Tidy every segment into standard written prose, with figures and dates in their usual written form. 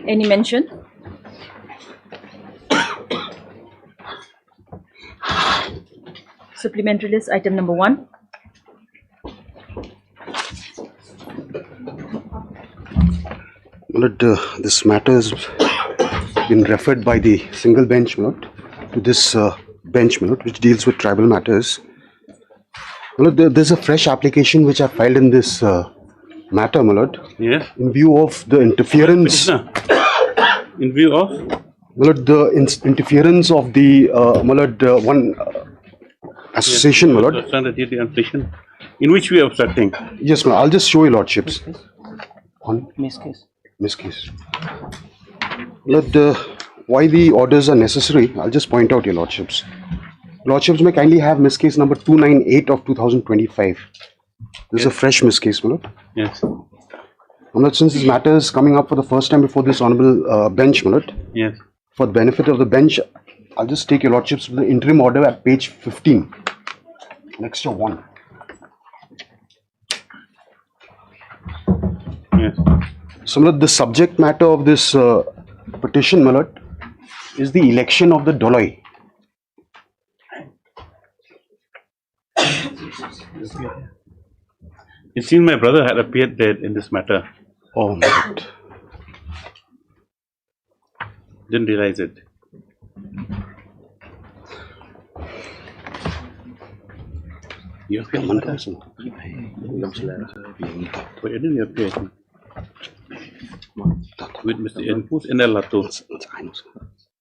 Any mention? Supplementary list, item number 1. This matter has been referred by the single bench to this bench which deals with tribal matters. There's a fresh application which I filed in this matter, my lord. Yes. In view of the interference. In view of? My lord, the interference of the one association, yes, my lord. In which we are obstructing? Yes, my lord. I'll just show you, lordships. On Miscase. Miscase. Lord, why the orders are necessary, I'll just point out, your lordships. Lordships may kindly have miscase number 298 of 2025. This is a fresh miscase, my lord. Yes. Since this matter is coming up for the first time before this honorable bench, my lord. Yes. For the benefit of the bench, I'll just take your lordships to the interim order at page 15. Next to 1. Yes. So, my lord, the subject matter of this petition, my lord, is the election of the Doloi. It seems my brother had appeared there in this matter. Oh, my God. Didn't realize it. You appear in the matter? Why didn't you appear? With Mr. Enpus and Lato.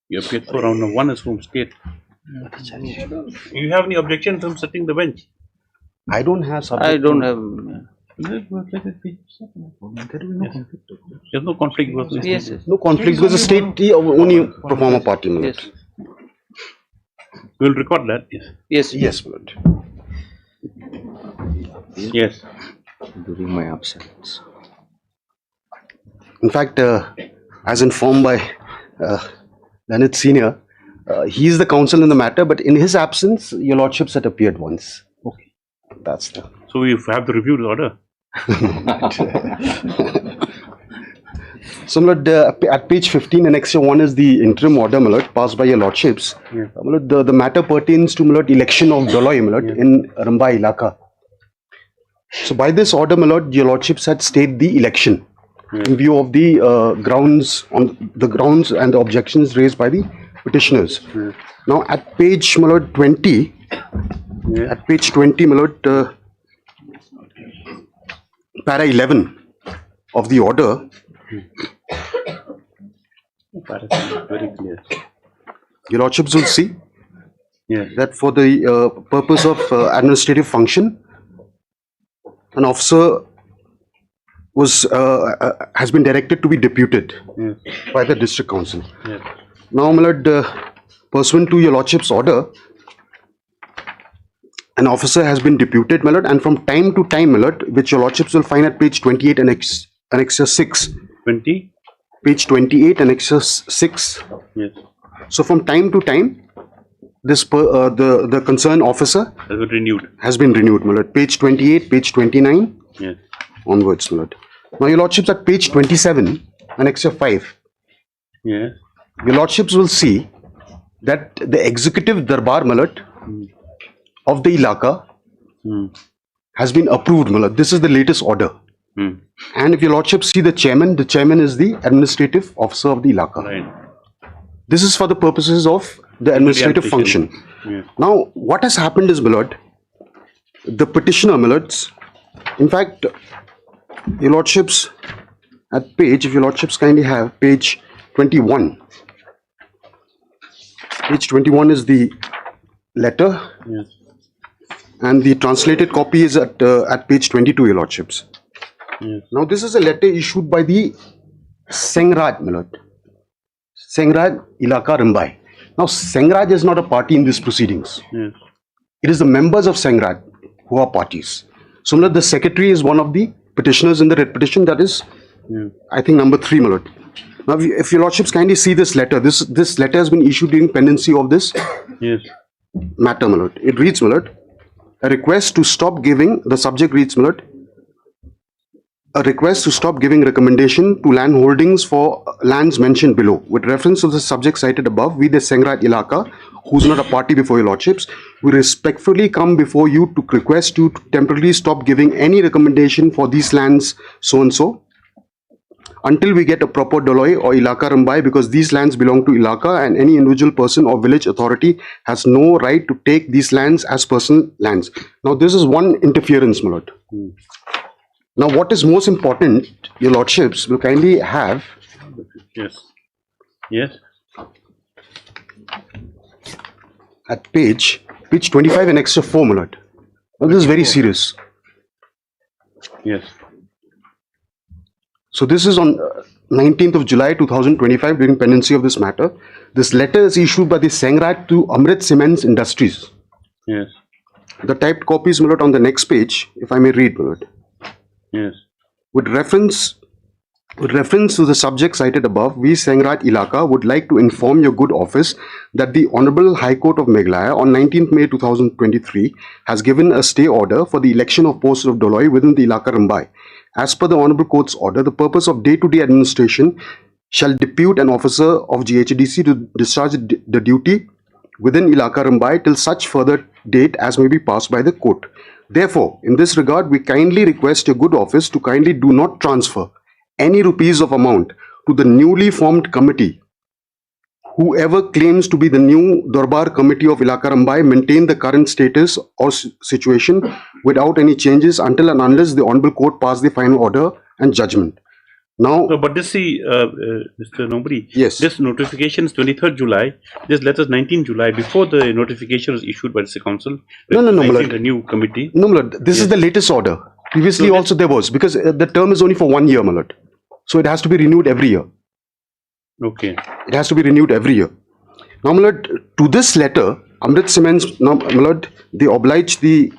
You appeared for round 1 as home state. You have any objection to him setting the bench? I don't have subject. I don't have. There's no conflict. Yes, yes. No conflict because the state only perform a party. My lord. Yes. We'll record that. Yes. Yes. Yes, my lord. Yes. During my absence. In fact, as informed by Leonard Senior, he is the counsel in the matter, but in his absence, your lordships had appeared once. Okay. That's the. So we have to review the order. So, my lord, at page 15, annexure 1 is the interim order, my lord, passed by your lordships. Yeah. My lord, the matter pertains to, my lord, election of Doloi, my lord, in Ramba Ilaka. So, by this order, my lord, your lordships had stayed the election in view of the grounds and the objections raised by the petitioners. Now, at page, my lord, 20, at page 20, my lord, para 11 of the order. Very clear. Your lordships will see Yes. that for the purpose of administrative function, an officer has been directed to be deputed Yes. by the district council. Yes. Now, my lord, pursuant to your lordship's order, an officer has been deputed, my lord, and from time to time, my lord, which your lordships will find at page 28 annexure 6. 20? Page 28 annexure 6. Yes. So from time to time, this the concerned officer Has been renewed. has been renewed, my lord. Page 28, page 29 Yes. onwards, my lord. Now, your lordships at page 27 annexure 5. Yes. Your lordships will see that the executive darbar, my lord, of the Ilaka has been approved, my lord. This is the latest order. And if your lordships see the chairman is the administrative officer of the Ilaka. Right. This is for the purposes of the administrative function. Yes. Now, what has happened is, my lord, the petitioner, my lords, in fact, your lordships at page, if your lordships kindly have page 21. Page 21 is the letter, Yes. and the translated copy is at page 22, your lordships. Yes. Now, this is a letter issued by the Sengraj, my lord. Sengraj Ilaka Rambai. Now, Sengraj is not a party in these proceedings. Yes. It is the members of Sengraj who are parties. So, my lord, the secretary is one of the petitioners in the writ petition, that is, I think, number 3, my lord. Now, if your lordships kindly see this letter, this letter has been issued during pendency of this Yes. matter, my lord. It reads, my lord, a request to stop giving, the subject reads, my lord, a request to stop giving recommendation to land holdings for lands mentioned below. With reference to the subject cited above, we the Sengrat Ilaka, who's not a party before your lordships, we respectfully come before you to request you to temporarily stop giving any recommendation for these lands so and so until we get a proper doloi or Ilaka Rambai, because these lands belong to Ilaka and any individual person or village authority has no right to take these lands as personal lands. Now this is one interference, my lord. Now what is most important, your lordships will kindly have Yes. Yes. at page 25 and extra 4, my lord. Now this is very serious. Yes. So this is on 19th of July 2025 during pendency of this matter. This letter is issued by the Sengrat to Amrit Cements Industries. Yes. The typed copies, my lord, on the next page, if I may read, my lord. Yes. With reference to the subject cited above, we Sengrat Ilaka would like to inform your good office that the Honorable High Court of Meghalaya on 19th May 2023 has given a stay order for the election of posts of Doloi within the Ilaka Rambai. As per the Honorable Court's order, the purpose of day-to-day administration shall depute an officer of GHDC to discharge the duty within Ilaka Rambai till such further date as may be passed by the court. Therefore, in this regard, we kindly request your good office to kindly do not transfer any rupees of amount to the newly formed committee. Whoever claims to be the new Darbar Committee of Ilaka Rambai maintain the current status or situation without any changes until and unless the Honorable Court pass the final order and judgment. Now, So, but this see, Mr. Nobody. Yes. This notification is 23rd July. This letter is 19th July. Before the notification was issued by the council. No, my recognizing lord. The new committee. no, my lord, this is the latest order. Previously So also there was, because the term is only for 1 year, my lord. So it has to be renewed every year. Okay. It has to be renewed every year. Now, my lord, to this letter, Amrit Cements, now, my lord, they oblige the,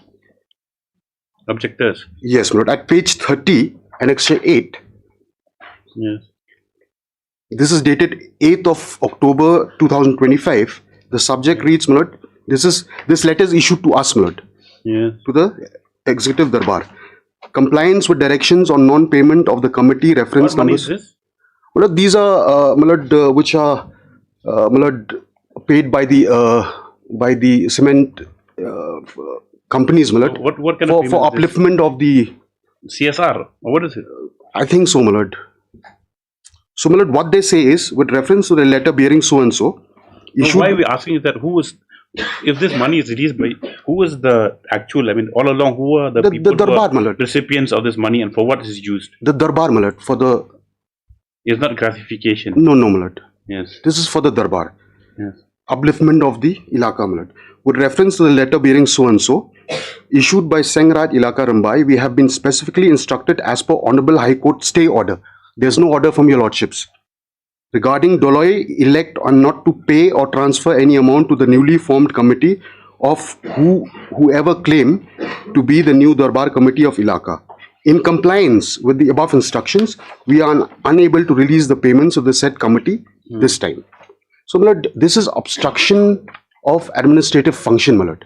Objectors. yes, my lord, at page 30 and extra 8. Yes. This is dated 8th of October 2025. The subject reads, my lord, this letter is issued to us, my lord, Yes. to the Executive Darbar. Compliance with directions on non-payment of the committee reference What money is numbers. this? My lord, these are, my lord, which are, my lord, paid by the cement companies, my lord, What kind of payment for is this? upliftment of the, CSR. Or what is it? I think so, my lord. So, my lord, what they say is, with reference to the letter bearing so and so, So issued. why are we asking is that who is, if this money is released by, who is the actual, I mean, all along, who are the The people who Darbar, are my lord. recipients of this money and for what is it used? The Darbar, my lord, for the, It's not gratification. no, my lord. Yes. This is for the Darbar. Yes. Upliftment of the Ilaka, my lord. With reference to the letter bearing so and so, issued by Sengrat Ilaka Rambai, we have been specifically instructed as per Honorable High Court stay order. There's no order from your lordships. Regarding Doloi, elect or not to pay or transfer any amount to the newly formed committee of whoever claim to be the new Darbar Committee of Ilaka. In compliance with the above instructions, we are unable to release the payments of the said committee this time. So, my lord, this is obstruction of administrative function, my lord.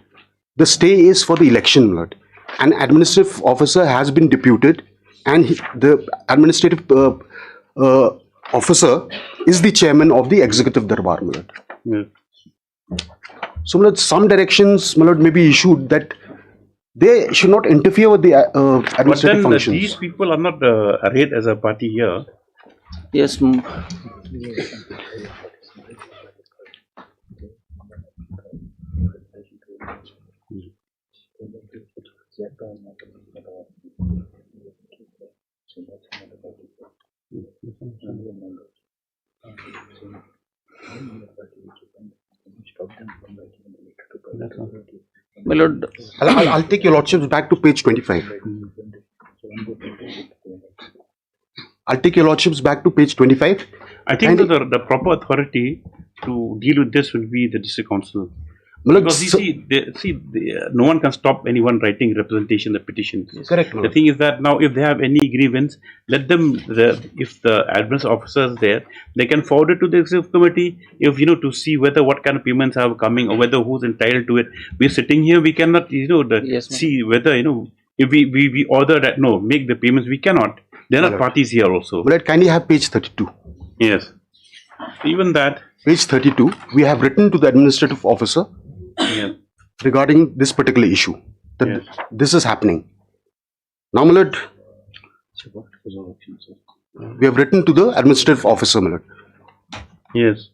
The stay is for the election, my lord. An administrative officer has been deputed, and the administrative officer is the chairman of the executive Darbar, my lord. Yes. So, my lord, some directions, my lord, may be issued that they should not interfere with the But administrative then functions. these people are not arrayed as a party here. Yes. My lord, I'll take your lordships back to page 25. I'll take your lordships back to page 25. I think that the proper authority to deal with this will be the district council. my lord, Because you see, no one can stop anyone writing representation, the petition. correct, my The lord. thing is that now, if they have any grievance, let them. If the administrative officer is there, they can forward it to the executive committee. If to see whether what kind of payments are coming or whether who's entitled to it. We're sitting here, we cannot Yes, ma'am. see whether if we order that make the payments. We cannot. They're not Right. parties here also. My lord, kindly have page 32. Yes. Even that. Page 32, we have written to the administrative officer Yes. regarding this particular issue, that Yes. this is happening. Now, my lord, we have written to the administrative officer, my lord. Yes.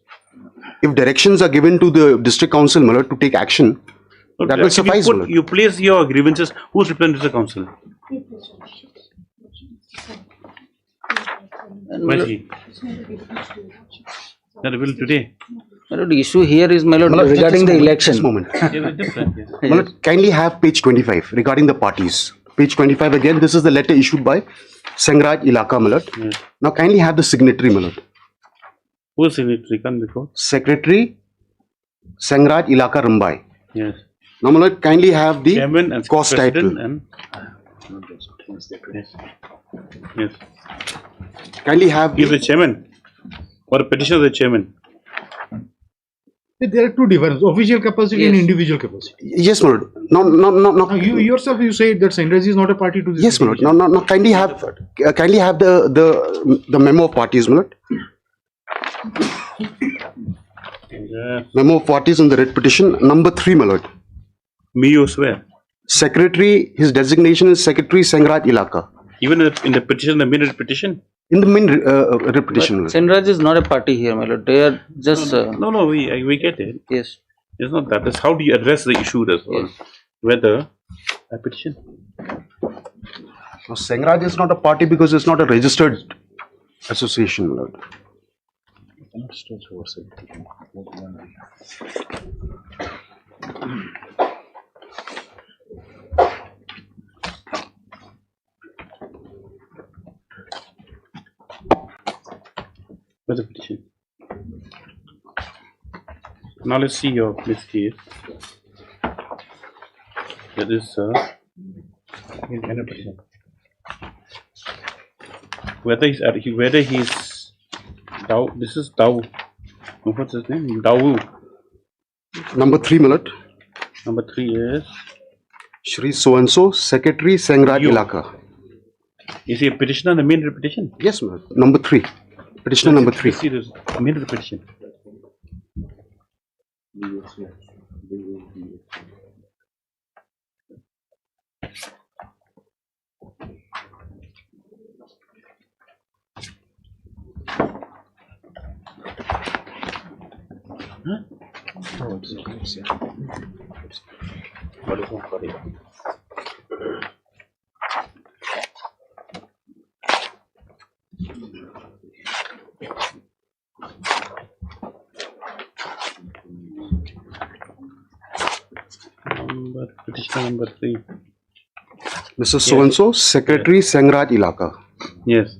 If directions are given to the district council, my lord, to take action, So that will suffice, my lord. you place your grievances. Who's representing the council? My Where is lord, he? That will today. my lord, the issue here is, my lord, My lord, just regarding a the moment, election. just a moment. Yeah, very different. Yes. My lord, kindly have page 25 regarding the parties. Page 25 again, this is the letter issued by Sangraj Ilaka, my lord. Yes. Now, kindly have the signatory, my lord. Who is secretary? Come before. Secretary Sangraj Ilaka Rambai. Yes. Now, my lord, kindly have the Chairman and cost president title. and yes. Yes. Kindly have He is the the chairman or a petitioner is the chairman. There are two differences: official capacity and Yes. individual capacity. yes, my lord. No. Now, you yourself say that Sandraji is not a party to this. Yes, my lord. litigation. No. Kindly have the memo of parties, my lord. Yes. Memo of parties in the writ petition number 3, my lord. Me, you swear. Secretary, his designation is Secretary Sangraj Ilaka. Even in the petition, the minute petition. In the main writ petition, my lord. Senraj is not a party here, my lord. They are just, No, we get it. yes. It's not that. It's how do you address the issue as well. Yes. Whether a petition. Now, Sangraj is not a party because it's not a registered association, my lord. Where's the petition? Now let's see your this case. That is petition. Whether he's Dow. This is Dow. What's his name? Dow. Number 3, my lord. Number 3 is. Shri so and so, Secretary Sangraj You. Ilaka. Is he a petitioner in the main petition? Yes, my lord. Number 3. Petitioner number 3. Let's see this main petition. Petitioner number 3. Mr. So and so, Secretary Sangraj Ilaka. Yes.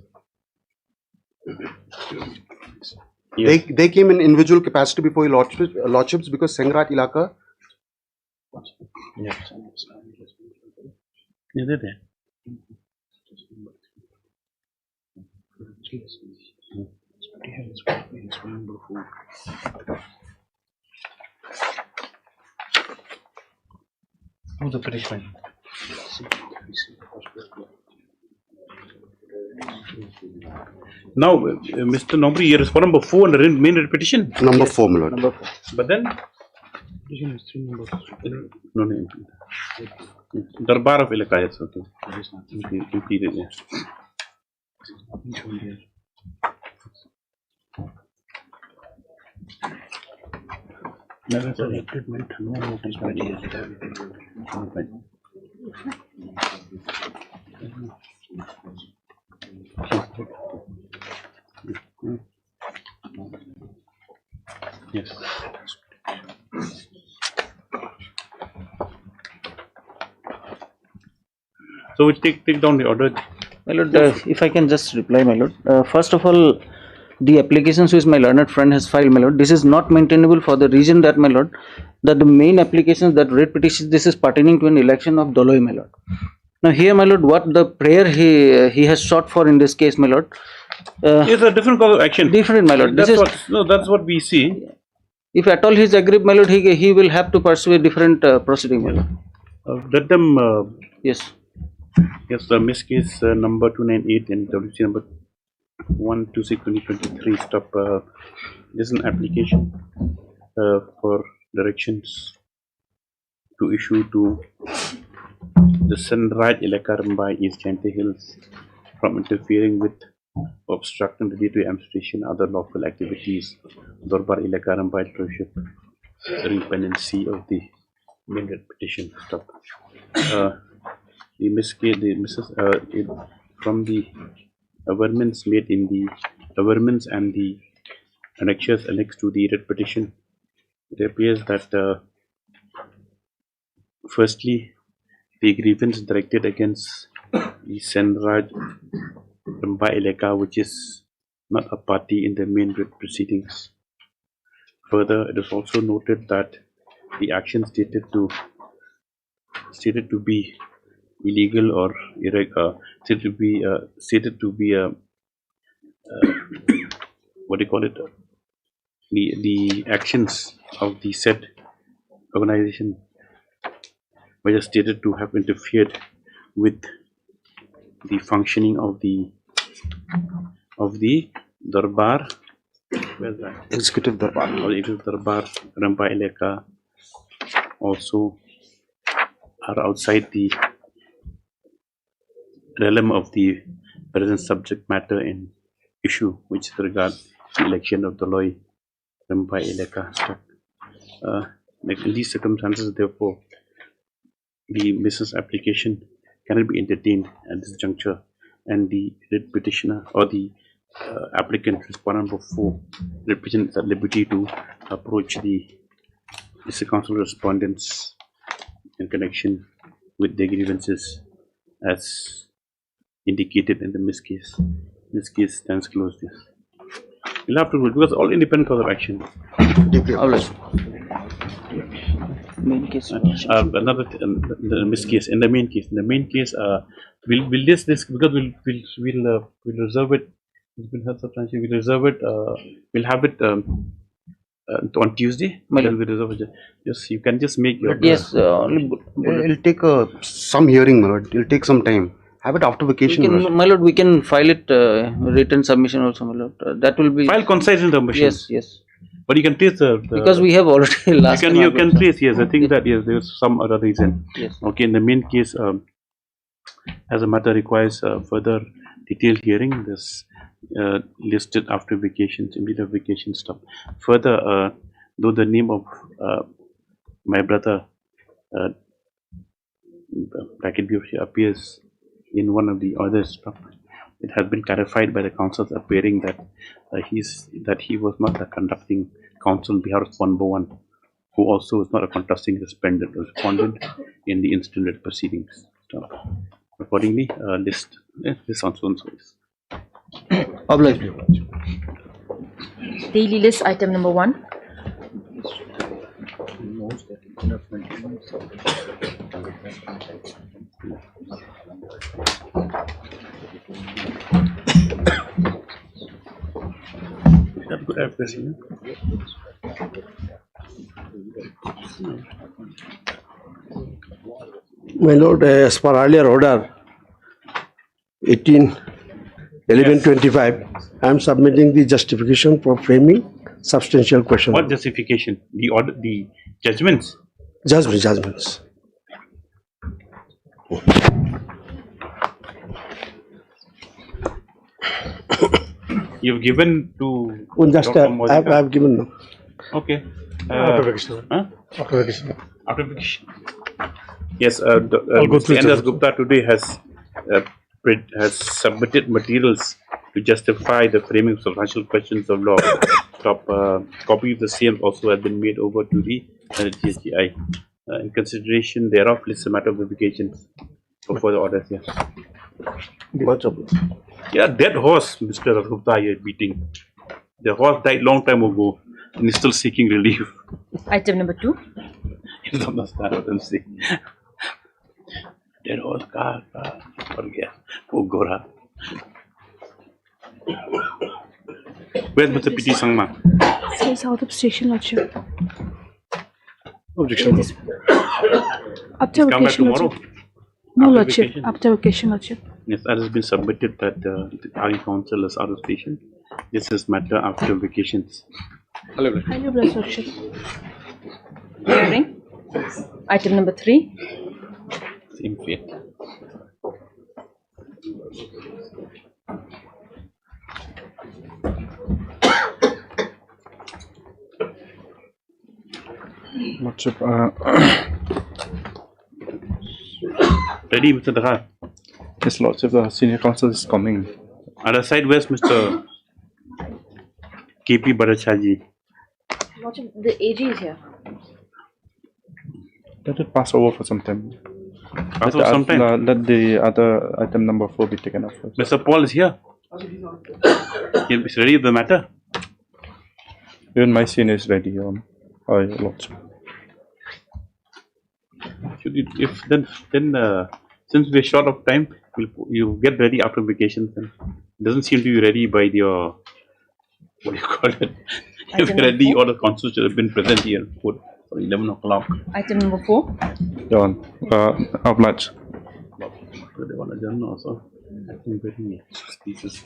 Yes. They came in individual capacity before your lordships because Sangraj Ilaka. Yes. Is it there? Who's the petitioner? Now, Mr. Nombri, you respond number 4 on the main petition. Number 4, my lord. Number 4. But then, no. Darbar of Ilakayas, okay. Impeded, yeah. Yes. So we take down the order. My lord, if I can just reply, my lord. First of all, the applications which my learned friend has filed, my lord, this is not maintainable for the reason that, my lord, that the main applications that writ petition, this is pertaining to an election of Doloi, my lord. Now here, my lord, what the prayer he has sought for in this case, my lord, It's a different cause of action. different, my lord. That's This is, what no, that's what we see. if at all he is aggrieved, my lord, he will have to pursue a different proceeding, my lord. Let them. Yes. Yes, the miss case number 298 and WC number 126/2023. Stop. This is an application for directions to issue to the Sunrise Elaka Rambai East Jante Hills from interfering with, obstructing the day-to-day administration, other lawful activities, Dorbar Elaka Rambai Township during pendency of the main writ petition. Stop. The from the averments made in the averments and the annexures annexed to the writ petition, it appears that firstly, the grievance directed against the Senraj Rambai Eleka, which is not a party in the main writ proceedings. Further, it is also noted that the action stated to be illegal or stated to be what do you call it? The actions of the said organization were stated to have interfered with the functioning of the Darbar. Where's that? Executive Darbar. Or Executive Darbar Rambai Eleka also are outside the realm of the present subject matter in issue, which regards the election of Doloi Rambai Eleka. In these circumstances, therefore, the Mrs. application cannot be entertained at this juncture, and the writ petitioner or the applicant, respondent number 4, represents at liberty to approach the District Council respondents in connection with their grievances as indicated in the miss case. This case stands closed. Yes. We'll have to do it because all independent cause of action. Always. Main case. The miss case. In the main case. Will this because we'll reserve it. We'll have substantial. We'll reserve it. We'll have it on Tuesday. We'll reserve it. Yes, you can just make your. Yes. It'll take some hearing, my lord. It'll take some time. Have it after vacation. My lord, we can file it written submission also, my lord. That will be File concise in submission. Yes, yes. But you can trace the Because we have already last. you can trace. Yes, I think that yes, there's some other reason. Yes. Okay, in the main case, as a matter requires further detailed hearing, this listed after vacations, immediate vacation stuff. Further, though the name of my brother bracket appears in one of the others, it has been clarified by the councils appearing that he was not a conducting counsel on behalf of one by one, who also is not a contesting respondent in the incident proceedings. So, accordingly, this on so and so is. Daily list item number 1. That's good advocacy. My lord, as per earlier order 18/11/25, I am submitting the justification for framing substantial question. What justification? The order, the judgments. Judgments. You've given to. Just Dr. I have given no. Okay. After vacation. Huh? After vacation. After vacation. Yes, go through Mr. it. Gupta today has submitted materials to justify the framing of substantial questions of law. Copy of the same also has been made over to the GSTI. In consideration thereof, list a matter of verifications for further orders. Yes. Much of Yeah, dead horse, Mr. Gupta, you're beating. The horse died long time ago and he's still seeking relief. Item number 2. It's on the start of them see. Dead horse, car, forget. Oh, Gora. Where's Mr. P.T. Sangma? Says out of station, Lordship. Objection. After Come back vacation, tomorrow. Lordship. No, After Lordship. vacation? After vacation, Lordship. Yes, that has been submitted that the High Council is out of station. This is matter after vacations. Highly blessed, Lordship. Hearing. Item number 3. Same fate. Lordship, Ready, Mr. Dhar? yes, Lordship, the senior counsel is coming. Other side, where's Mr. KP Barachaji? Lordship, the AG is here. Let it pass over for some time. Also, sometime. Let the other item number 4 be taken up first. Mr. Paul is here. He's ready with the matter. Even my senior is ready, Your Lordship. Should it, if then since we're short of time, you get ready after vacation. Then it doesn't seem to be ready by your what do you call it? If you're ready, all the consuls should have been present here for 11 o'clock. Item number 4. John, oblige. So they want to journal also. I think very suspicious.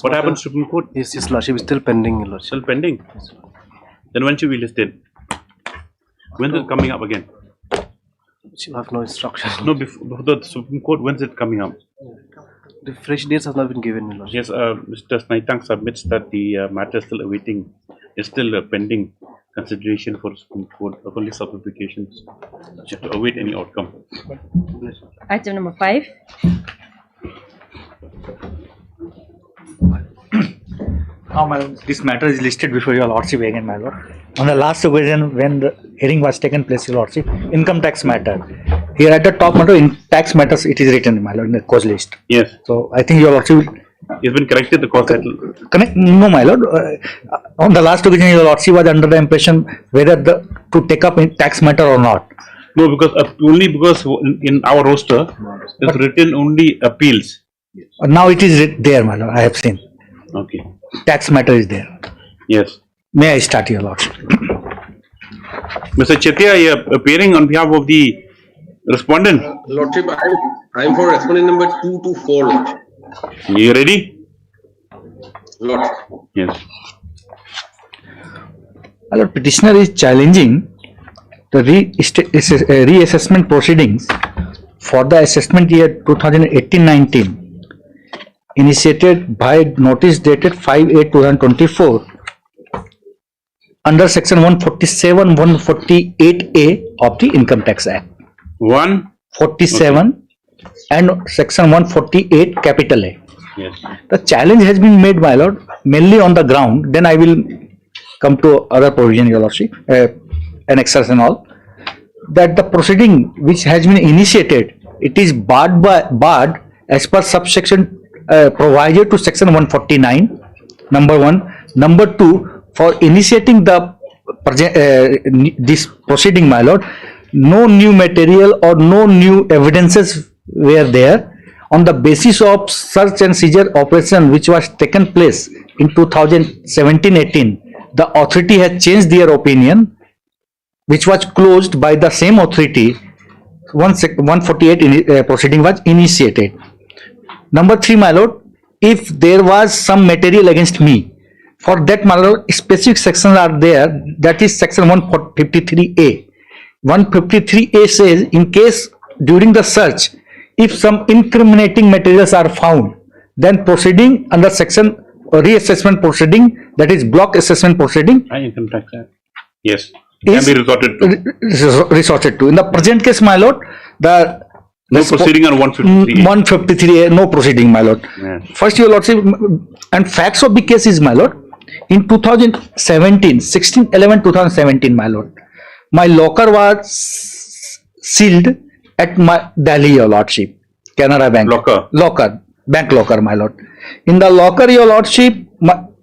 What happened to Supreme Court? Yes, Lordship is still pending, Lordship. Still pending. Then when should we list it? When is it coming up again? You have no instruction. No, before the Supreme Court, when is it coming up? The fresh dates have not been given, Lordship. Yes, Mr. Snaitang submits that the matter is still awaiting, is still pending consideration for Supreme Court of only sub-applications. You have to await any outcome. Item number 5. This matter is listed before your lordship again, my lord. On the last occasion when the hearing was taken place, your lordship, income tax matter. Here at the top matter, in tax matters, it is written, my lord, in the cause list. Yes. So I think your lordship It's been corrected, the cause title. connect. No, my lord. On the last occasion, your lordship was under the impression whether to take up in tax matter or not. No, because only because in our roster, it's written only appeals. Now it is there, my lord. I have seen. Okay. Tax matter is there. Yes. May I start, your lordship? Mr. Chetia, you are appearing on behalf of the respondent. Lordship, I am for respondent number 2 to 4, Lordship. You ready? Lordship. Yes. My lord, petitioner is challenging the reassessment proceedings for the assessment year 2018-19 initiated by notice dated 5/8/2024 under section 147, 148A of the Income Tax Act. 147 and section 148 capital A. Yes. The challenge has been made, my lord, mainly on the ground. Then I will come to other provision, your lordship, annexes and all. That the proceeding which has been initiated, it is barred as per subsection provided to section 149. Number 1. Number 2. For initiating the this proceeding, my lord, no new material or no new evidences were there. On the basis of search and seizure operation which was taken place in 2017-18, the authority has changed their opinion, which was closed by the same authority. 148 proceeding was initiated. Number 3, my lord, if there was some material against me, for that, my lord, specific sections are there. That is section 153A. 153A says, in case during the search, if some incriminating materials are found, then proceeding under section reassessment proceeding, that is block assessment proceeding, Income Tax Act. Yes. Can be resorted to. In the present case, my lord, the no proceeding on 153A. 153A, no proceeding, my lord. Yes. First, your lordship, and facts of the case is, my lord, in 2017, 16/11/2017, my lord, my locker was sealed at my Delhi, your lordship, Canara Bank. Locker. bank locker, my lord. In the locker, your lordship,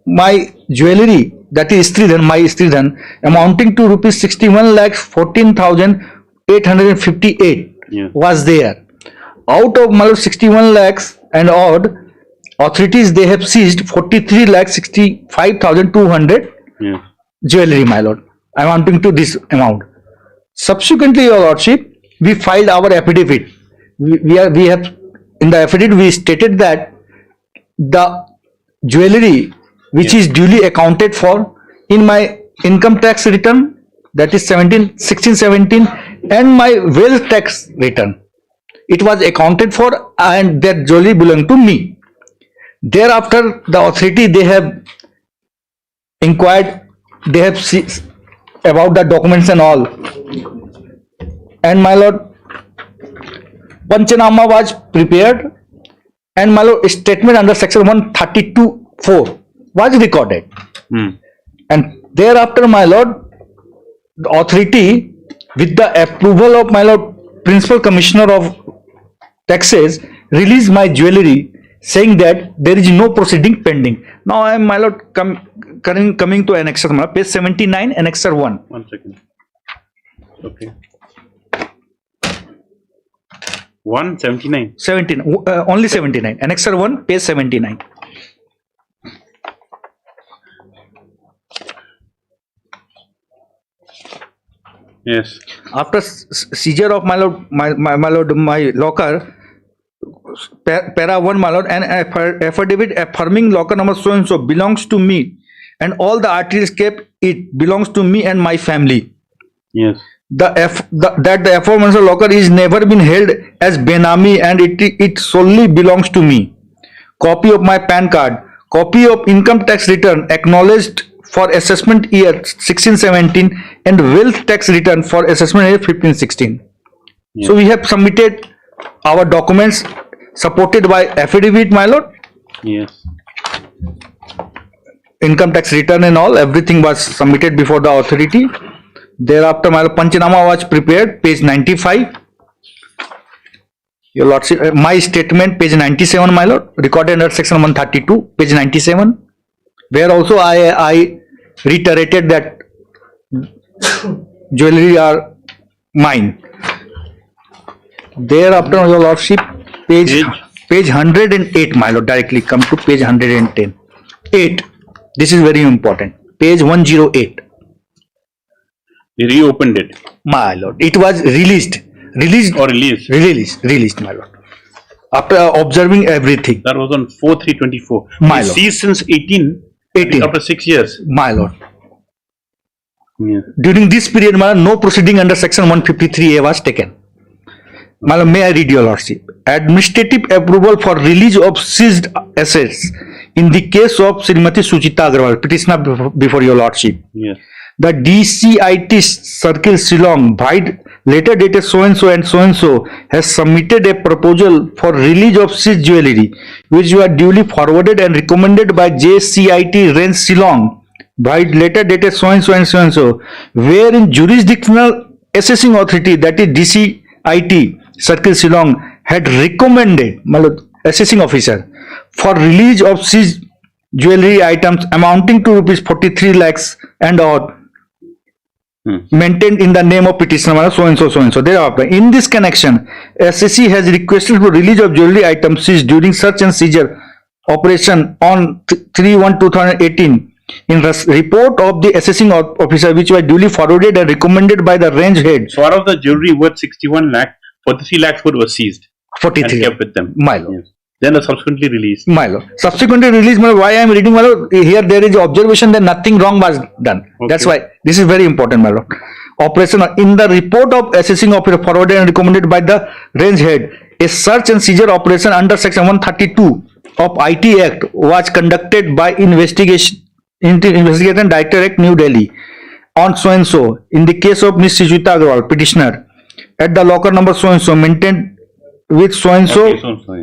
my jewelry, that is Stridhan, my Stridhan, amounting to rupees 61,14,858 was there. Out of my lord 61 lakhs and odd, authorities they have seized 43,65,200 jewelry, my lord, amounting to this amount. Subsequently, your lordship, we filed our affidavit. We have in the affidavit we stated that the jewelry which is duly accounted for in my income tax return, that is 1617, and my wealth tax return, it was accounted for, and that jewelry belonged to me. Thereafter, the authority they have inquired, they have seen about the documents and all, and my lord, Panchanama was prepared, and my lord, statement under section 132(4) was recorded. And thereafter, my lord, the authority, with the approval of my lord Principal Commissioner of Taxes, released my jewelry, saying that there is no proceeding pending. Now I am, my lord, coming to annexure, page 79, annexure 1. 1 second. Okay. 179. 17, only 79. Annexure 1, page 79. Yes. After seizure of my lord, my locker, para 1, my lord, and affidavit affirming locker number so and so belongs to me, and all the articles kept it belongs to me and my family. Yes. That the aforementioned locker is never been held as benami, and it solely belongs to me. Copy of my PAN card, copy of income tax return acknowledged for assessment year 1617, and wealth tax return for assessment year 1516. So we have submitted our documents supported by affidavit, my lord. Yes. Income tax return and all, everything was submitted before the authority. Thereafter, my lord, Panchanama was prepared, page 95. Your lordship, my statement, page 97, my lord, recorded under section 132, page 97, where also I reiterated that jewelry are mine. Thereafter, your lordship, page 108, my lord, directly come to page 110. 8. This is very important. Page 108. They reopened it. My lord, it was released, my lord. After observing everything. That was on 4/3/24. My lord. Ceased since 18. After 6 years. My lord. Yeah. During this period, my lord, no proceeding under section 153A was taken. My lord, may I read your lordship? Administrative approval for release of seized assets in the case of Srimati Suchita Agarwal, petitioner before your lordship. Yes. The DCIT Circle Shillong, by later dated so and so has submitted a proposal for release of seized jewelry, which were duly forwarded and recommended by JCIT Range Shillong, by later dated so and so, wherein jurisdictional assessing authority, that is DCIT Circle Shillong, had recommended, assessing officer, for release of seized jewelry items amounting to rupees 43 lakhs and odd, maintained in the name of petitioner so and so. Thereafter, in this connection, SSC has requested for release of jewelry items seized during search and seizure operation on 3/1/2018 in report of the assessing officer, which was duly forwarded and recommended by the range head. So out of the jewelry worth 61 lakh, 43 lakhs worth was seized. 43 and kept with them. My lord. Yes. Then subsequently released. My lord. Subsequently released, my lord, why I am reading, my lord, here there is observation that nothing wrong was done. Okay. That's why this is very important, my lord. Operation in the report of assessing officer forwarded and recommended by the range head, a search and seizure operation under section 132 of IT Act was conducted by Investigation Directorate, New Delhi, on so and so in the case of Miss Suchita Agarwal, petitioner, at the locker number so and so, maintained with so and so,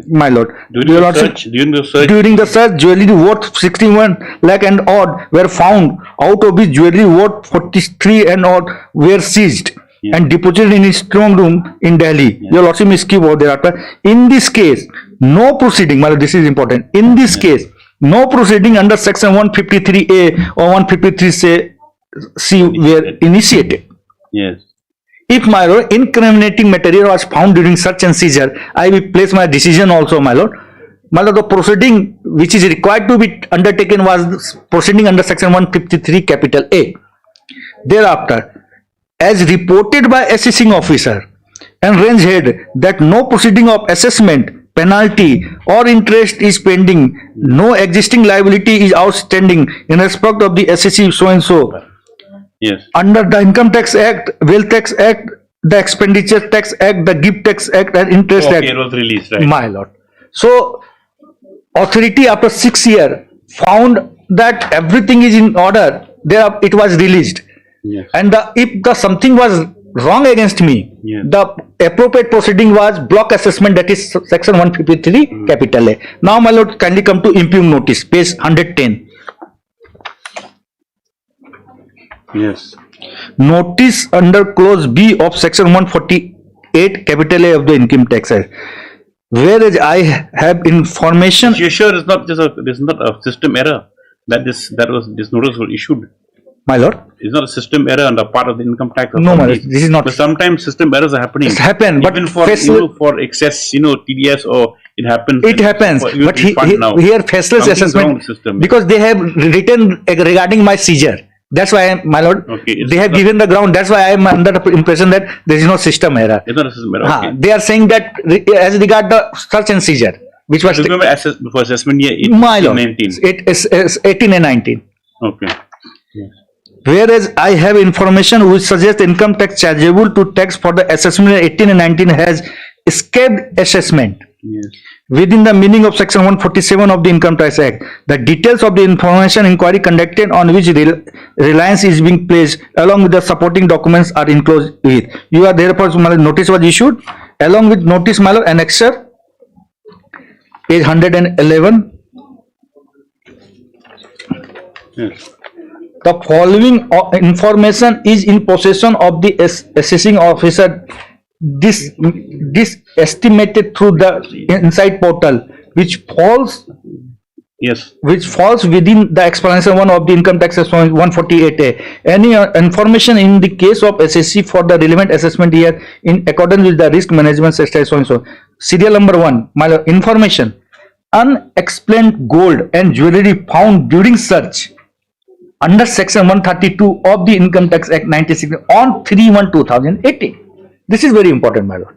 my lord. During the search, jewelry worth 61 lakh and odd were found, out of which jewelry worth 43 and odd were seized and deposited in his strong room in Delhi. Your lordship may skip over thereafter. In this case, no proceeding, my lord, this is important. In this case, no proceeding under section 153A or 153C were initiated. Yes. If, my lord, incriminating material was found during search and seizure, I will place my decision also, my lord. My lord, the proceeding which is required to be undertaken was proceeding under section 153 capital A. Thereafter, as reported by assessing officer and range head that no proceeding of assessment, penalty or interest is pending, no existing liability is outstanding in respect of the assessee so and so. Yes. Under the Income Tax Act, Wealth Tax Act, the Expenditure Tax Act, the Gift Tax Act and Interest Act. It was released, right? My lord. So, authority after 6 years found that everything is in order. There it was released. Yes. And if something was wrong against me, Yes. the appropriate proceeding was block assessment, that is section 153 capital A. Now, my lord, kindly come to impugn notice, page 110. Yes. Notice under clause B of section 148 capital A of the Income Tax Act. Whereas I have information. You're sure it's not just this is not a system error that this notice was issued? My lord? It's not a system error on the part of the income tax authority. No, my lord, this is not. But sometimes system errors are happening. It's happened, but even for for excess, TDS or it happens. It happens, but here faceless assessment because they have written regarding my seizure. That's why, my lord, they have given the ground. That's why I am under the impression that there is no system error. It's not a system error. Okay. They are saying that as regard the search and seizure, which was remember for assessment year 19. It is 18 and 19. Okay. Yes. Whereas I have information which suggests income tax chargeable to tax for the assessment year 18 and 19 has escaped assessment. Yes. Within the meaning of section 147 of the Income Tax Act. The details of the information inquiry conducted on which reliance is being placed along with the supporting documents are enclosed with. You are therefore, notice was issued along with notice, my lord, annexure page 111. Yes. The following information is in possession of the assessing officer. This estimated through the inside portal, which falls within the explanation 1 of the Income Tax Act 148A. Any information in the case of SSC for the relevant assessment year in accordance with the risk management strategy so and so. Serial number 1, my information: unexplained gold and jewelry found during search under section 132 of the Income Tax Act 96 on 3/1/2018. This is very important, my lord.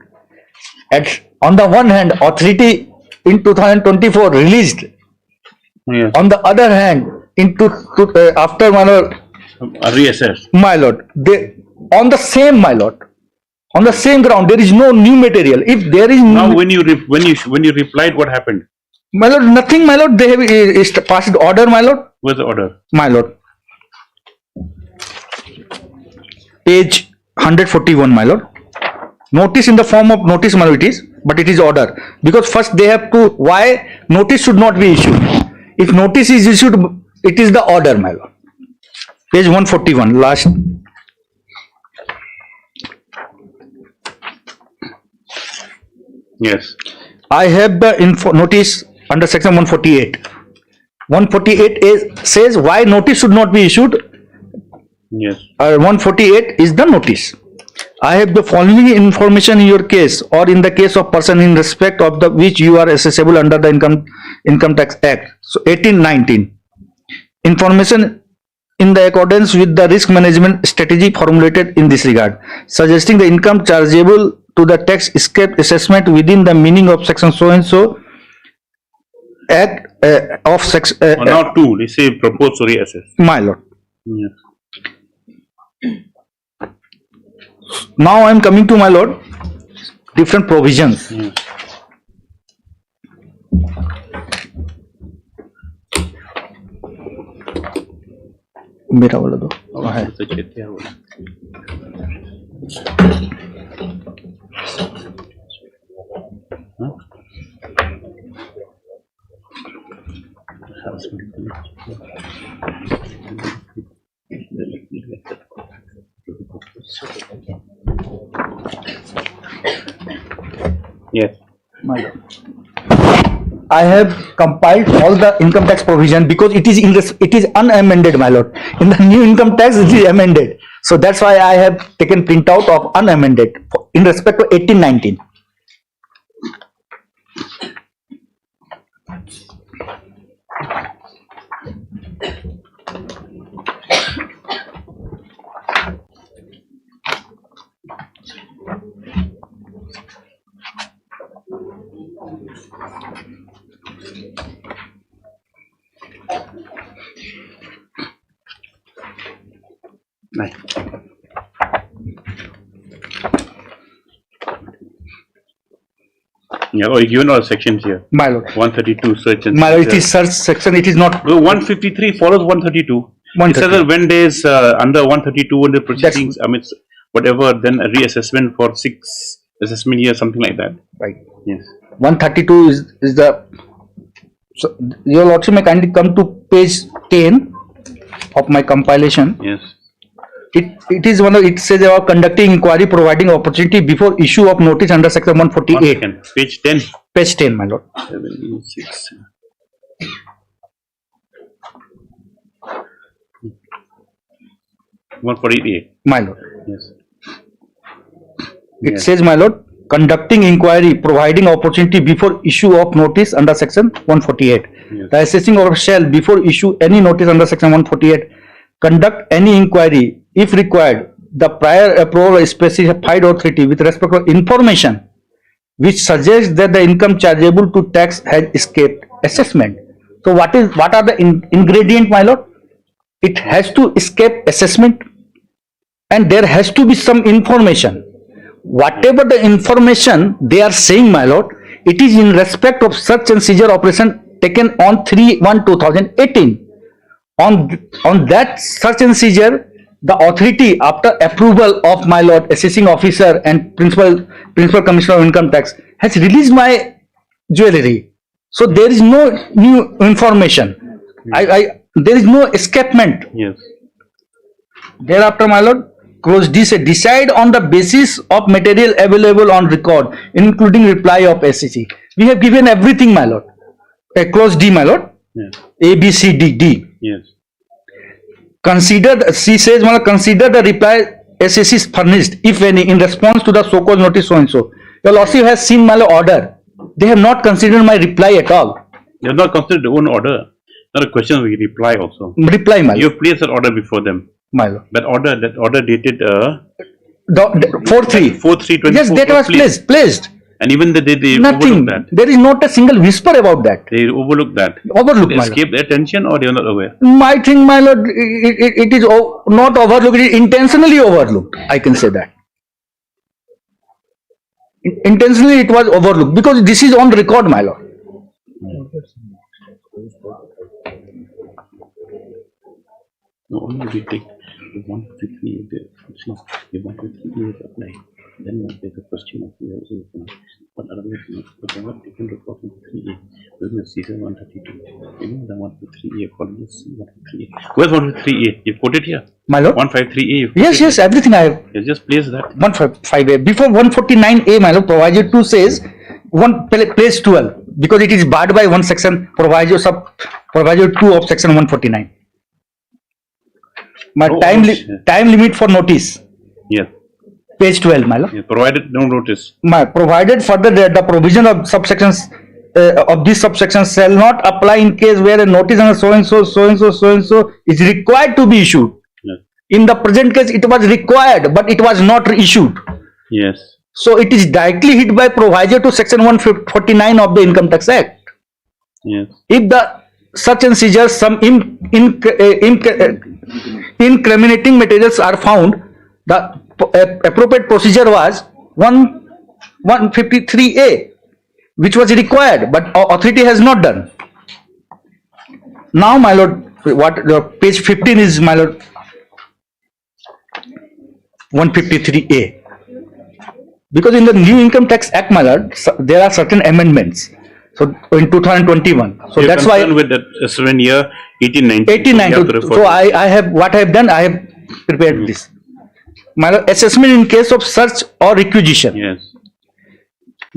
On the one hand, authority in 2024 released. Yes. On the other hand, after, my lord, reassessed. My lord, they on the same, my lord, on the same ground, there is no new material. If there is now, when you replied, what happened? My lord, nothing, my lord. They have passed order, my lord. Where's the order? My lord, page 141, my lord. Notice in the form of notice, my lord, it is, but it is order. Because first they have to, why notice should not be issued. If notice is issued, it is the order, my lord. Page 141, last. Yes. I have the notice under section 148. 148A says why notice should not be issued. Yes. 148 is the notice. I have the following information in your case or in the case of person in respect of the which you are assessable under the Income Tax Act. So 1819. Information in the accordance with the risk management strategy formulated in this regard, suggesting the income chargeable to the tax escape assessment within the meaning of section so and so Act of section. Now 2, they say propose to reassess. My lord. Yes. Now I am coming to, my lord, different provisions. Yes. मेरा वाला दो है। Yes. My lord. I have compiled all the income tax provision because it is unamended, my lord. In the new income tax, it is amended. So that's why I have taken printout of unamended in respect to 1819. Right. Yeah, oh, you given all sections here. My lord. 132 search and My lord, it is search section, it is not. No, 153 follows 132. It says that when there is under 132 under proceedings, I mean, whatever, then a reassessment for 6 assessment years, something like that. Right. Yes. 132 is the. So your lordship may kindly come to page 10 of my compilation. Yes. It is one of, it says about conducting inquiry, providing opportunity before issue of notice under section 148. Page 10. Page 10, my lord. 76. My lord. Yes. It says, my lord, conducting inquiry, providing opportunity before issue of notice under section 148. Yes. The assessing officer shall, before issue any notice under section 148, conduct any inquiry, if required, the prior approval of specified authority with respect to information which suggests that the income chargeable to tax has escaped assessment. So what are the ingredient, my lord? It has to escape assessment and there has to be some information. Whatever the information they are saying, my lord, it is in respect of search and seizure operation taken on 3/1/2018. On that search and seizure, the authority, after approval of my lord assessing officer and principal commissioner of income tax, has released my jewelry. So there is no new information. There is no escapement. Yes. Thereafter, my lord, clause D said, decide on the basis of material available on record, including reply of SEC. We have given everything, my lord. Clause D, my lord. Yes. A, B, C, D, D. Yes. Consider, she says, well, consider the reply SSC is furnished, if any, in response to the so-called notice so and so. Your lordship has seen my order. They have not considered my reply at all. They have not considered their own order. Not a question, we reply also. Reply, my lord. You have placed that order before them. My lord. That order dated 4/3. 4/3/24. Yes, that was placed. And even they nothing. Overlooked that. There is not a single whisper about that. They overlooked that. Overlooked, They escaped their attention, or they are not aware. My thing, my lord, it is not overlooked, it is intentionally overlooked. I can say that. Intentionally it was overlooked because this is on record, my lord. No, only we take the 153, the 153 is applied. Then there's a question of but otherwise but they have taken the 153A within the season 132. You know the 153A according to 153A. Where's 153A? You put it here. My lord? 153A. Yes, everything I have. You just place that. 155A. Before 149A, my lord, proviso 2 says place 12 because it is barred by one section, proviso 2 of section 149. My time limit for notice. Yes. Page 12, my lord. Yeah, provided no notice. Provided further that the provision of subsections of this subsection shall not apply in case where a notice under so and so is required to be issued. Yes. In the present case, it was required, but it was not issued. Yes. So it is directly hit by proviso to section 149 of the Income Tax Act. Yes. If the search and seizure some incriminating materials are found, the appropriate procedure was 153A, which was required, but authority has not done. Now, my lord, page 15 is, my lord, 153A. Because in the new Income Tax Act, my lord, there are certain amendments. So in 2021, so you're that's why with that assessment year 1890. So I have what I have done. I have prepared this. My lord, assessment in case of search or requisition. Yes.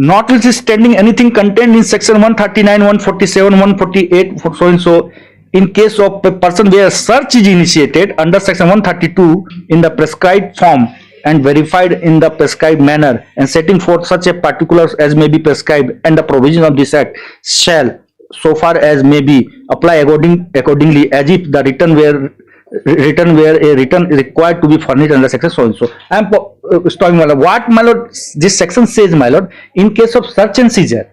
notwithstanding anything contained in section 139, 147, 148 for so and so, in case of a person where search is initiated under section 132 in the prescribed form and verified in the prescribed manner, and setting forth such a particulars as may be prescribed, and the provision of this act shall, so far as may be, apply accordingly, as if the return were a return required to be furnished under section so and so. I am stopping, my lord. What, my lord, this section says, my lord, in case of search and seizure,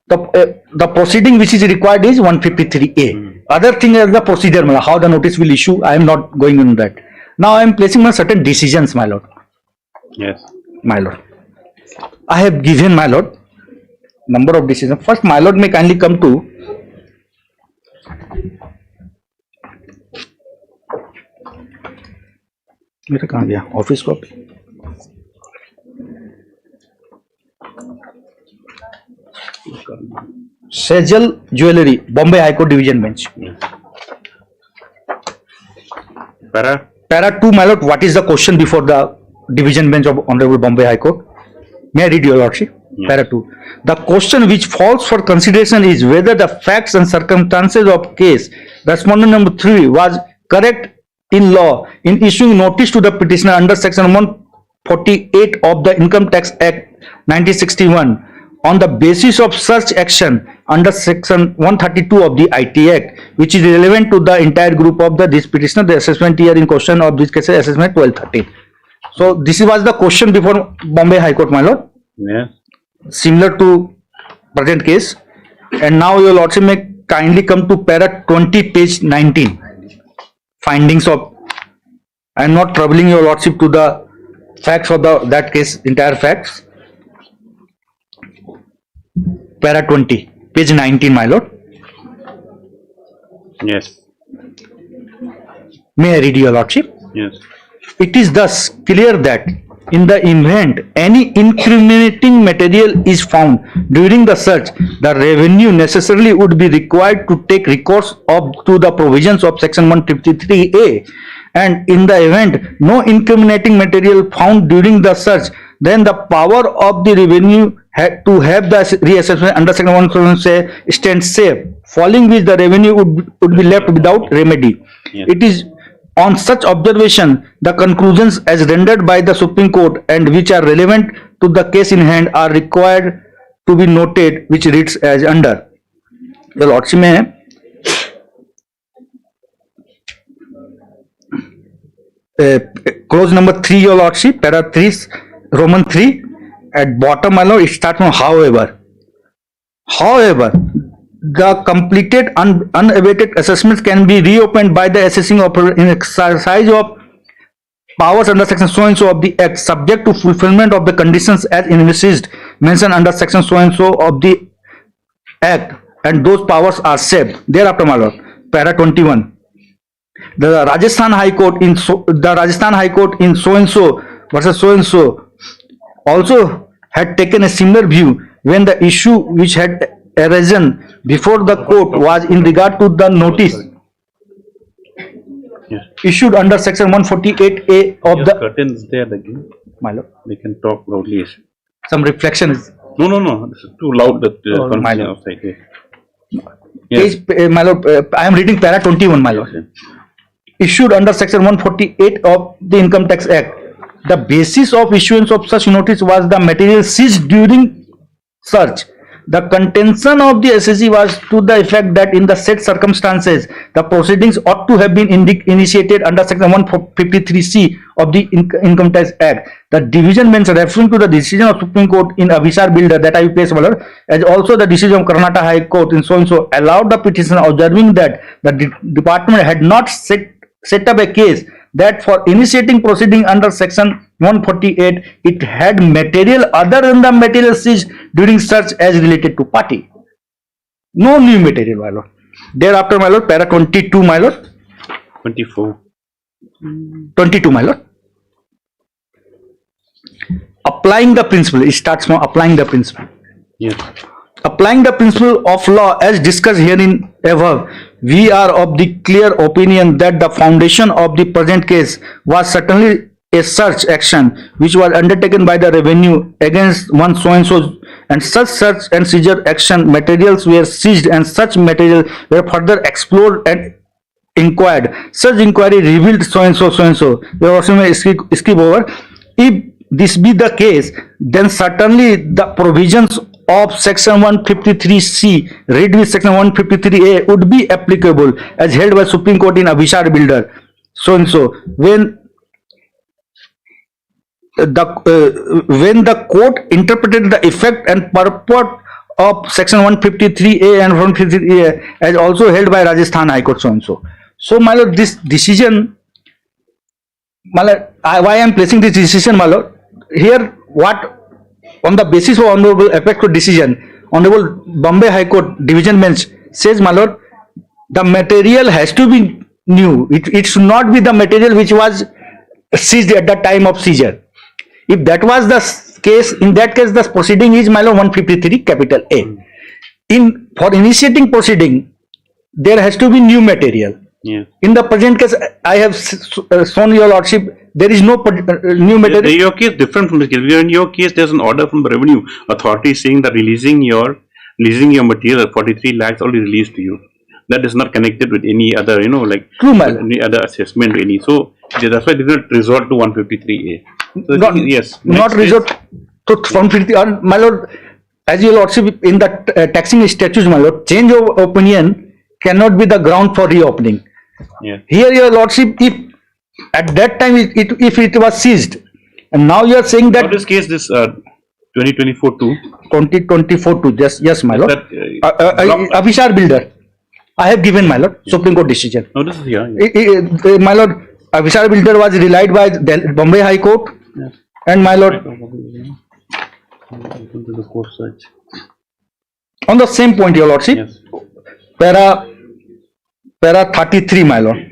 the proceeding which is required is 153A. Other thing is the procedure, my lord, how the notice will issue. I am not going into that. Now I am placing my certain decisions, my lord. Yes. My lord, I have given, my lord, number of decisions. First, my lord may kindly come to मेरा कहाँ गया office copy. Sejal Jewelry, Bombay High Court Division Bench. Para 2, my lord, what is the question before the Division Bench of Honorable Bombay High Court? May I read, your lordship? Yes. Para 2. The question which falls for consideration is whether the facts and circumstances of case, respondent number 3, was correct in law in issuing notice to the petitioner under section 148 of the Income Tax Act 1961 on the basis of such action under section 132 of the IT Act, which is relevant to the entire group of this petitioner. The assessment year in question of this case is assessment 1213. So this was the question before Bombay High Court, my lord. Yes. Similar to present case. And now your lordship may kindly come to para 20, page 19. Findings of, I am not troubling your lordship to the facts of that case, entire facts. Para 20, page 19, my lord. Yes. May I read, your lordship? Yes. It is thus clear that in the event any incriminating material is found during the search, the revenue necessarily would be required to take recourse to the provisions of section 153A, and in the event no incriminating material found during the search, then the power of the revenue to have the reassessment under section 147 stands safe, following which the revenue would be left without remedy. Yes. It is on such observation, the conclusions as rendered by the Supreme Court and which are relevant to the case in hand are required to be noted, which reads as under. The lordship में clause number 3, your lordship, para 3, Roman 3, at bottom, my lord, it starts from however. However, the completed unabated assessments can be reopened by the assessing operator in exercise of powers under section so and so of the Act, subject to fulfillment of the conditions as envisaged mentioned under section so and so of the Act, and those powers are said. Thereafter, my lord, para 21. The Rajasthan High Court in so and so versus so and so also had taken a similar view when the issue which had arisen before the court was in regard to the notice issued under section 148A of the curtains there again. My lord, We can talk loudly. some reflection is No. This is too loud. That my lord. outside here. Yes. Page, my lord, I am reading para 21, my lord. Issued under section 148 of the Income Tax Act. The basis of issuance of such notice was the material seized during search. The contention of the SSC was to the effect that in the said circumstances, the proceedings ought to have been initiated under section 153C of the Income Tax Act. The division bench, referring to the decision of Supreme Court in Abhisar Builder that I place, as also the decision of Karnataka High Court in so and so, allowed the petitioner, observing that the department had not set up a case that for initiating proceeding under section 148, it had material other than the material seized during search as related to party. No new material, my lord. Thereafter, my lord, para 22, my lord. 24. 22, my lord. Applying the principle. It starts from applying the principle. Yes. Applying the principle of law as discussed herein above, we are of the clear opinion that the foundation of the present case was certainly a search action which was undertaken by the revenue against one so and so, and such search and seizure action materials were seized and such materials were further explored and inquired. Such inquiry revealed so and so, so and so. We also may skip over. If this be the case, then certainly the provisions of section 153C read with section 153A would be applicable as held by Supreme Court in Abhishar Builder so and so. When the court interpreted the effect and purport of section 153A and 153A as also held by Rajasthan High Court so and so. So my lord, this decision, my lord, why I am placing this decision, my lord, here what on the basis of honorable appellate court decision, honorable Bombay High Court division bench says, my lord, the material has to be new. It should not be the material which was seized at the time of seizure. If that was the case, in that case the proceeding is, my lord, 153 capital A. For initiating proceeding, there has to be new material. Yes. In the present case, I have shown your lordship, there is no new material. Your case different from the case. In your case, there's an order from the revenue authority saying that releasing your material, 43 lakhs already released to you. That is not connected with any other, like any other assessment really. So that's why they did not resort to 153A. So Not resort to 153. My lord, as your lordship, in the taxing statutes, my lord, change of opinion cannot be the ground for reopening. Yeah. Here, your lordship, if at that time if it was seized, and now you are saying that. Now this case, this 2024-2. 2024-2. Yes, my lord. Abhishar Builder. I have given, my lord, Supreme Court decision. No, this is here. My lord, Abhishar Builder was relied by Bombay High Court, and my lord, on the same point, your lordship, yes. para 33, my lord.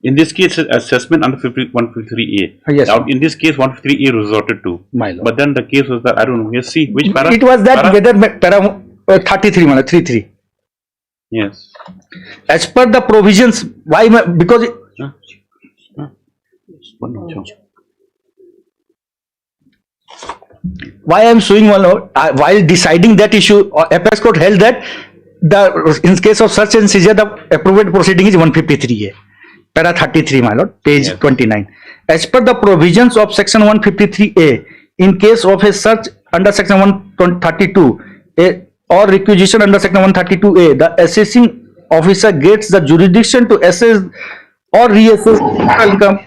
In this case, assessment under 153A. Yes. Now, in this case, 153A resorted to. My lord. But then the case was that, I don't know, let's see, which para? It was that whether para 33, my lord, 33. Yes. As per the provisions, why? Because why I am showing, my lord, while deciding that issue, appellate court held that in case of search and seizure, the appropriate proceeding is 153A. Para 33, my lord, page 29. As per the provisions of section 153A, in case of a search under section 132A or requisition under section 132A, the assessing officer gets the jurisdiction to assess or reassess total income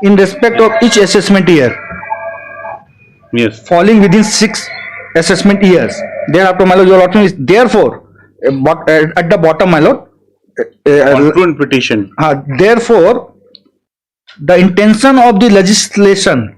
in respect of each assessment year. Yes. Falling within 6 assessment years. Thereafter, my lord, your option is therefore, at the bottom, my lord, interpretation. Therefore, the intention of the legislation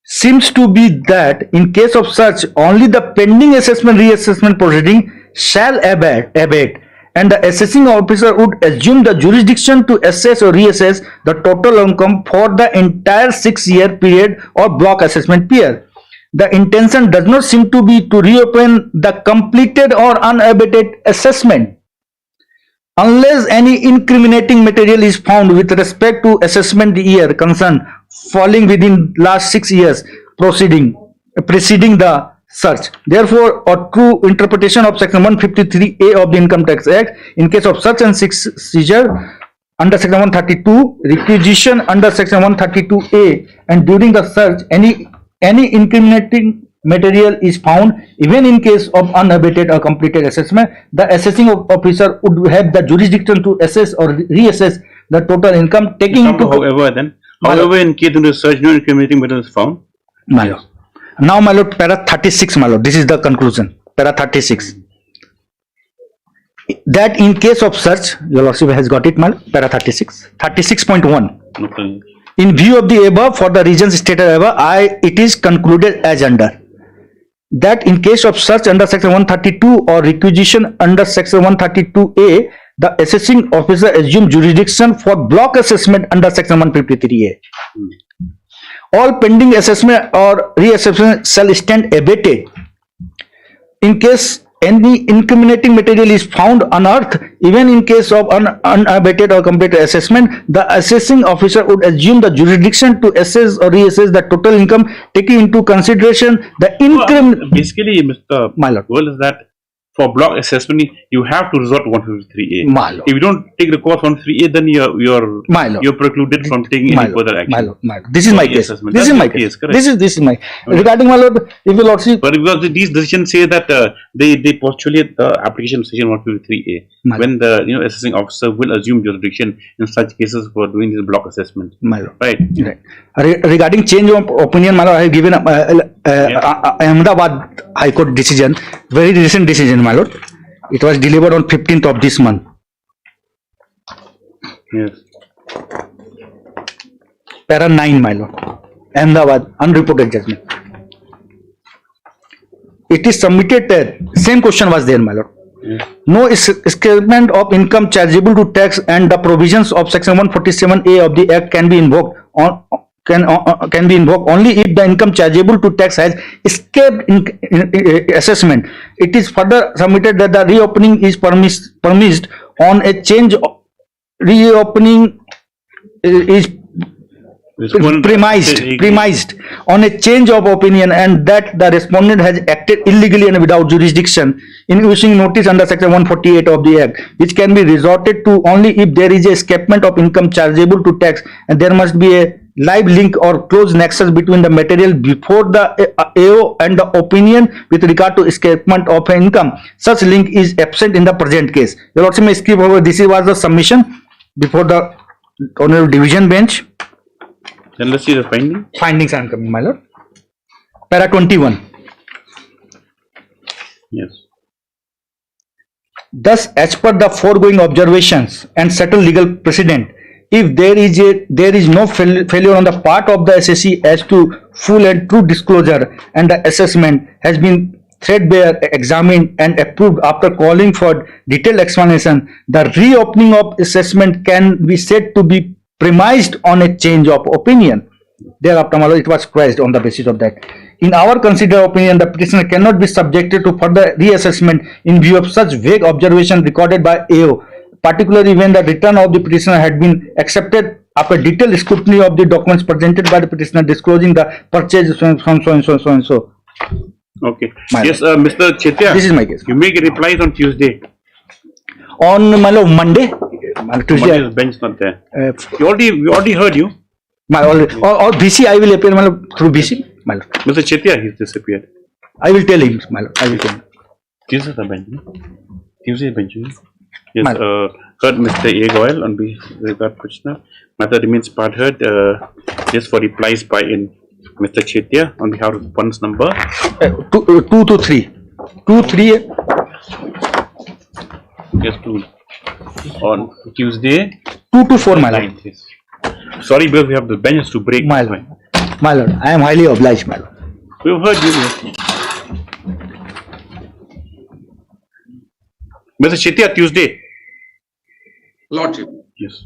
seems to be that in case of such, only the pending assessment reassessment proceeding shall abate, and the assessing officer would assume the jurisdiction to assess or reassess the total income for the entire 6-year period or block assessment period. The intention does not seem to be to reopen the completed or unabated assessment unless any incriminating material is found with respect to assessment year concerned falling within last 6 years preceding the search. Therefore, a true interpretation of section 153A of the Income Tax Act in case of search and seizure under section 132, requisition under section 132A, and during the search any incriminating material is found, even in case of unabated or completed assessment, the assessing officer would have the jurisdiction to assess or reassess the total income, taking into. However, in case of the search, no incriminating material is found. My lord. Now, my lord, para 36, my lord, this is the conclusion. Para 36. That in case of search, your lordship has got it, my lord, para 36. 36.1. Okay. In view of the above, for the reasons stated above, it is concluded as under. That in case of search under section 132 or requisition under section 132A, the assessing officer assumes jurisdiction for block assessment under section 153A. All pending assessment or reassessment shall stand abated. In case any incriminating material is found unearthed, even in case of unabated or complete assessment, the assessing officer would assume the jurisdiction to assess or reassess the total income, taking into consideration the Basically, Mr. My lord. Well, is that for block assessment, you have to resort to 153A. My lord. If you don't take the course 153A, then My lord. you're precluded from taking My any lord, further action. my lord, my lord. This is my case. Assessment. This That's is my your case. correct. This is my regarding my lord. If you lordship, But because these decisions say that they postulate the application of section 153A My when the assessing officer will assume jurisdiction in such cases for doing this block assessment. my lord. Right. Right. Regarding change of opinion, my lord, I have given Ahmedabad High Court decision, very recent decision, my lord. It was delivered on 15th of this month. Yes. Para 9, my lord. Ahmedabad, unreported judgment. It is submitted there. Same question was there, my lord. No escapement of income chargeable to tax and the provisions of section 147A of the Act can be invoked can be invoked only if the income chargeable to tax has escaped assessment. It is further submitted that the reopening is permitted on a change of reopening is premised on a change of opinion, and that the respondent has acted illegally and without jurisdiction in issuing notice under section 148 of the Act, which can be resorted to only if there is a escapement of income chargeable to tax and there must be a live link or close nexus between the material before the AO and the opinion with regard to escapement of income. Such link is absent in the present case. Your Lordship may skip over. This was the submission before the Honorable Division Bench. Then let's see the finding. Findings are coming, my lord. Para 21. Yes. Thus, as per the foregoing observations and settled legal precedent, if there is no failure on the part of the SSC as to full and true disclosure, and the assessment has been threadbare examined and approved after calling for detailed explanation, the reopening of assessment can be said to be premised on a change of opinion. Thereafter, my lord, it was quashed on the basis of that. In our considered opinion, the petitioner cannot be subjected to further reassessment in view of such vague observation recorded by AO, particularly when the return of the petitioner had been accepted after detailed scrutiny of the documents presented by the petitioner disclosing the purchase so and so. Okay. My yes, Mr. Chetia. This is my case. You make a replies on Tuesday. On my lord, Monday. Monday's bench not there. We already heard you. My already or BC I will appear, my lord, through BC. My lord. Mr. Chetia, he's disappeared. I will tell him, my lord. I will tell him. Tuesday the bench. Tuesday bench. Yes. Heard Mr. A. Goyal on regard petitioner. Matter remains part heard. Just for replies by in Mr. Chetia on behalf of funds number 2 to 3. 2, 3. Yes, 2. On Tuesday 2 to 4, my lord. Yes. Sorry, because we have the benches to break. My lord. My lord, I am highly obliged, my lord. We've heard you. Yes. Mr. Chetia, Tuesday. Lordship. Yes.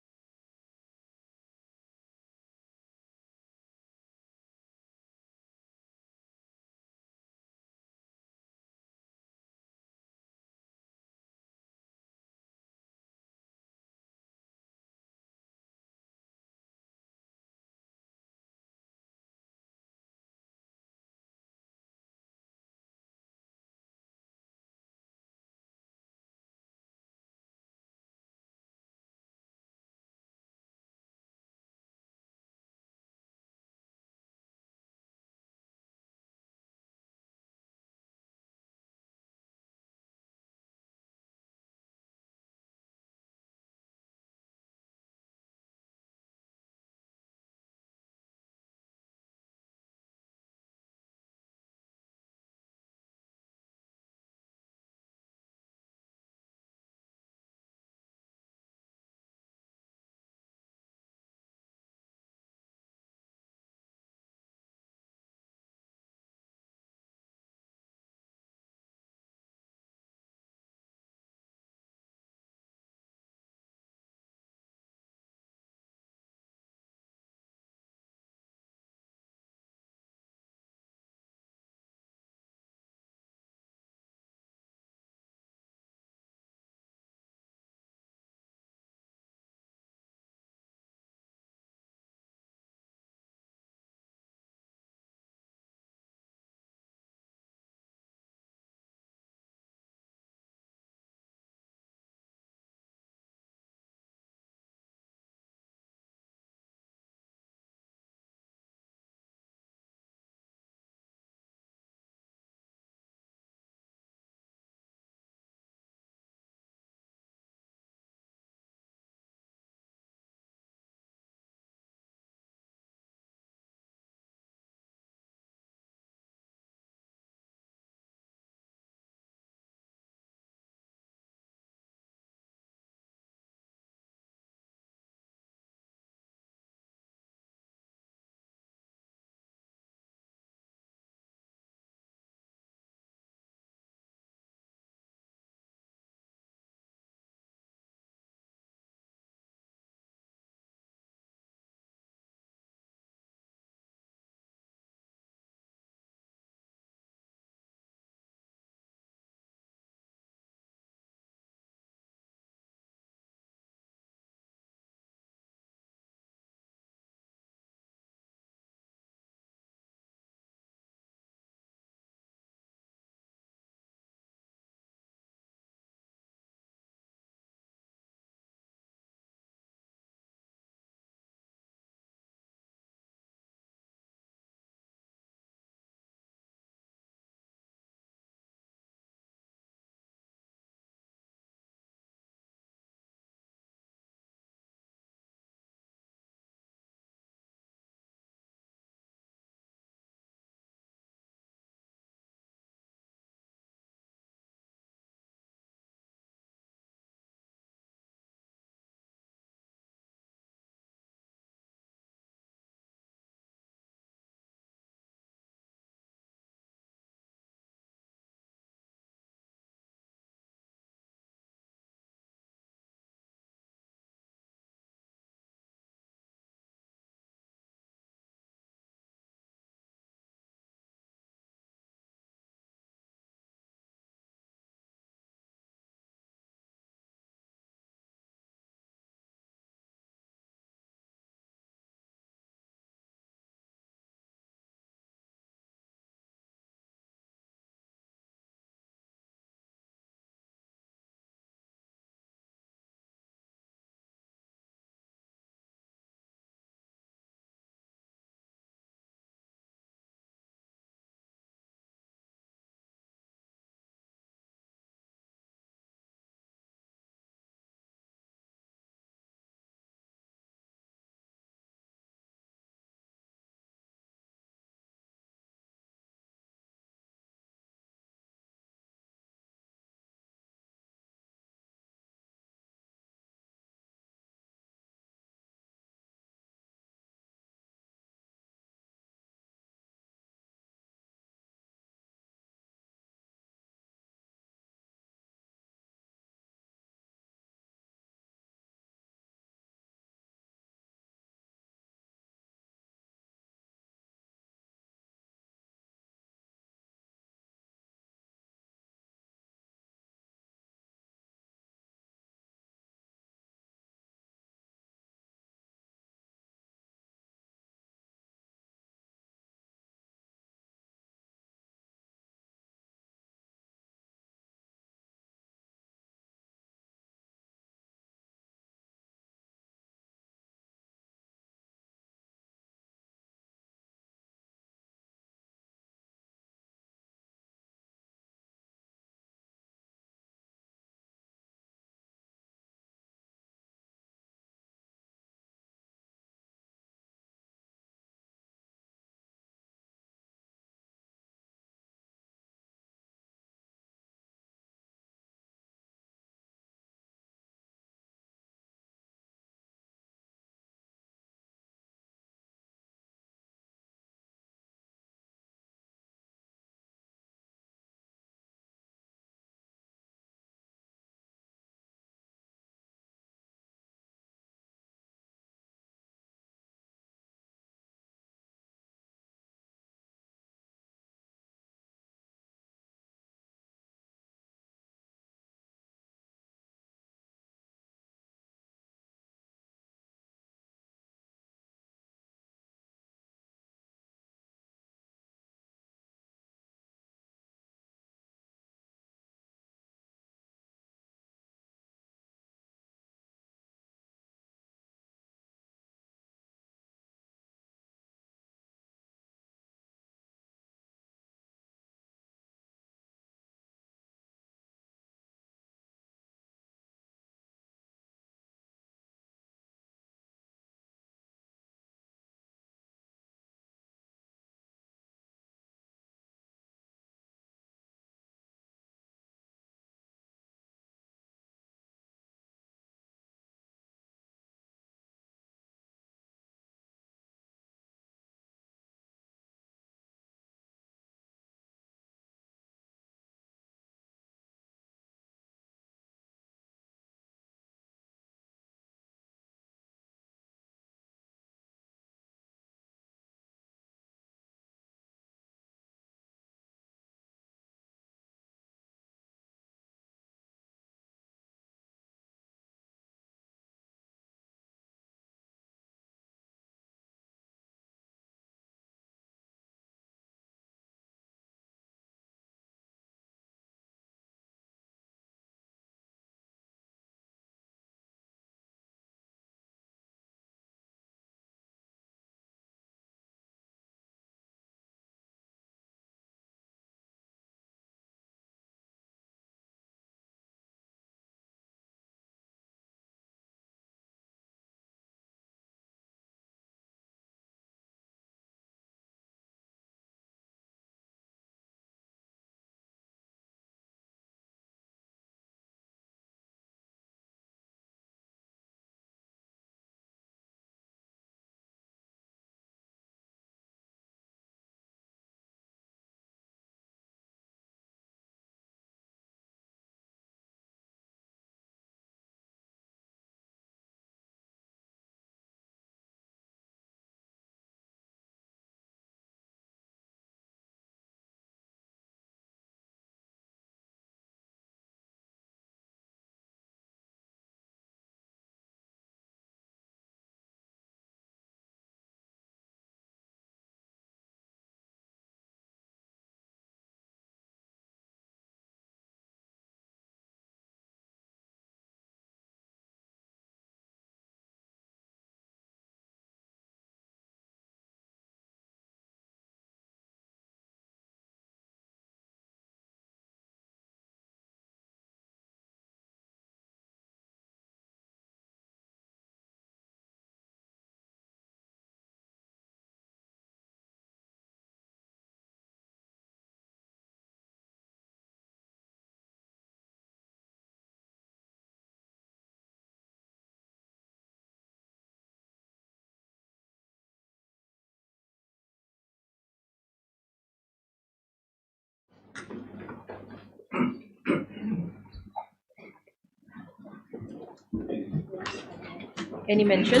Any mention?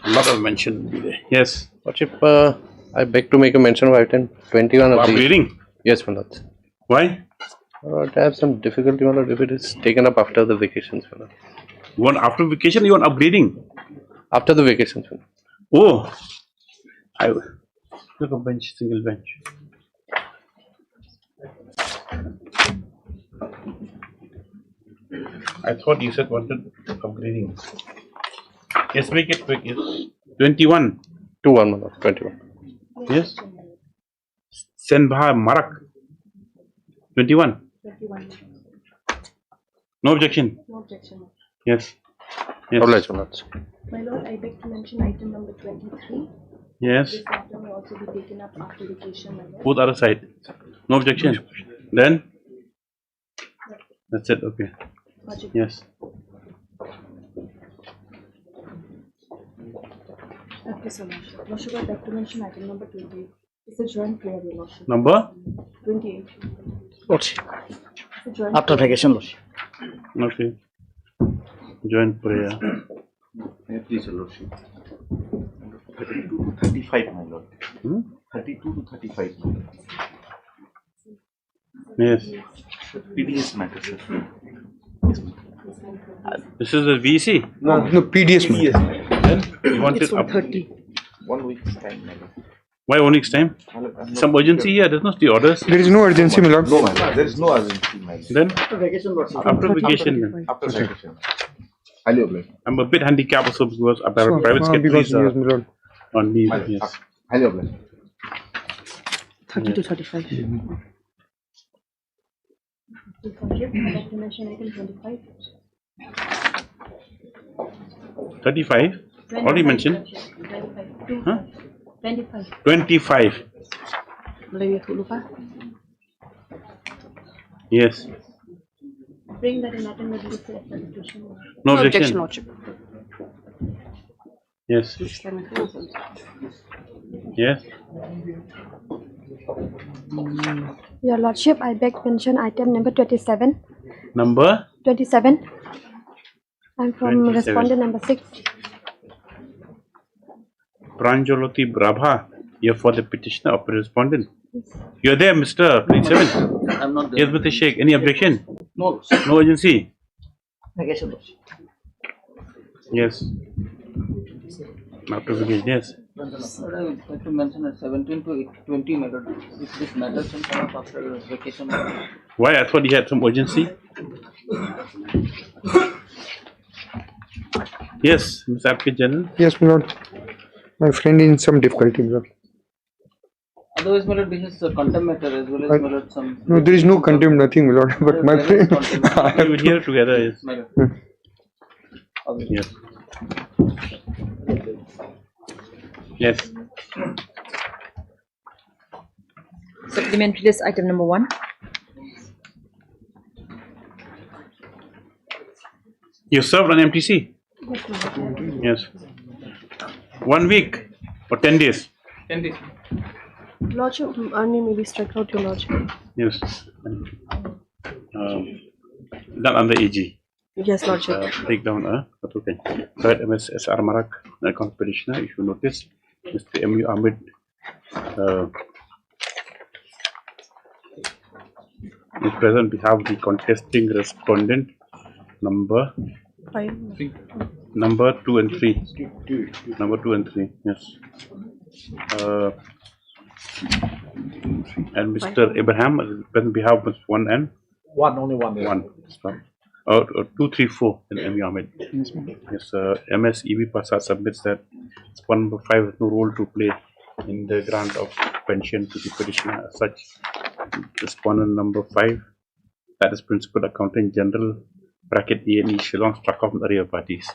A lot of mention will be there. Yes. Lordship, I beg to make a mention of item 21 of the... Upgrading? Yes, my lord. Why? To have some difficulty, my lord, if it is taken up after the vacations, my lord. You want after vacation, you want upgrading? After the vacations, my Oh! lord. Look, a bench, single bench. I thought you said wanted upgrading. Yes, make it quick. Yes. 21. 2-1, my lord. 21. Yes. Senbha Marak. 21. 21. No objection. No objection. Yes. Yes. Oblige, my lord. My lord, I beg to mention item number 23. Yes. This item will also be taken up after vacation, my lord. Both other side. No objection. Then? That's it. Okay. Lordship. Yes. Okay, so Lordship. Lordship, I beg to mention item number 28. It's a joint prayer, Your Lordship. Number? 28. Lordship. It's a joint After vacation, Lordship. Okay. Joint prayer. Please, Your Lordship. 32 to 35, my lord. 32 to 35, my lord. Yes. PDS matter, sir. This is a VC? No, PDS. Then you want it up. 30. 1 week's time, my lord. Why 1 week's time? Some urgency here. There's no the orders. There is no urgency, my lord. No, my lord. There is no urgency, my lord. Then After vacation, Lordship. after vacation. Then. After vacation. Highly obliged. I'm a bit handicapped also because I have So, private because secretaries yes, my lord. on leave. Yes. Highly obliged. 30 to 35. Lordship, I beg to mention item 25. 35? Already mentioned. 25. Huh? 25. 25. Boleh lupa. Yes. Bring that in item number 6 application. No objection. Lordship. Yes. Yes. Your Lordship, I beg to mention item number 27. Number? 27. I'm from 27. respondent number 6. Pranjaloti Brabha. You're for the petitioner or respondent. You're there, Mr. 27. I'm not there. Yes, Mr. Sheikh. Any objection? No. No urgency? Vacation, Lordship. Yes. After vacation, yes. Sir, I would like to mention at 17 to 20 matter. If this matter can come up after vacation. Why? I thought he had some urgency. Yes, Mr. Advocate General. Yes, my lord. My friend in some difficulty, my lord. Otherwise, my lord, this is a contempt matter as well as my lord some. No, there is no contempt, nothing, my lord. But my There is friend. contempt. We will hear together, yes. My lord. Yes. Yes. Supplementary list item number 1. You served on MTC? Yes. 1 week or 10 days? 10 days. Lordship, our name may be struck out, Your Lordship. Yes. Not under AG. Yes, Lordship. Take down, but okay. Third MSSR Marak, account petitioner, if you notice, Mr. M.U. Ahmed is present. We have the contesting respondent number 5. number 2 and 3. Number 2 and 3, yes. And Mr. Abraham is present. We have 1 and 1, only 1. 1. 2, 3, 4 in M.U. Ahmed. Yes, MS EB Prasad submits that respondent number 5 has no role to play in the grant of pension to the petitioner. As such, respondent number 5, that is Principal Accountant General bracket E&E Shillong, struck off from the rear parties.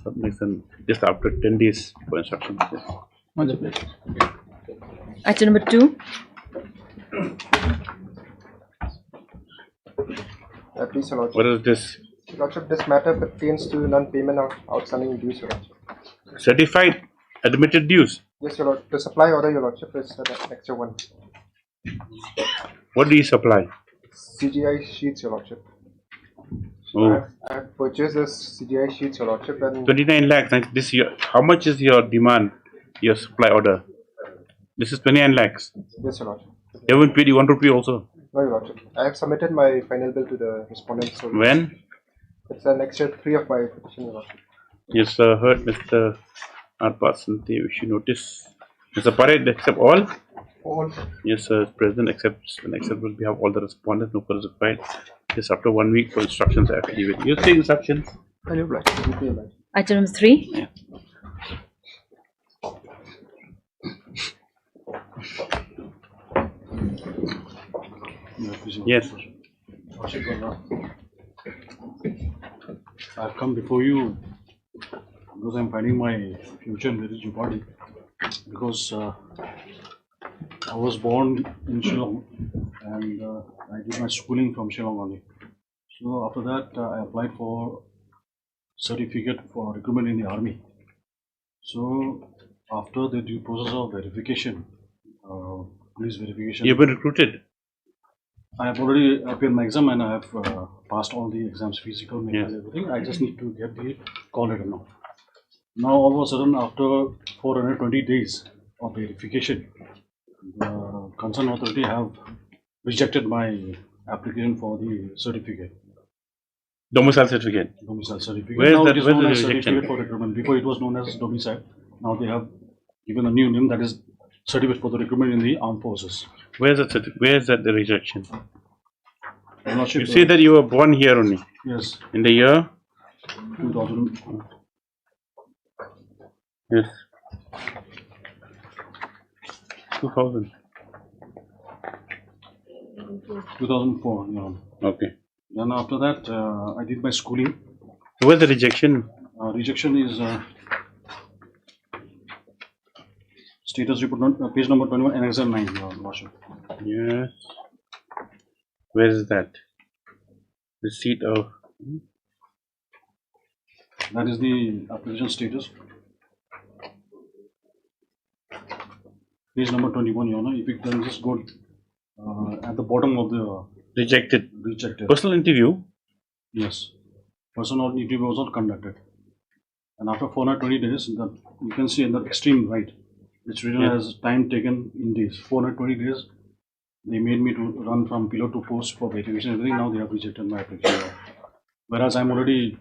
Submission just after 10 days for instructions. Yes. Item number 2. Please, Your Lordship. What is this? Your Lordship, this matter pertains to non-payment of outstanding dues, Your Lordship. Certified admitted dues. Yes, Your Lordship. The supply order, Your Lordship, is the next one. What do you supply? CGI sheets, Your Lordship. Oh. I have purchased this CGI sheets, Your Lordship, and 29 lakhs. And this year, how much is your demand, your supply order? This is 29 lakhs. yes, Your Lordship. They haven't paid you 1 rupee also. No, Your Lordship. I have submitted my final bill to the respondent. So When? it's an extra 3 of my petition, Your Lordship. Yes, sir. Heard Mr. Arpasan. They wish you notice. Mr. Pared, accept all? All. Yes, sir. President accepts and accept will have all the respondents. No further required. Yes, after 1 week for instructions, I have to give it. You take instructions. I'll oblige. Item number 3. Yeah. Yes. I've come before you because I'm finding my future in very jeopardy. Because I was born in Shillong and I did my schooling from Shillong only. So after that, I applied for certificate for recruitment in the army. So after the due process of verification, police verification, You've been recruited. I have already appeared my exam and I have passed all the exams, physical, medical, everything. I just need to get the call letter now. Now all of a sudden, after 420 days of verification, the concerned authority have rejected my application for the certificate. Domicile certificate. Domicile certificate. Where is Now that? it is Where is known the as rejection? certificate for recruitment. Before it was known as domicile. Now they have given a new name, that is certificate for the recruitment in the armed forces. Where is that? Where is that the rejection? I'm not sure. You say that you were born here only. Yes. In the year 2000. Yes. 2000. 2004. Yeah. Okay. Then after that, I did my schooling. Where's the rejection? Rejection is status report, page number 21, annexure 9. Your Lordship. Yes. Where is that? Receipt of. That is the application status. Page number 21, Your Honor. If you can just go at the bottom of the Rejected. rejected. Personal interview. Yes. Personal interview was not conducted. And after 420 days, that you can see in the extreme right, it's written Yeah. as time taken in days. 420 days, they made me to run from pillar to post for verification and everything. Now they have rejected my application. Whereas I've already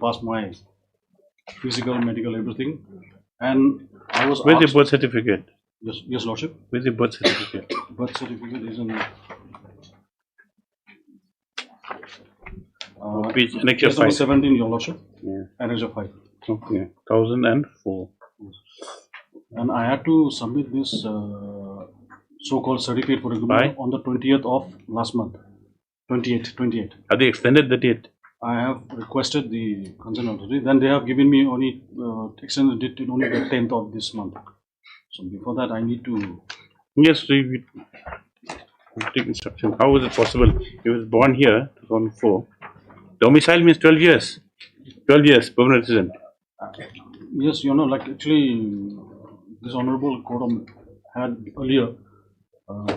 passed my physical, medical, everything. And I was Where's the asked, birth certificate? yes, Lordship. Where's the birth certificate? Birth certificate is in Page annexure case number 5. 17, Your Lordship. Yeah. Annexure 5. Okay. 1004. And I had to submit this so-called certificate for recruitment on the 20th of last month. 28. Have they extended the date? I have requested the concerned authority. Then they have given me only extended date till only the 10th of this month. So before that, I need to. Yes, we take instruction. How is it possible? He was born here, 2004. Domicile means 12 years. 12 years, permanent resident. Yes, you know, like actually, this honorable court had earlier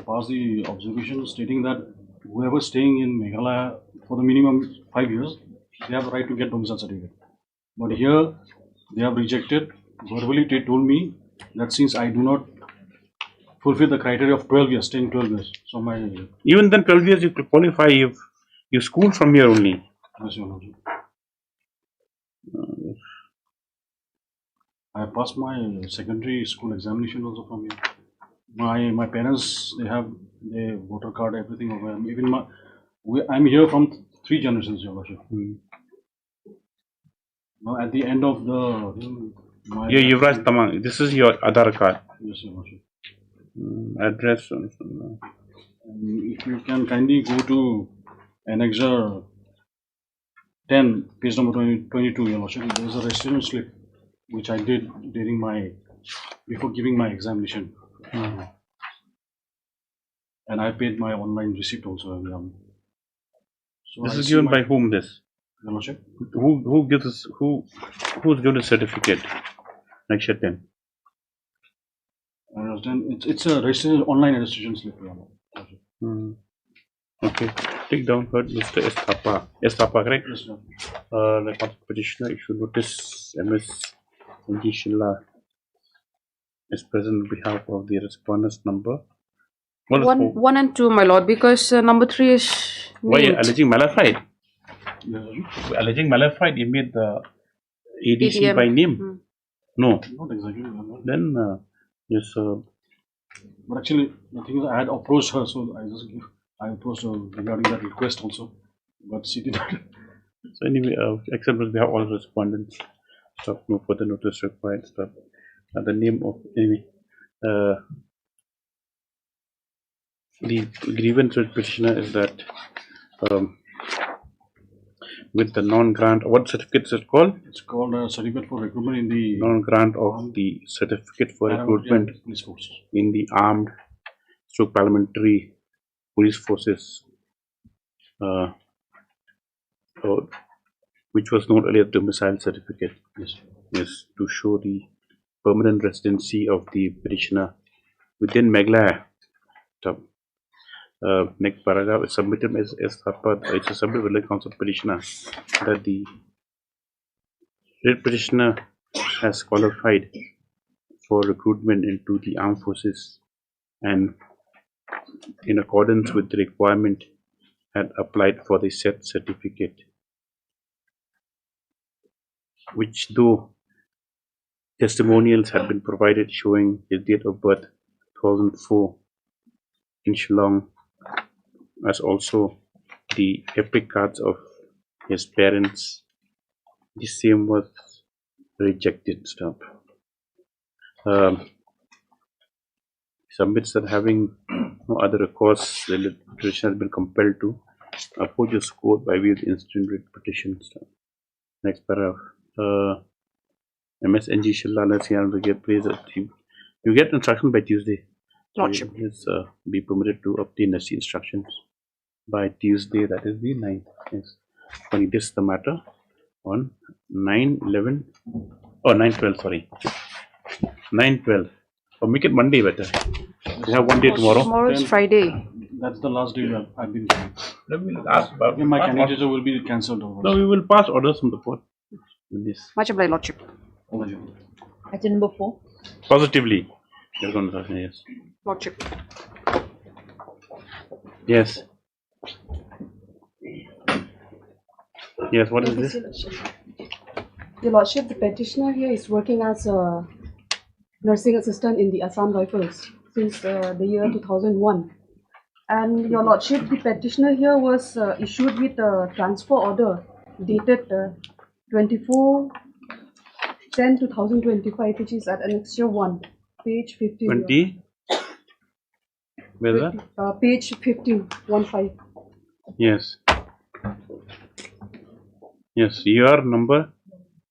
passed the observation stating that whoever staying in Meghalaya for the minimum 5 years, they have the right to get domicile certificate. But here, they have rejected. Verbally, they told me that since I do not fulfill the criteria of 12 years, staying 12 years, so my. Even then, 12 years you could qualify if you school from here only. Yes, Your Honor. I passed my secondary school examination also from here. My parents, they have their voter card, everything over here. Even I'm here from 3 generations, Your Lordship. Now at the end of the Yeah, Yuvraj Tamang. This is your Aadhaar card. Yes, Your Lordship. Address. If you can kindly go to annexure 10, page number 22, Your Lordship. There is a resident slip which I did during before giving my examination. And I paid my online receipt also. So This I is see given my- by whom? This? Your Lordship. Who gives us? Who's given a certificate? Next 10. It's a registration, online registration slip. Your Lordship. Okay, take down heard Mr. Estapa, correct? Yes, sir. The petitioner issued notice MS NG Shilla is present on behalf of the respondent's number. What is for? 1 and 2, my lord, because number 3 is Why named. alleging malafide? Yes, sir. Alleging malafide, you made the ADC ADM. by name? No. Not exactly. Lord. Then, yes, But actually, the thing is, I had approached her, so I approached her regarding that request also, but she did not. so anyway, except that we have all respondents. Stuff, no further notice required. Stuff. The name of anyway. The grievance with petitioner is that with the non-grant, what certificate is it called? It's called a certificate for recruitment in the Non-grant of the certificate for recruitment police force. in the armed parliamentary police forces, which was known earlier domicile certificate. Yes. Yes, to show the permanent residency of the petitioner within Meghalaya. Next paragraph is submitted as it's a submitted with the council petitioner that the petitioner has qualified for recruitment into the armed forces and in accordance with the requirement had applied for the said certificate, which though testimonials had been provided showing his date of birth 2004 in Shillong, as also the epic cards of his parents, the same was rejected. Submits that having no other recourse, the petitioner has been compelled to oppose his court by way of the instant writ petition. Next paragraph. MSNG Shilla, let's see how to get praise. You get instruction by Tuesday. Lordship. Yes, be permitted to obtain the instructions by Tuesday, that is the 9th. Yes. When this the matter on 9/11 or 9/12, sorry. 9/12. Or make it Monday better. We have one day tomorrow. Tomorrow is Friday. That's the last day I've been given. Let me ask about My candidature will be cancelled. No, we will pass orders from the court with this. Much obliged, Lordship. Item number 4. Positively. You're going to say yes. Lordship. Yes. Yes, what is this? Your Lordship, the petitioner here is working as a nursing assistant in the Assam Rifles since the year 2001. And Your Lordship, the petitioner here was issued with a transfer order dated 24/10/2025, which is at Annexure 1, page 15. 20? Where is that? Page 15, 1-5. Yes. Yes, your number?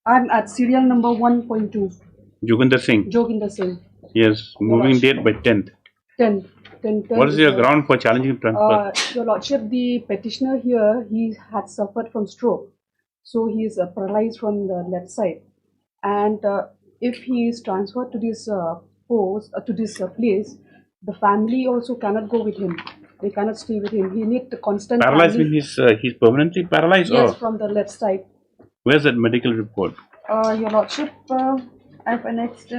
I'm at serial number 1.2. Joginder Singh. Joginder Singh. Yes, moving date by 10th. 10. What is your ground for challenging transfer? Your Lordship, the petitioner here, he had suffered from stroke. So he is paralyzed from the left side. And if he is transferred to this place, the family also cannot go with him. They cannot stay with him. He needs the constant. Paralyzed means he's permanently paralyzed? Yes, or? from the left side. Where's that medical report? Your Lordship, I've annexed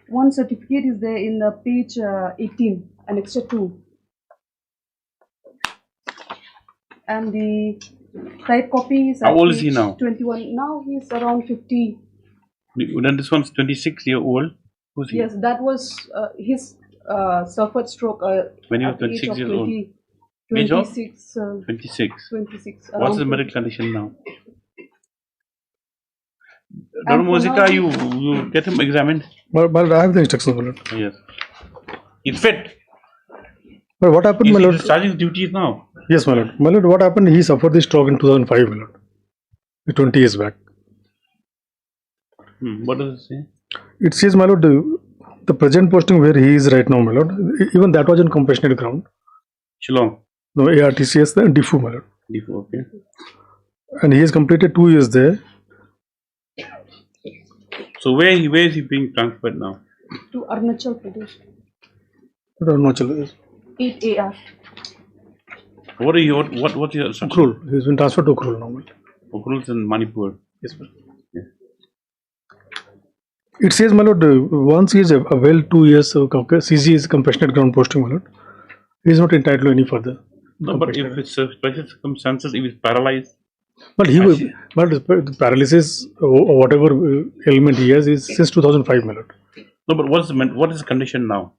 one certificate is there in the page 18, Annexure 2. And the type copy is at How old is he page now? 21. Now he's around 50. Then this one's 26-year-old. Who's he? Yes, that was his suffered stroke When he was at the age 26 of years old. 20, Age of? 26. 26. 26. What's his around medical condition now? And Dr. for Mozika, now- you get him examined? But I have the instructions, my lord. Yes. He's fit. But what happened, He's my lord? discharging his duties now. Yes, my lord. My lord, what happened? He suffered the stroke in 2005, my lord. 20 years back. What does it say? It says, my lord, the present posting where he is right now, my lord, even that was on compassionate ground. Shillong. No, ARTCS, the DFU, my lord. DFU, okay. And he has completed 2 years there. So where is he being transferred now? to Arunachal Pradesh. Arunachal Pradesh. 8 AR. What are your what's your instruction? Ukrul. He's been transferred to Ukrul now. Ukrul is in Manipur. Yes, sir. It says, my lord, once he is well 2 years, CG is compassionate ground posting, my lord. He is not entitled to any further. No, but if it's special circumstances, if he's paralyzed. But the paralysis or whatever ailment he has is since 2005, my lord. No, but what is the condition now?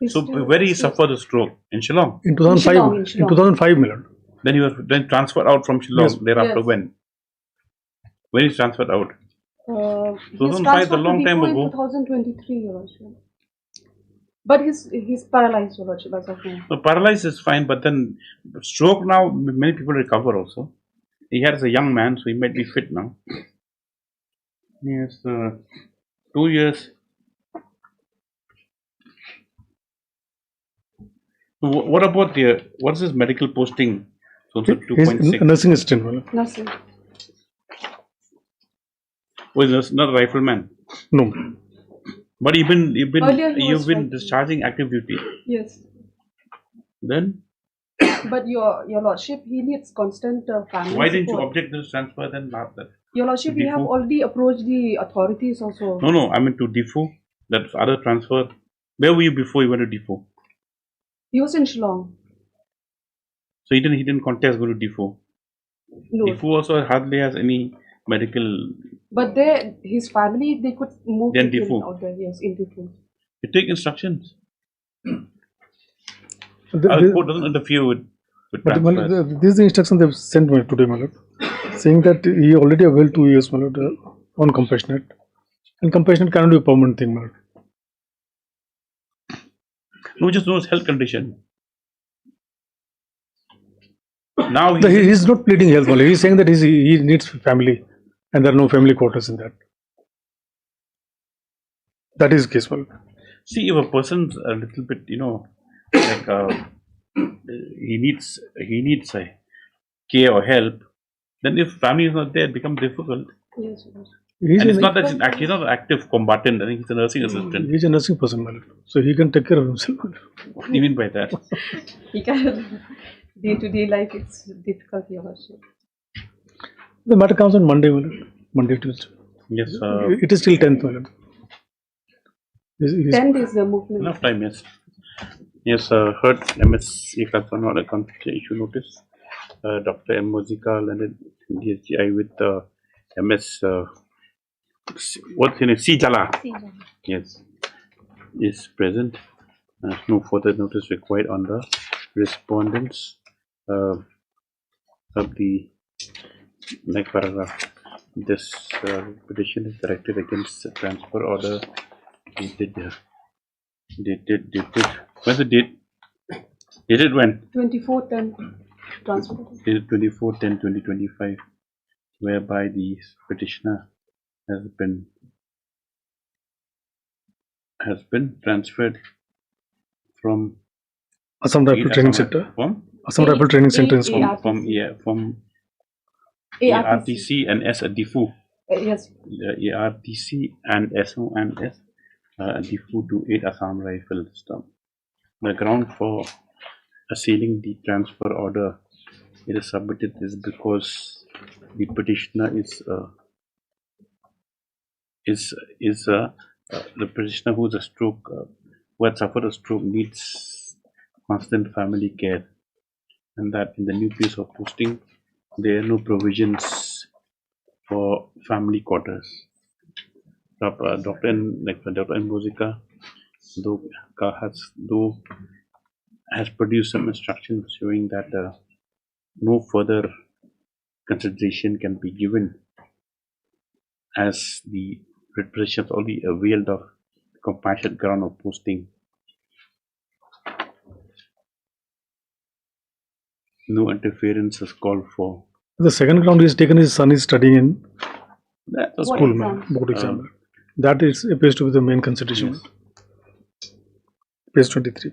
So where he suffered the stroke? In Shillong? In 2005, in 2005, my lord. Then you were then transferred out from Shillong. Yes. Thereafter, Yes. when is transferred out? 2005 is a long time ago. 2023, Your Lordship. But he's paralyzed, Your Lordship, as of now. So paralysis is fine, but then stroke now many people recover also. He has a young man, so he might be fit now. Yes, 2 years. What about what's his medical posting? So 2.6. Nursing assistant, my lord. Nothing. Was not a rifleman. No. But Earlier he you've was been rifleman. discharging active duty. Yes. Then But your Lordship, he needs constant family why didn't you support. object this transfer then not that? Your Lordship, we have Defu? already approached the authorities also. No, I mean to Defu, that other transfer. Where were you before you went to Defu? He was in Shillong. So he didn't contest go to Defu. No. Defu also hardly has any medical. But his family, they could move Then with him Defu. out there. Yes, in Defu. You take instructions. The- Our the- court doesn't interfere with But my transfers. lord, this is the instruction they've sent me today, my lord, saying that he already well 2 years, my lord, on compassionate. And compassionate cannot be a permanent thing, my lord. No, just knows health condition. Now He is not pleading health, my lord. He is saying that he needs family and there are no family quarters in that. That is the case, my lord. see if a person's a little bit, like he needs a care or help. Then if family is not there, it becomes difficult. Yes, yes. And it's not that he's not an active combatant. I think he's a nursing assistant. He is a nursing person, my lord. So he can take care of himself. What do you mean by that? He can day-to-day life, it's difficult, Your Lordship. The matter comes on Monday, my lord. Monday, Tuesday. Yes. It is till 10th, my lord. 10 days the movement. Enough time, yes. Yes, heard MSc Kalpana a conflict issue notice. Dr. M. Mozika landed in DSGI with MS. What's in it? C. Jala. Yes. Is present. No further notice required on the respondents of the next paragraph. This petition is directed against the transfer order dated. When's the date? Dated when? 24/10 transfer. Dated 24/10/2025, whereby the petitioner has been transferred from Assam Rifle Training Center. From Assam Rifle Training Center. from ARTC and S at Defu. Yes. ARTC and SO and S Defu to 8 Assam Rifles. The ground for assailing the transfer order it is submitted is because the petitioner the petitioner who had suffered a stroke needs constant family care, and that in the new place of posting there are no provisions for family quarters. Dr. N. Mozika has produced some instructions showing that no further consideration can be given as the petitioners only availed of compassionate ground of posting. No interference is called for. The second ground is taken, his son is studying in That's a school, board exam. That appears to be the main consideration. Yes. Page 23.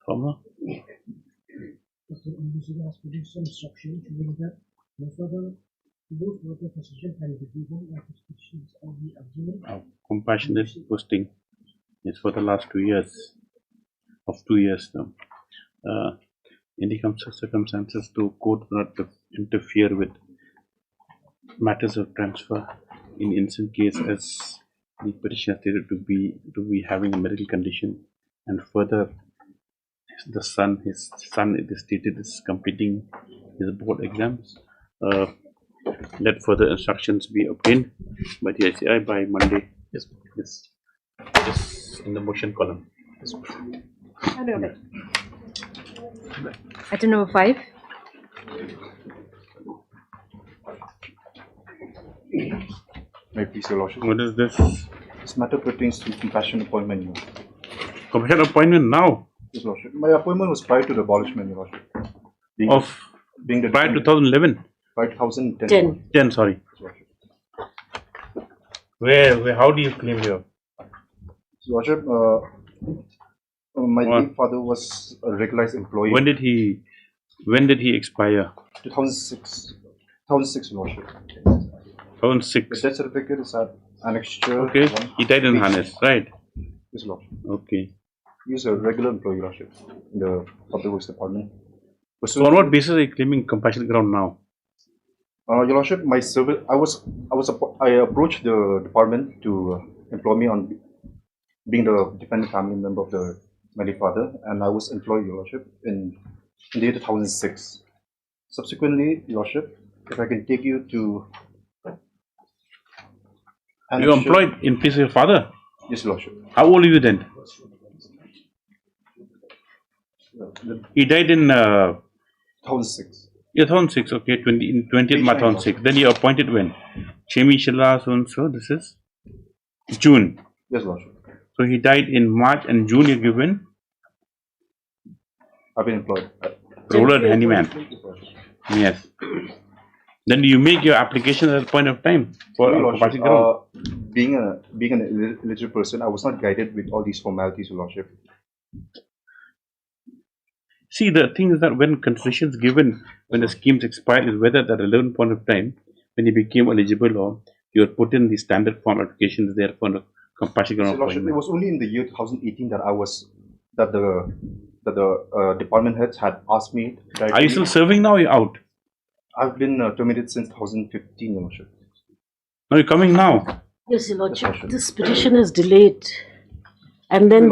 Comma. has produced some instruction to bring that no further position can be given at restrictions of the agreement. Compassionate posting is for the last 2 years. Of 2 years now. any circumstances to court not to interfere with matters of transfer in instant case as the petitioner stated to be having a medical condition, and further his son is stated is completing his board exams. Let further instructions be obtained by the ICI by Monday. Yes, in the motion column. Yes. Item number 5. May I please, Your Lordship? What is this? This matter pertains to compassion appointment. Your Lordship. Compassion appointment now? Yes, Lordship. My appointment was prior to the abolishment, Your Lordship. Being the prior 2011? Prior 2010. 10, sorry. Yes, Lordship. Where, how do you claim here? Your Lordship, my late father was a regularized employee. When did he expire? 2006. 2006, Your Lordship. 2006. The death certificate is at annexure. Okay, he died in harness, right? Yes, Lordship. Okay. He was a regular employee, Your Lordship, in the Public Works Department. So on what basis are you claiming compassionate ground now? Your Lordship, my service, I approached the department to employ me on being the dependent family member of my late father, and I was employed, Your Lordship, in the year 2006. Subsequently, Your Lordship, if I can take you to... You were employed in place of your father? Yes, Lordship. How old are you then? He died in 2006. Yeah, 2006. Okay, 20th March 2006. Then you appointed when? Chemi Shilla, so this is June. Yes, Lordship. So he died in March and June. You given? I've been employed. Roller handyman. Yes. Then you make your application at that point of time for compassionate ground. Being an eligible person, I was not guided with all these formalities, Your Lordship. See, the thing is that when concession is given, when the schemes expire, is whether at the relevant point of time, when you became eligible, or you had put in the standard form applications there for the compassionate ground appointment. It was only in the year 2018 that the department heads had asked me. Are you still serving now? Or you're out? I've been terminated since 2015, Your Lordship. Now you're coming now. Yes, Your Lordship. This petition is delayed. And then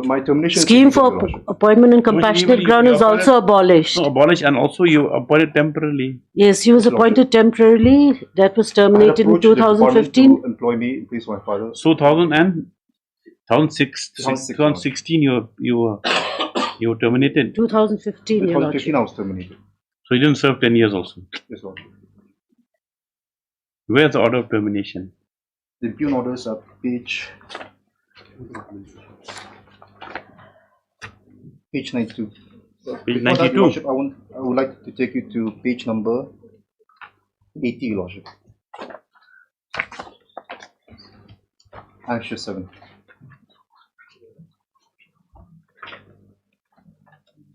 my termination scheme for appointment and compassionate ground is also abolished. No, abolished, and also you appointed temporarily. Yes, he was appointed temporarily. That was terminated in 2015. To employ me in place of my father. So 2016 you were terminated. 2015, Your Lordship. 2015 I was terminated. So you didn't serve 10 years also. Yes, Lordship. Where's the order of termination? The impugn orders are page 92. Page 92. Lordship, I would like to take you to page number 80, Your Lordship. Annexure 7.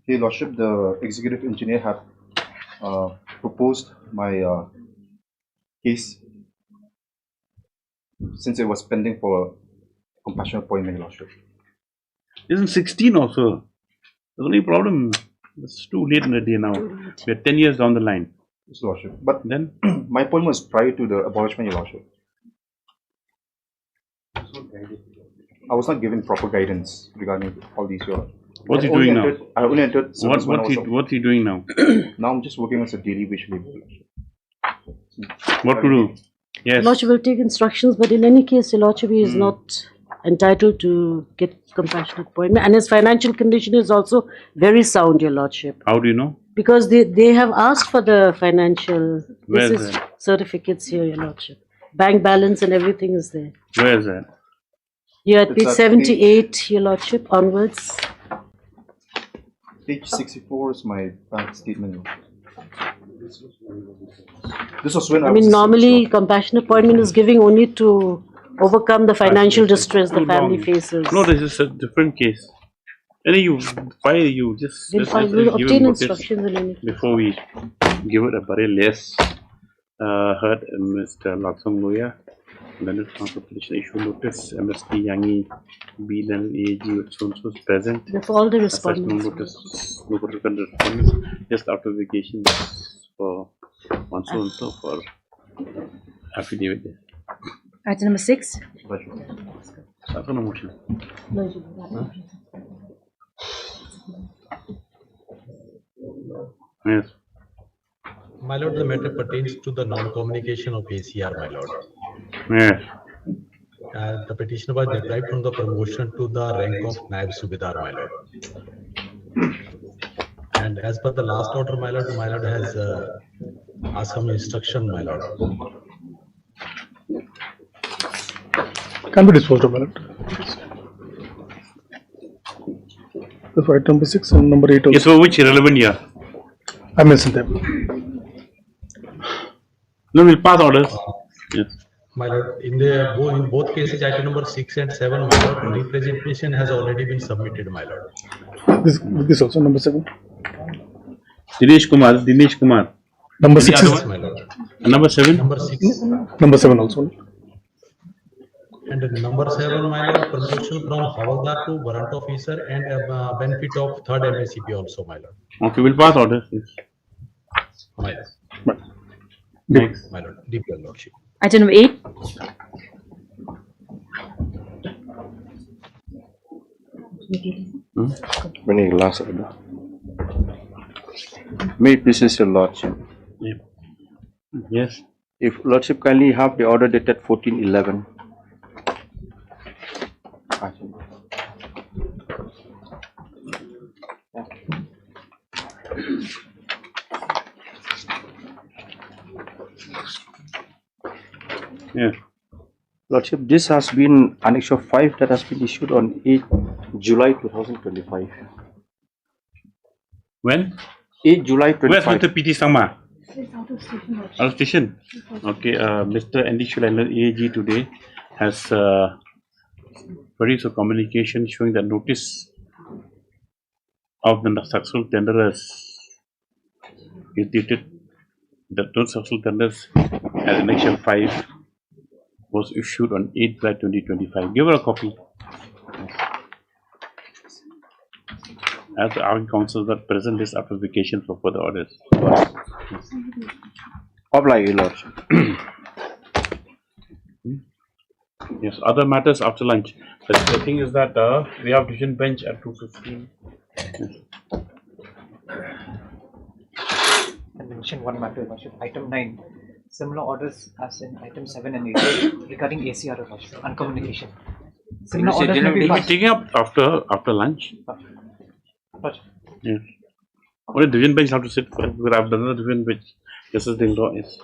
Your Lordship, the executive engineer had proposed my case since it was pending for compassionate appointment, Your Lordship. Isn't 16 also? The only problem, it's too late in the day now. We are 10 years down the line. Yes, Lordship. But then my appointment was prior to the abolishment, Your Lordship. I was not given proper guidance regarding all these, Your Lordship. What's he doing now? I only entered. What's he doing now? Now I'm just working as a daily wage labor. What to do? Yes. Lordship will take instructions, but in any case, Your Lordship, he is not entitled to get compassionate appointment, and his financial condition is also very sound, Your Lordship. How do you know? Because they have asked for the financial Where's that? certificates here, Your Lordship. Bank balance and everything is there. Where is that? You're at page 78, Your Lordship, onwards. Page 64 is my bank statement. This was when I mean, normally compassionate appointment is giving only to overcome the financial distress the family faces. No, this is a different case. Any you just We'll obtain instructions in any case. before we give it a very less heard Mr. Laksong Loya. Then it's not a petition issue notice. MSD Yangi B then AG so is present. With all the As such, no respondents. notice, no particular respondents. Just after vacations for so and so for affidavit. Item number 6. After no motion. Yes. My lord, the matter pertains to the non-communication of ACR, my lord. Yes. The petitioner was deprived from the promotion to the rank of Naib Subedar, my lord. And as per the last order, my lord has asked some instruction, my lord. Can be disposed of, my lord. That's item number 6 and number 8 also. Yes, for which relevant year? I mentioned them. No, we'll pass orders. Yes. My lord, in both cases, item number 6 and 7, my lord, representation has already been submitted, my lord. This also number 7. Dinesh Kumar. Number Any 6 other is one? And number 7? Number 6. number 7 also. And number 7, my lord, promotion from Havaldar to warrant officer and benefit of third MSCP also, my lord. Okay, we'll pass orders. Yes. My lord. Next. My lord, deep your lordship. Item number 8. Winning last order. May it please your lordship. Yeah. Yes. If lordship kindly have the order dated 14/11. Yeah. Lordship, this has been Annexure 5 that has been issued on 8 July 2025. When? 8 July Where's 25. Mr. PT Sama? Out of station, lordship. Out of station? Okay, Mr. Andy Shulander, AAG today has produced a communication showing the notice of the successful tenderers is dated. The those successful tenders as Annexure 5 was issued on 8 July 2025. Give her a copy. As the Army Council that present this after vacation for further orders. Oblige, your lordship. Yes, other matters after lunch. The thing is that we have division bench at 2:15. I mention one matter, Lordship. Item 9. Similar orders as in item 7 and 8 regarding ACR, Lordship, and communication. Similar orders may be passed. Taking up after lunch. Lordship. Yes. Only division bench have to sit for it because I've done the division bench. This is the law is.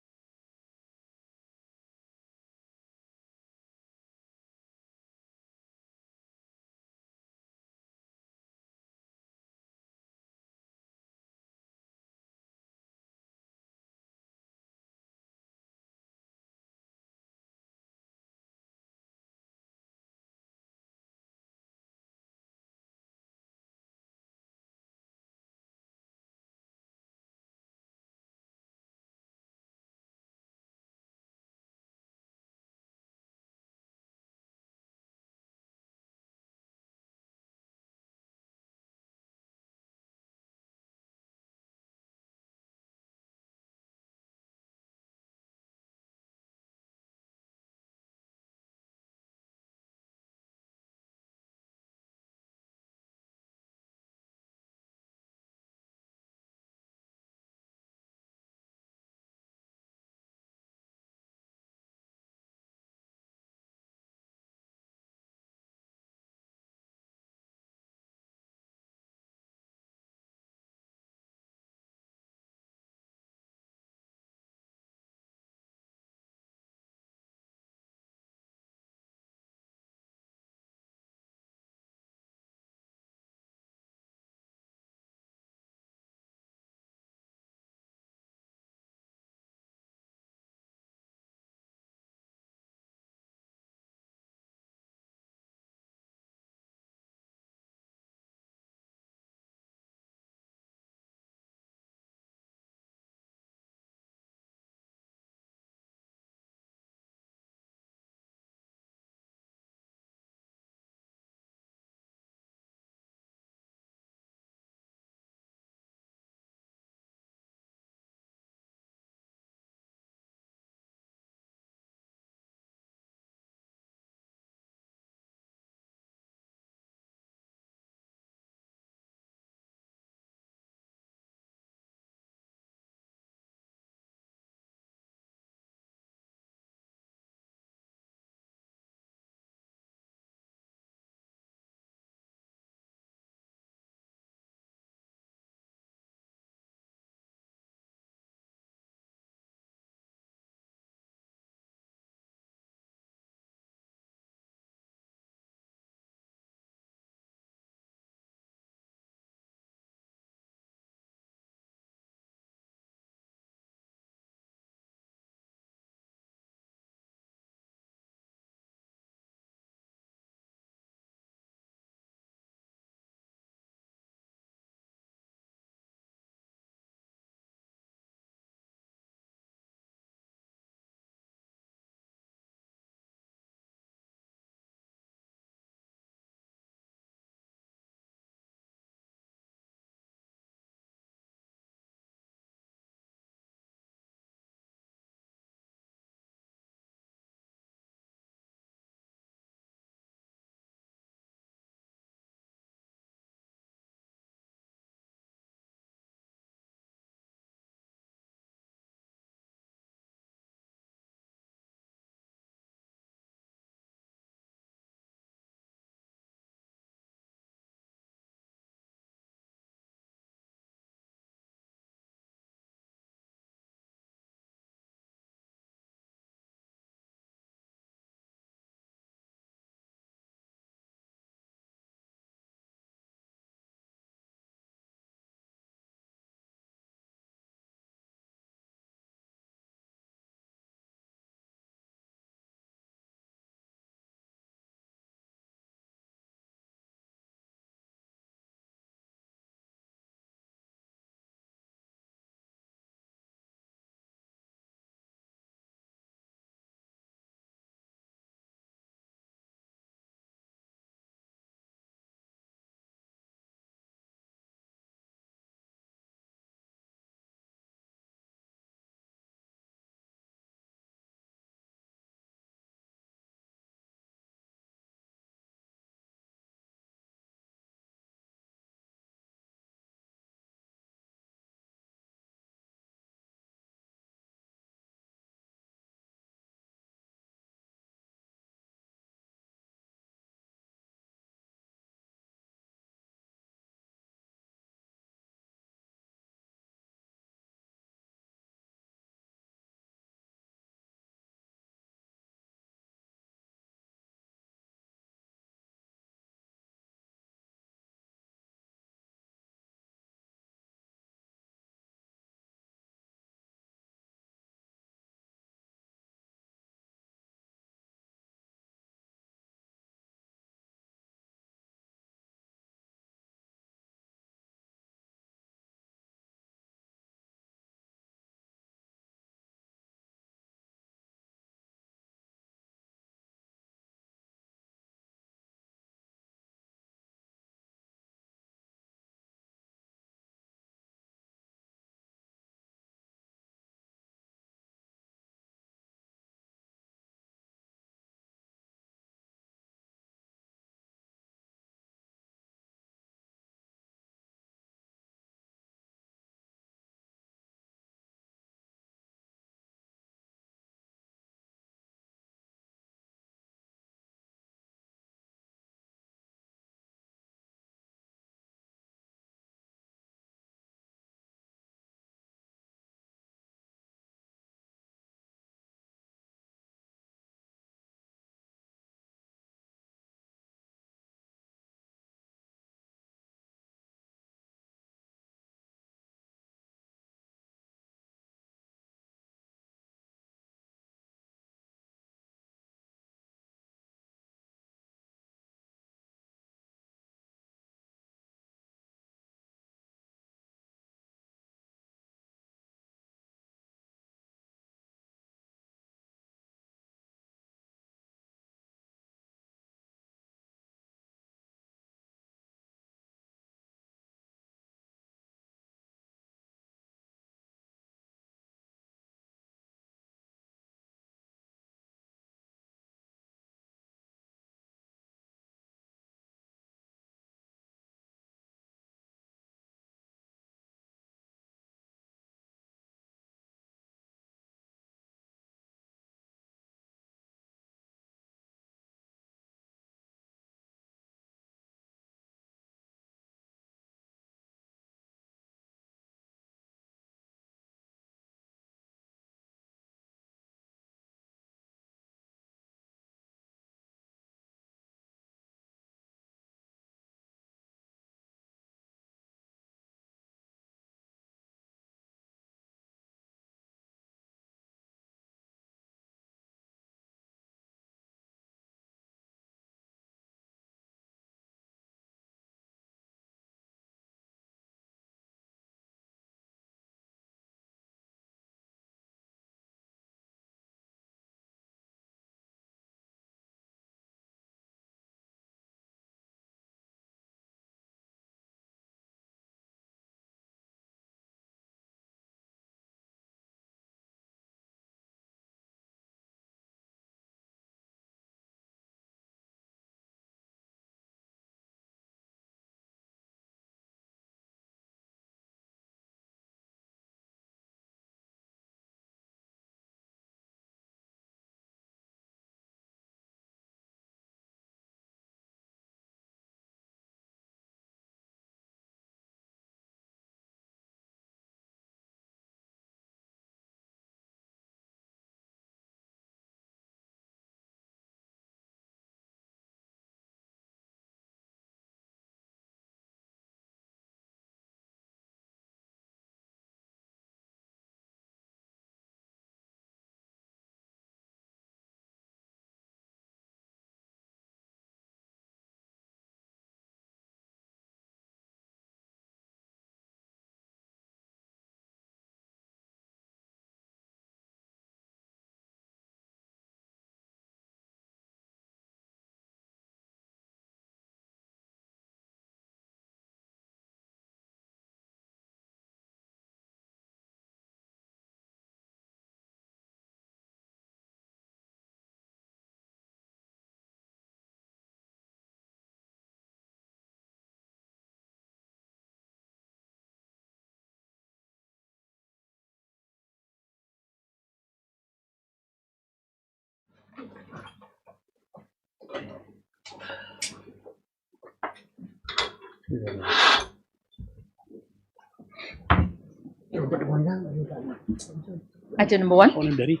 Item number 1. Only dari.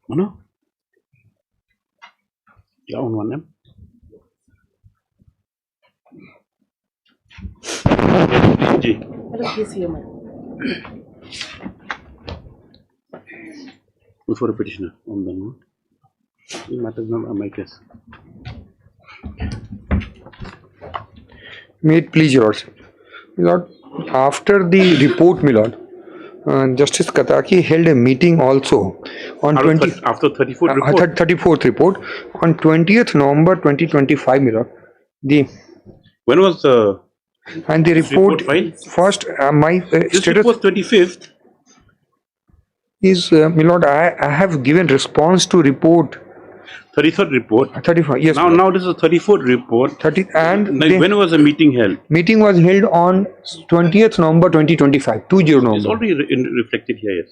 Mana? Ya, on one. Hello, case here, Before a petitioner on the note. It matters not my case. May it please your lordship. Lord, after the report, my lord, Justice Kataki held a meeting also on after 34th report. 34th report on 20th November 2025, my lord. When was the and the report filed? first my This status was 25th. is my lord. I have given response to report 33rd report. 35. Yes. Now this is 34th report. 30 and when was the meeting held? Meeting was held on 20th November 2025. 20 November. It's already reflected here. Yes.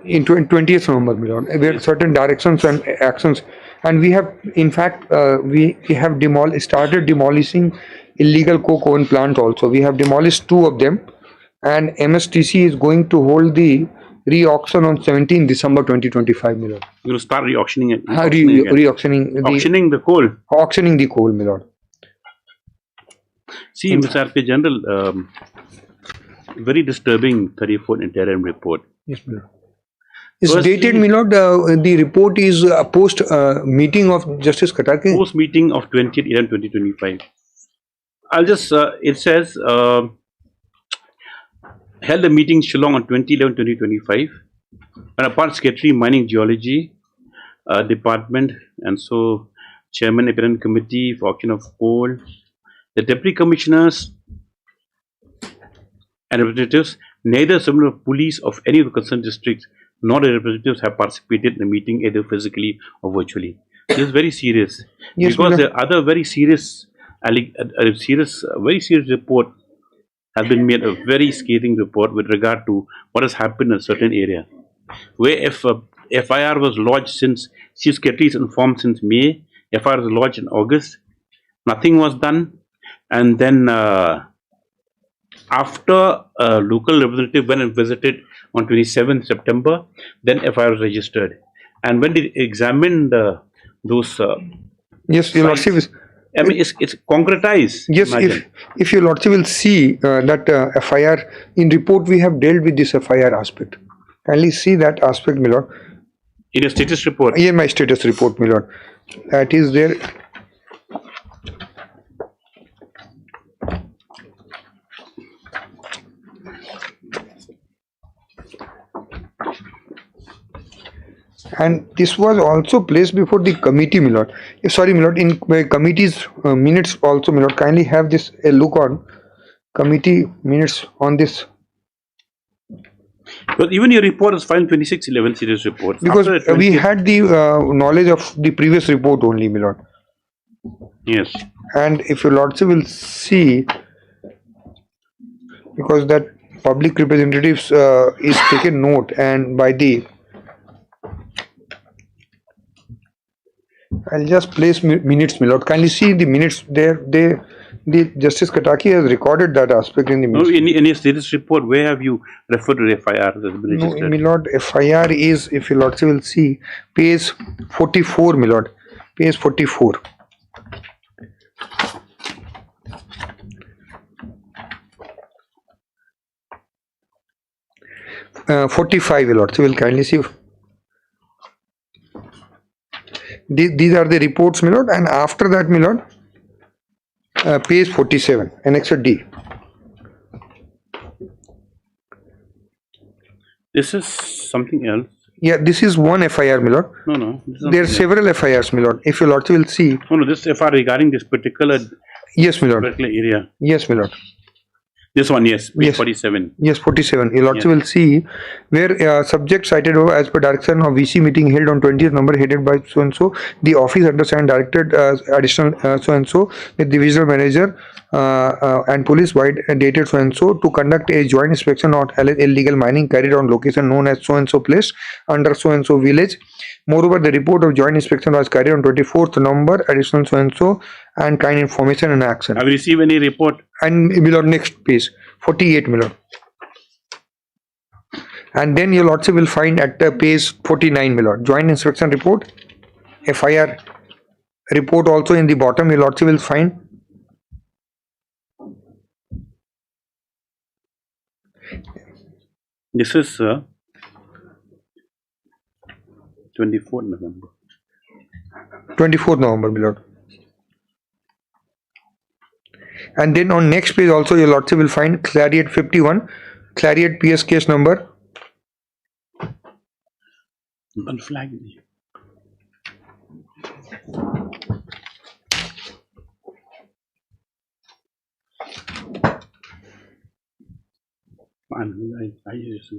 In 20th November, my lord, where certain directions and actions, and we have, in fact, we have started demolishing illegal coke oven plant also. We have demolished 2 of them, and MSTC is going to hold the re-auction on 17 December 2025, my lord. You're going to start re-auctioning it. Re-auctioning Auctioning the coal. Auctioning the coal, my lord. See, Mr. RP General, very disturbing 34th interim report. Yes, my lord. It's dated, my lord. The report is a post meeting of Justice Kataki. Post meeting of 20th 11 2025. I'll just, it says, held a meeting in Shillong on 2011-2025, and apart Secretary Mining Geology Department, and so Chairman Apparent Committee for Auction of Coal, the Deputy Commissioners and representatives, neither similar police of any of the concerned districts nor the representatives have participated in the meeting either physically or virtually. This is very serious. Yes, because the other very serious, very serious report has been made, a very scathing report with regard to what has happened in a certain area, where if FIR was lodged since, Chief Secretary is informed since May, FIR was lodged in August, nothing was done, and then after a local representative went and visited on 27th September, then FIR was registered, and when they examined those yes, your lordship is, I mean, it's concretized. Yes, if your lordship will see that FIR, in report we have dealt with this FIR aspect. Kindly see that aspect, my lord. In your status report? Yeah, my status report, my lord. That is there. And this was also placed before the committee, my lord. Sorry, my lord, in committee's minutes also, my lord. Kindly have this a look on committee minutes on this. But even your report is filed 26/11 series report. Because we had the knowledge of the previous report only, my lord. Yes. And if your lordship will see, because that public representatives is taken note, and by the, I'll just place minutes, my lord. Kindly see the minutes there. The Justice Kataki has recorded that aspect in the minutes. No, in your status report, where have you referred to the FIR that has been registered? No, my lord, FIR is, if your lordship will see, page 44, my lord. Page 44. Uh, 45, my lord. So will kindly see. These are the reports, my lord, and after that, my lord, page 47, Annexure D. This is something else. Yeah, this is one FIR, my lord. No. There are several FIRs, my lord. If your lordship will see. No, this FIR regarding this particular. Yes, my lord. Particular area. Yes, my lord. This one, yes, page yes. 47. Yes, 47. Your lordship will see where subject cited over as per direction of VC meeting held on 20th number headed by so and so. The office undersigned directed additional so and so with divisional manager and police wide dated so and so to conduct a joint inspection on illegal mining carried on location known as so and so place under so and so village Moreover, the report of joint inspection was carried on 24th November, additional so and so, and kind information and action. Have you received any report? And below next page, 48 below. And then your lordship will find at page 49 below, joint inspection report, FIR report also in the bottom, your lordship will find. This is 24th November. 24th November, my lord. And then on next page also your lordship will find Clariot 51, Clariot PS case number. Unflag. I just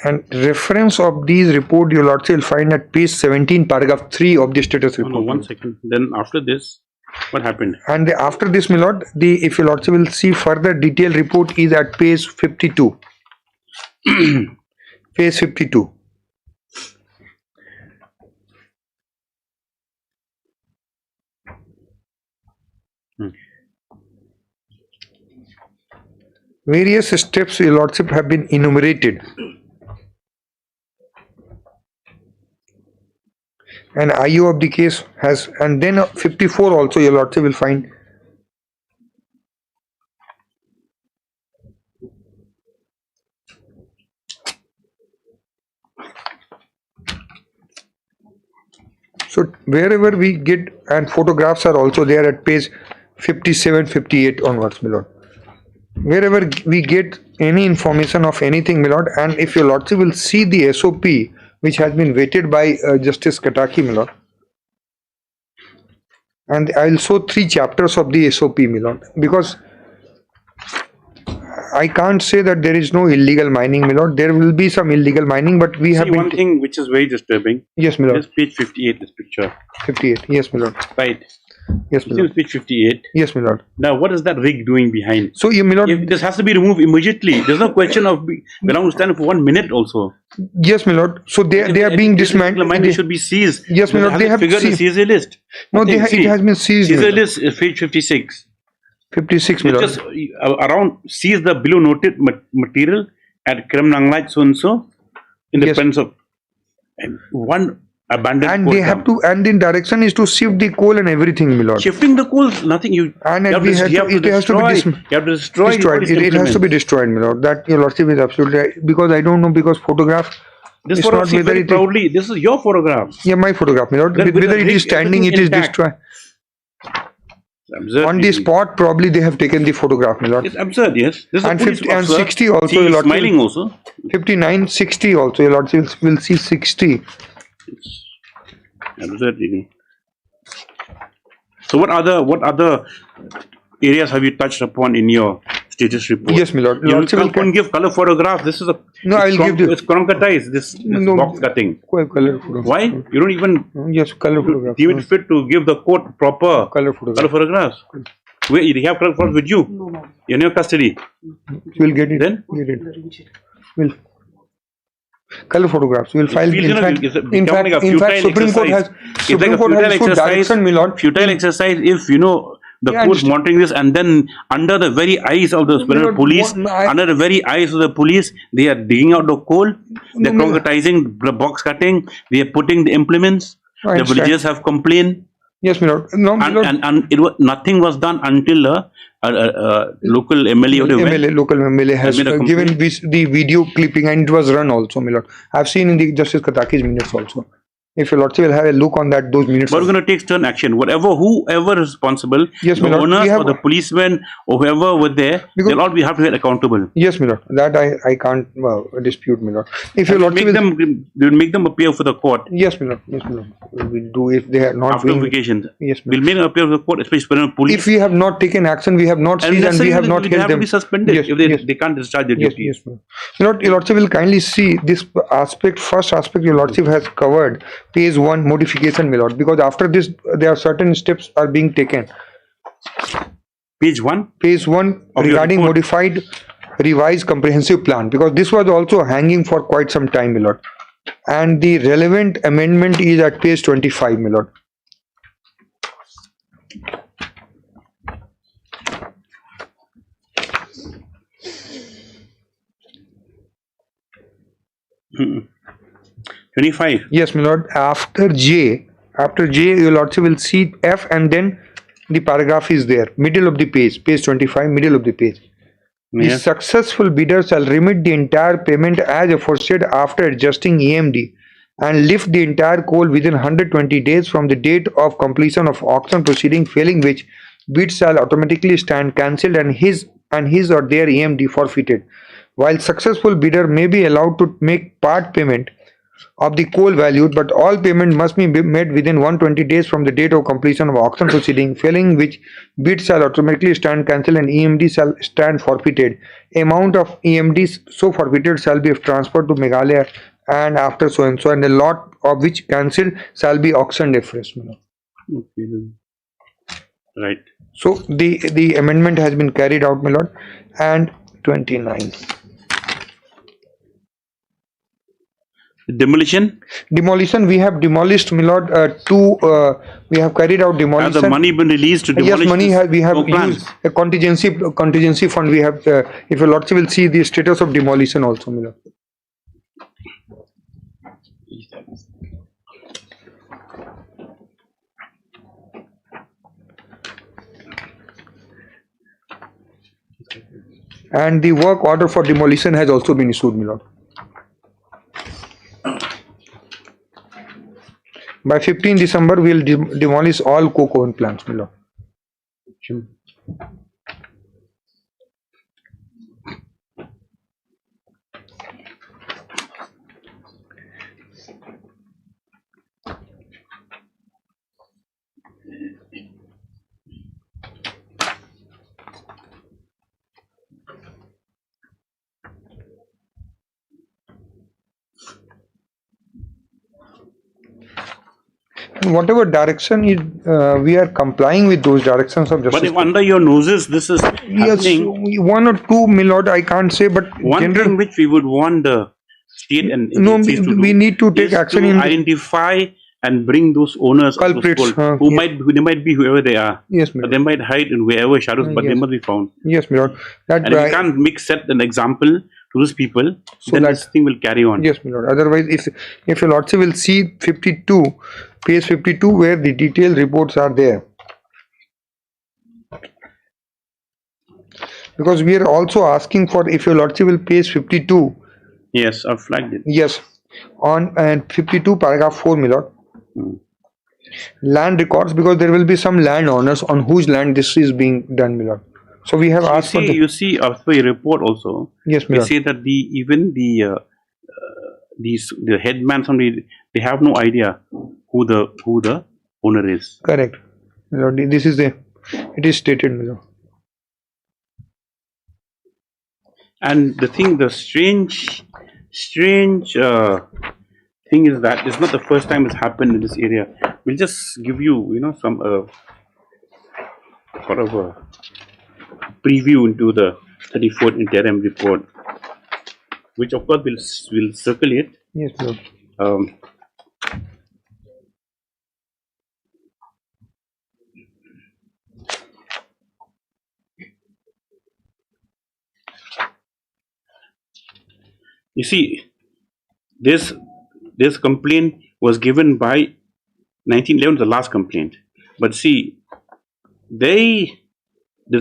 And reference of these report your lordship will find at page 17 paragraph 3 of the status report. No, 1 second. Then after this, what happened? And after this, my lord, if your lordship will see further detailed report is at page 52. Page 52. Various steps your lordship have been enumerated. And IO of the case has, and then 54 also your lordship will find. So wherever we get, and photographs are also there at page 57, 58 onwards, my lord. Wherever we get any information of anything, my lord, and if your lordship will see the SOP which has been weighted by Justice Kataki, my lord, and I will show 3 chapters of the SOP, my lord, because I can't say that there is no illegal mining, my lord. There will be some illegal mining, but we have one thing which is very disturbing. Yes, my lord. Is page 58, this picture. 58, yes, my lord. Right. Yes, my lord. Page 58. Yes, my lord. Now, what is that rig doing behind? So, my lord, if this has to be removed immediately. There's no question of belong to stand for 1 minute also. Yes, my lord. So they are being dismantled. They should be seized. Yes, my lord. They have figured the seizure list. No, it has been seized. Seizure list is page 56. 56, my lord. Just around seize the below noted material at Kremnanglaj so and so in the presence of one abandoned. And they have to, and the direction is to shift the coal and everything, my lord. Shifting the coal, nothing. You have to destroy. It has to be destroyed, my lord. That your lordship is absolutely right. Because I don't know, because photograph. This photograph is very proudly. This is your photograph. Yeah, my photograph, my lord. Whether it is standing, it is destroyed. Absurd. On the spot, probably they have taken the photograph, my lord. It's absurd, yes. This And 50 and 60 also, your lord. Smiling also. 59, 60 also, your lord will see 60. It's absurd, really. So, what other areas have you touched upon in your status report? Yes, my lord. You can't give color photographs. This is a I will give you. It's concretized. This box cutting. Color photograph. Why? You don't even color photograph. Deem it fit to give the court proper color photographs. Where you have color photographs with you? No. In your custody. You will get it. Then will color photographs. We will file. In fact, Supreme Court has direction, my lord. Futile exercise. If the court monitoring this, and then under the very eyes of the police, under the very eyes of the police, they are digging out the coal, they are concretizing the box cutting, they are putting the implements. The villagers have complained. Yes, my lord. No, my lord. And nothing was done until local MLA local MLA has given the video clipping, and it was run also, my lord. I have seen in the Justice Kataki's minutes also. If your lordship will have a look on that, those minutes. But we're going to take stern action. Whoever is responsible, Yes, the my lord. owners We have- or the policemen or whoever were there, they'll all have to be accountable. Yes, my lord. That I can't dispute, my lord. If your lordship We'll make them appear for the court. Yes, my lord. Yes, my lord. We'll do if they are not After doing. vacations. Yes, we'll make them appear for the court, especially for police. If we have not taken action, we have not seized and we have not they held have them. to be suspended Yes, if they, yes. they can't discharge their Yes, duty. yes, ma'am. Your lordship will kindly see this aspect. First aspect your lordship has covered, page 1 modification, my lord, because after this there are certain steps are being taken. Page 1? Page 1 Of your regarding report. modified revised comprehensive plan, because this was also hanging for quite some time, my lord. And the relevant amendment is at page 25, my lord. Hmm. 25. Yes, my lord. After J, your lordship will see F, and then the paragraph is there, middle of the page, page 25, middle of the page. The Yes. successful bidder shall remit the entire payment as aforesaid after adjusting EMD and lift the entire coal within 120 days from the date of completion of auction proceeding, failing which bid shall automatically stand cancelled and his or their EMD forfeited. While successful bidder may be allowed to make part payment of the coal valued, but all payment must be made within 120 days from the date of completion of auction proceeding, failing which bid shall automatically stand cancelled and EMD shall stand forfeited. Amount of EMD so forfeited shall be transferred to Meghalaya and after so and so, and the lot of which cancelled shall be auctioned afresh. Okay, then. Right. So the amendment has been carried out, my lord. And 29. Demolition? Demolition, we have demolished, my lord, we have carried out demolition. Has the money been released to demolish? Yes, money this? has, we have No plans. used a contingency fund. We have, if your lordship will see the status of demolition also, my lord. And the work order for demolition has also been issued, my lord. By 15 December, we will demolish all coke oven plants, my lord. And whatever direction is, we are complying with those directions of justice. But if under your noses this is Yes, happening, one or two, my lord, I can't say, but one general. thing which we would want the state and No, agencies to we do need to take is action to in. identify and bring those owners Culprits, of those coal, they might be whoever they are. Yes, But they might hide in wherever shadows, but they yes. must be found. Yes, my lord. That And if you can't set an example to those people, So then that- this thing will carry on. Yes, my lord. Otherwise, if your lordship will see 52, page 52, where the detailed reports are there. Because we are also asking for, if your lordship will page 52. Yes, I've flagged it. Yes, on 52 paragraph 4, my lord. Land records, because there will be some landowners on whose land this is being done, my lord. So we have asked for the, You see, after your report also, Yes, my we lord. say that the headman, somebody, they have no idea who the owner is. Correct. My lord, this is it is stated, my lord. And the strange thing is that it's not the first time it's happened in this area. We'll just give you, some sort of a preview into the 34th interim report, which of course will circulate. Yes, Lord. You see, this complaint was given by 1911, the last complaint. But see, this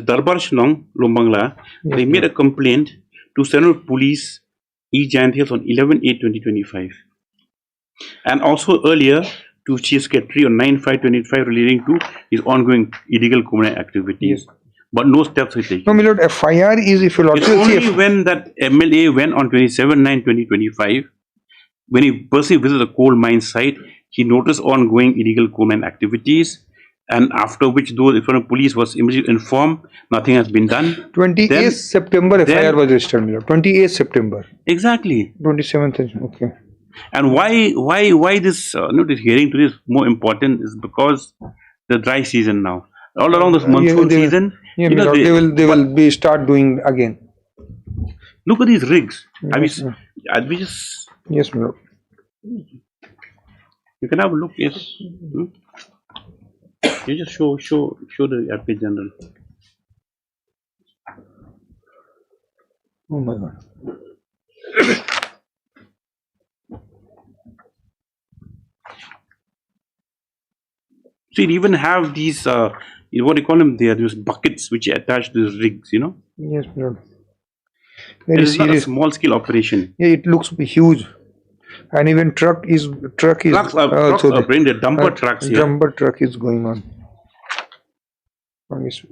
Darbar Shnong, Lombangla, they made a complaint to Central Police East Giant Hills on 11/8/2025. And also earlier to Chief Secretary on 9/5/25 relating to his ongoing illegal criminal activities. But no steps were taken. No, my lord, FIR is if you It's only when that MLA went on 27/9/2025, when he personally visited the coal mine site, he noticed ongoing illegal coal mine activities, and after which those in front of police was immediately informed, nothing has been done. 28th September FIR was registered, my lord. 28th September. Exactly. 27th, okay. And why this this hearing today is more important is because the dry season now. All along this monsoon season, Yeah, you my know, lord, they will be start doing again. look at these rigs. Yes, Have we just yes, my lord. you can have a look. Yes. You just show the RP General. Oh my god. So you even have these what do you call them? They are those buckets which are attached to these rigs. You know, Yes, my lord. it Very is not a serious. small scale operation. Yeah, it looks huge. And even truck is Trucks also are bring the dumper trucks here. Dumper truck is going on. Yes.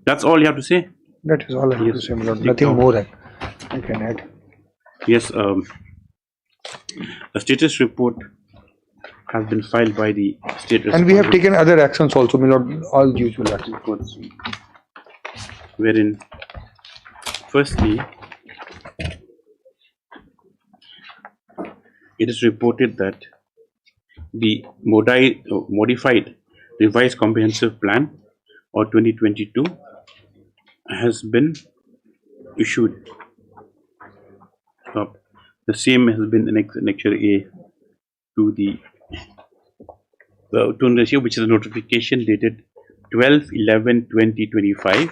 That's all you have to say. That is all I have to say, my lord. Nothing more I can add. Yes, a status report has been filed by the state. And we have taken other actions also, my lord, all usual actions. Wherein, firstly, it is reported that the modified revised comprehensive plan or 2022 has been issued. The same has been annexure A to the ratio, which is a notification dated 12/11/2025,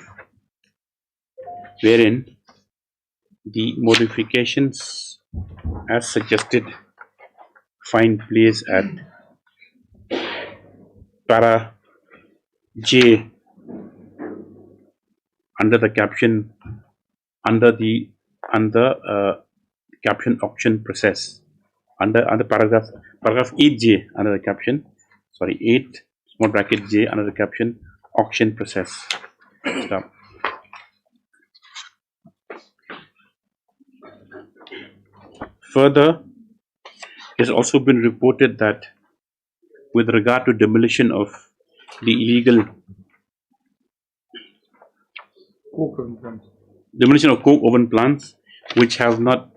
wherein the modifications as suggested find place at para J under the caption caption auction process under paragraph 8J under the caption 8 small bracket J under the caption auction process. Stop. Further, it has also been reported that with regard to demolition of the illegal demolition of coke oven plants which have not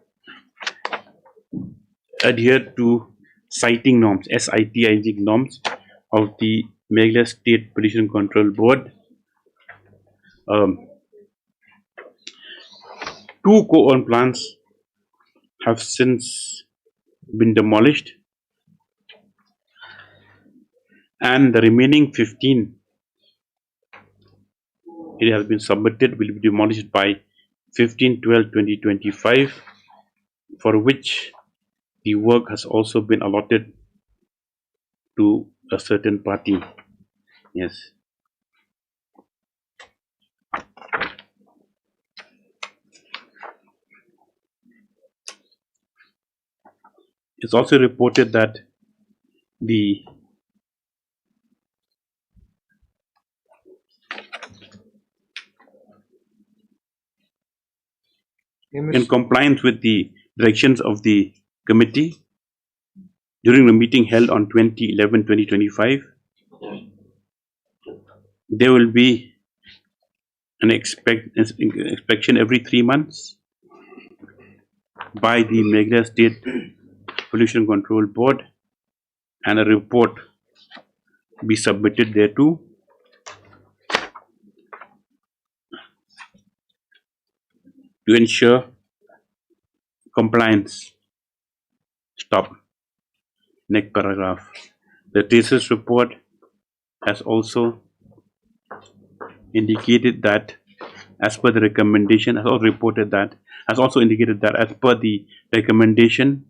adhered to siting norms, SITIG norms of the Meghalaya State Pollution Control Board. 2 co-owned plants have since been demolished, and the remaining 15, it has been submitted, will be demolished by 15/12/2025, for which the work has also been allotted to a certain party. Yes. It's also reported that the in compliance with the directions of the committee during the meeting held on 20/11/2025, there will be an inspection every 3 months by the Meghalaya State Pollution Control Board, and a report be submitted thereto. To ensure compliance. Stop. Next paragraph. The thesis report has also indicated that as per the recommendation, has also reported that, has also indicated that as per the recommendation,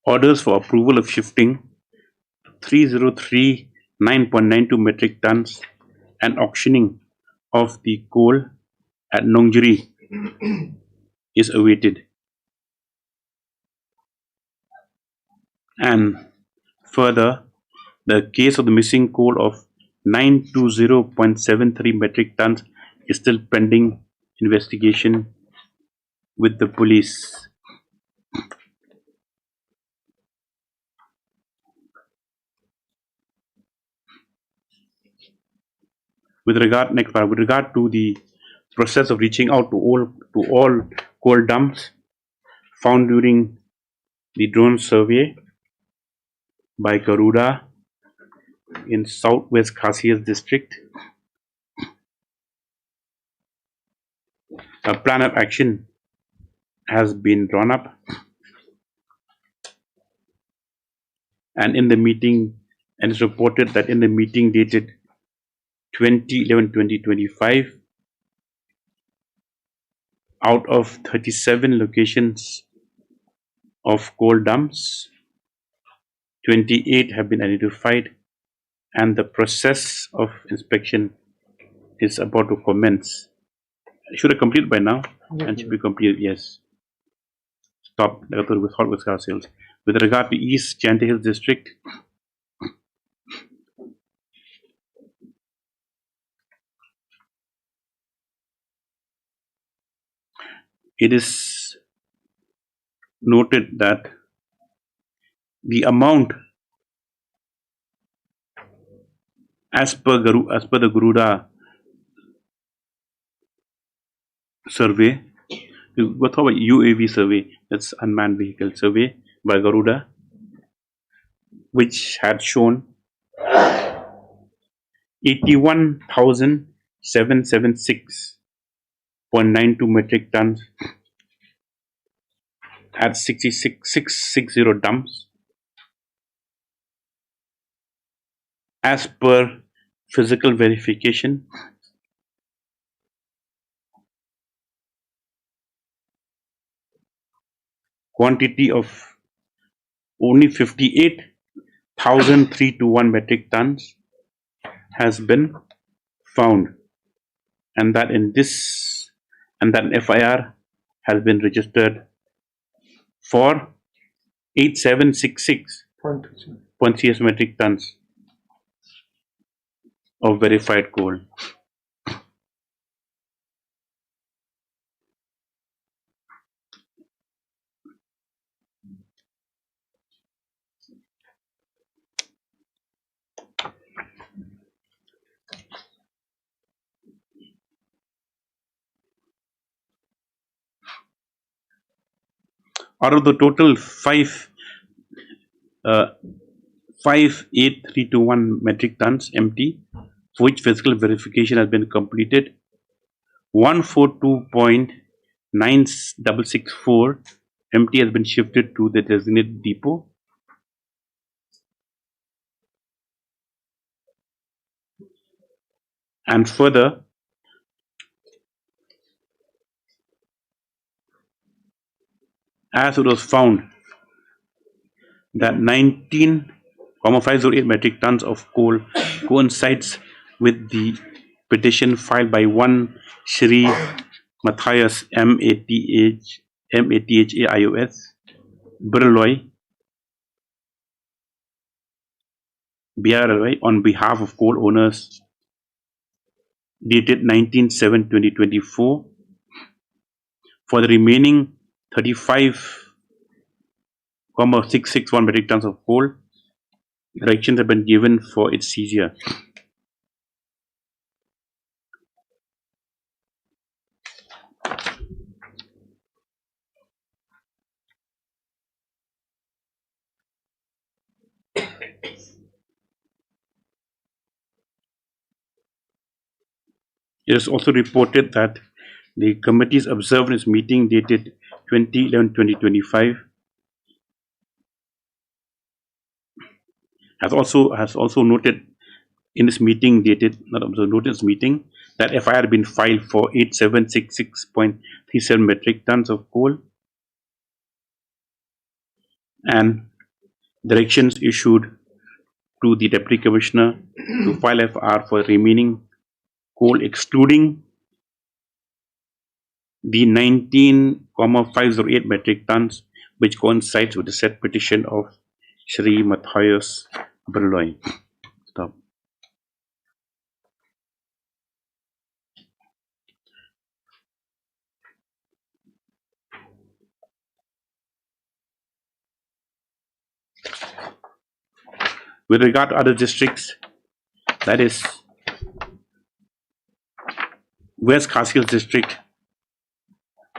orders for approval of shifting 3039.92 metric tons and auctioning of the coal at Nongjiri is awaited. And further, the case of the missing coal of 920.73 metric tons is still pending investigation with the police. With regard to the process of reaching out to all coal dumps found during the drone survey by Garuda in Southwest Khasias district, a plan of action has been drawn up, and it's reported that in the meeting dated 2011-2025, out of 37 locations of coal dumps, 28 have been identified, and the process of inspection is about to commence. It should have completed by now, and should be completed, yes. Stop with hot with car sales. With regard to East Jante Hills district, it is noted that the amount as per the Garuda survey, what about UAV survey, that's unmanned vehicle survey by Garuda, which had shown 81,776.92 metric tons at 660 dumps as per physical verification. Quantity of only 58,321 metric tons has been found, and that an FIR has been registered for 8766.3 metric tons of verified coal. Out of the total 58321 metric tons empty, for which physical verification has been completed, 142.9664 empty has been shifted to the designated depot. And further, as it was found that 19,508 metric tons of coal coincides with the petition filed by one Shri Matthias MATHAIOS Birloy BRLY on behalf of coal owners dated 19/7/2024. For the remaining 35,661 metric tons of coal, directions have been given for its seizure. It is also reported that the committee's observed in its meeting dated 2011-2025 has also noted in this meeting dated that FIR had been filed for 8766.37 metric tons of coal, and directions issued to the Deputy Commissioner to file FIR for remaining coal excluding the 19,508 metric tons which coincides with the said petition of Shri Matthias Berloy. Stop. With regard to other districts, that is West Khasi Hills district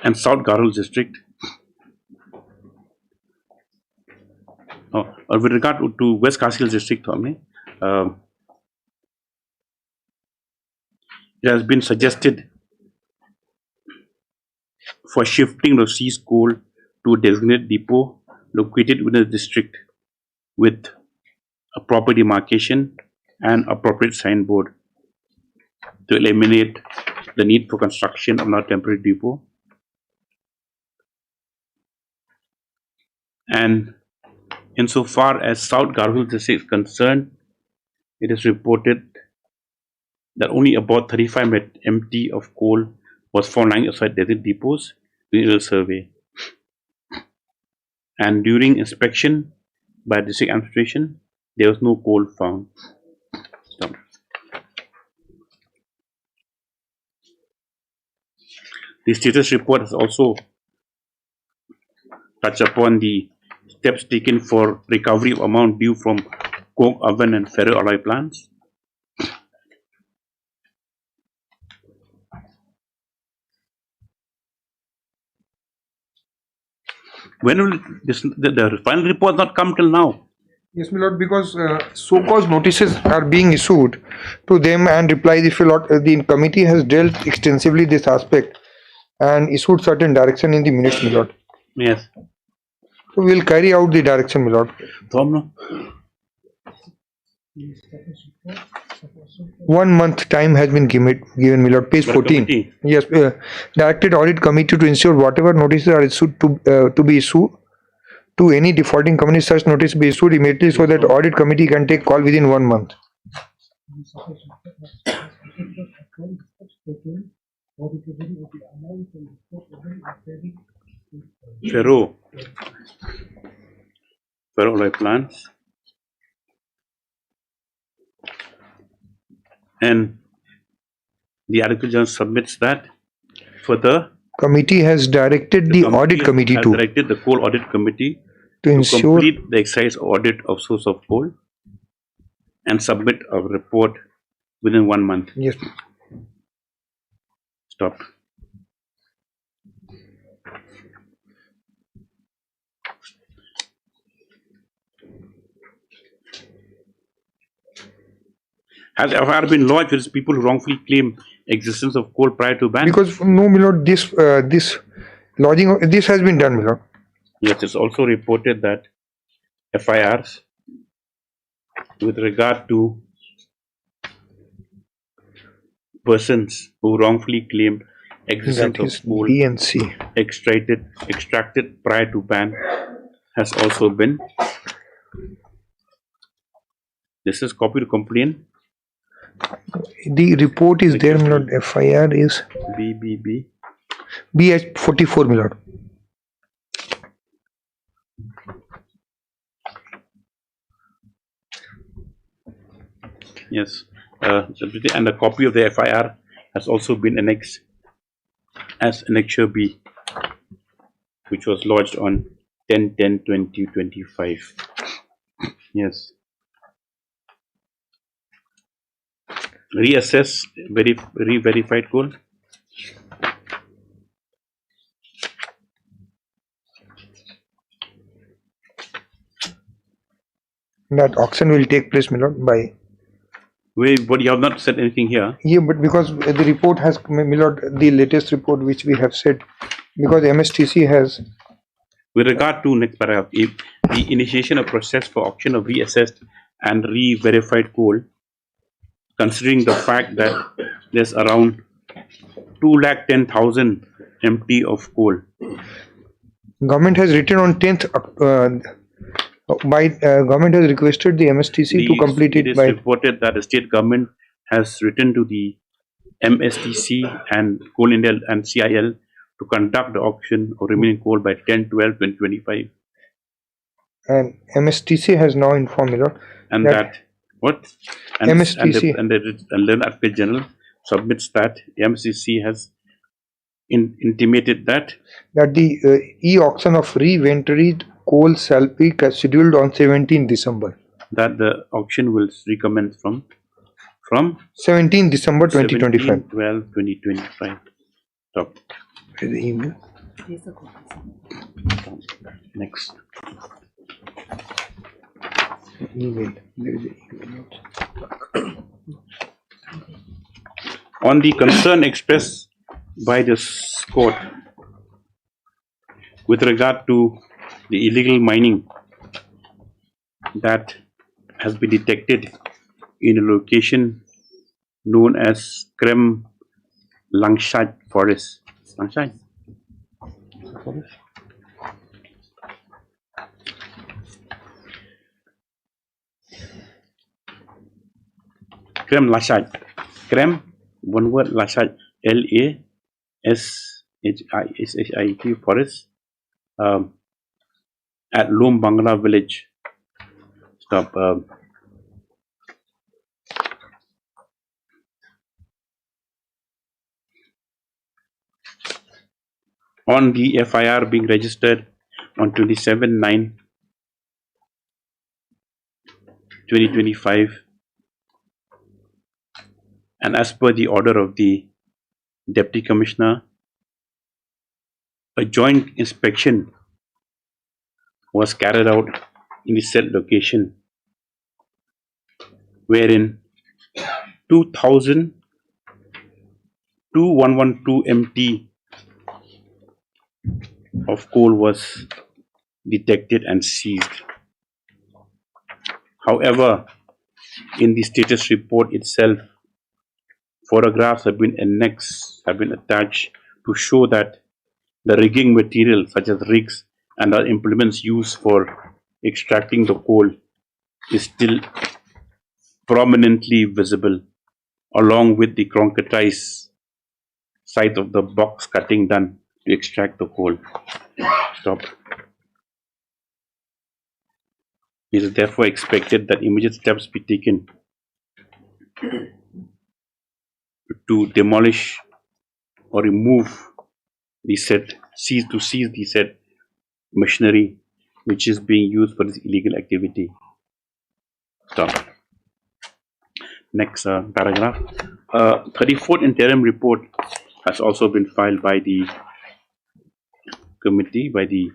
and South Garhwal district. With regard to West Khasi Hills district, it has been suggested for shifting the seized coal to a designated depot located within the district with a proper demarcation and appropriate signboard to eliminate the need for construction of a temporary depot. And insofar as South Garhwal district is concerned, it is reported that only about 35 MT of coal was found lying outside designated depots during the survey. And during inspection by district administration, there was no coal found. Stop. The status report has also touched upon the steps taken for recovery of amount due from coke oven and ferro alloy plants. When will the final report not come till now? Yes, my lord, because so-called notices are being issued to them and replies, if you lot, the committee has dealt extensively this aspect and issued certain direction in the minutes, my lord. Yes. So we will carry out the direction, my lord. 1 month time has been given, my lord. Page 14. Yes, directed audit committee to ensure whatever notices are issued to be issued to any defaulting company, such notice be issued immediately so that audit committee can take call within 1 month. Ferro alloy plants. And the Archival General submits that for the committee has directed the audit committee to directed the coal audit committee to ensure complete the excise audit of source of coal and submit a report within 1 month. Yes. Stop. Has FIR been lodged with people who wrongfully claim existence of coal prior to ban? Because no, my lord, this lodging of, this has been done, my lord. Yes, it's also reported that FIRs with regard to persons who wrongfully claimed existence of coal extracted prior to ban has also been. This is copy to complaint. The report is there, my lord. FIR is BH 44, my lord. Yes, and a copy of the FIR has also been annexed as Annexure B, which was lodged on 10/10/2025. Yes. Reassess re-verified coal. That auction will take place, my lord, by. But you have not said anything here. Yeah, but because the report has, my lord, the latest report which we have said, because MSTC has. With regard to next paragraph, if the initiation of process for auction of reassessed and re-verified coal, considering the fact that there's around 210,000 MT of coal. Government has written on 10th. Government has requested the MSTC to complete it by. It is reported that the state government has written to the MSTC and Coal India and CIL to conduct the auction of remaining coal by 10/12/2025. And MSTC has now informed me, Lord, And that what? And, MSTC. and the Advocate General submits that MCC has intimated that the e-auction of re-inventoried coal shall be scheduled on 17 December. That the auction will recommence from 17 December 2025. 12/2025. Stop. The email. Next. Email. There is an email. On the concern expressed by this court with regard to the illegal mining that has been detected in a location known as Krem Langshat Forest. Langshat? Forest? Krem Langshat. Krem, one word, Langshat, LASHIT Forest, at Lom Bangla village. Stop. On the FIR being registered on 27/9/2025, and as per the order of the Deputy Commissioner, a joint inspection was carried out in the said location, wherein 2,112 MT of coal was detected and seized. However, in the status report itself, photographs have been attached to show that the rigging material such as rigs and other implements used for extracting the coal is still prominently visible, along with the concretized site of the box cutting done to extract the coal. Stop. It is therefore expected that immediate steps be taken to demolish or remove the said, seize the said machinery which is being used for this illegal activity. Stop. Next paragraph. 34th interim report has also been filed by the committee, by the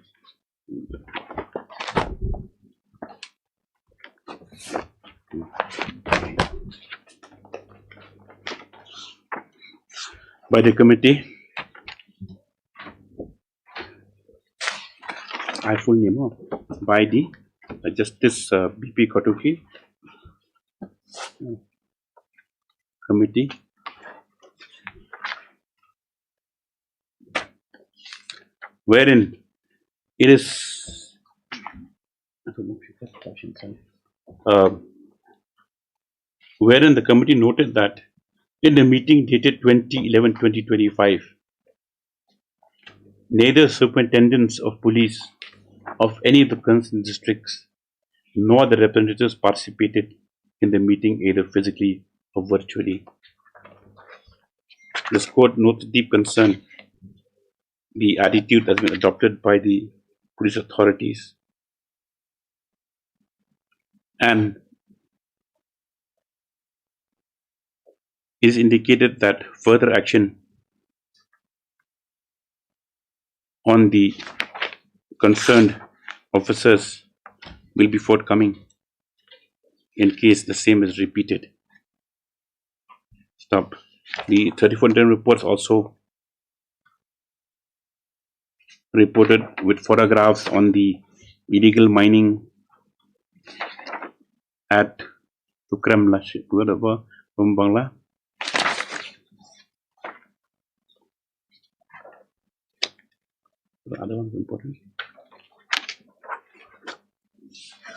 committee. I full name by the Justice BP Kotuki committee, wherein it is wherein the committee noted that in the meeting dated 20/11/2025, neither superintendents of police of any of the concerned districts nor the representatives participated in the meeting either physically or virtually. This court noted deep concern the attitude that has been adopted by the police authorities, and it is indicated that further action on the concerned officers will be forthcoming in case the same is repeated. Stop. The 34th interim reports also reported with photographs on the illegal mining at Tukram from Bangla. The other one is important.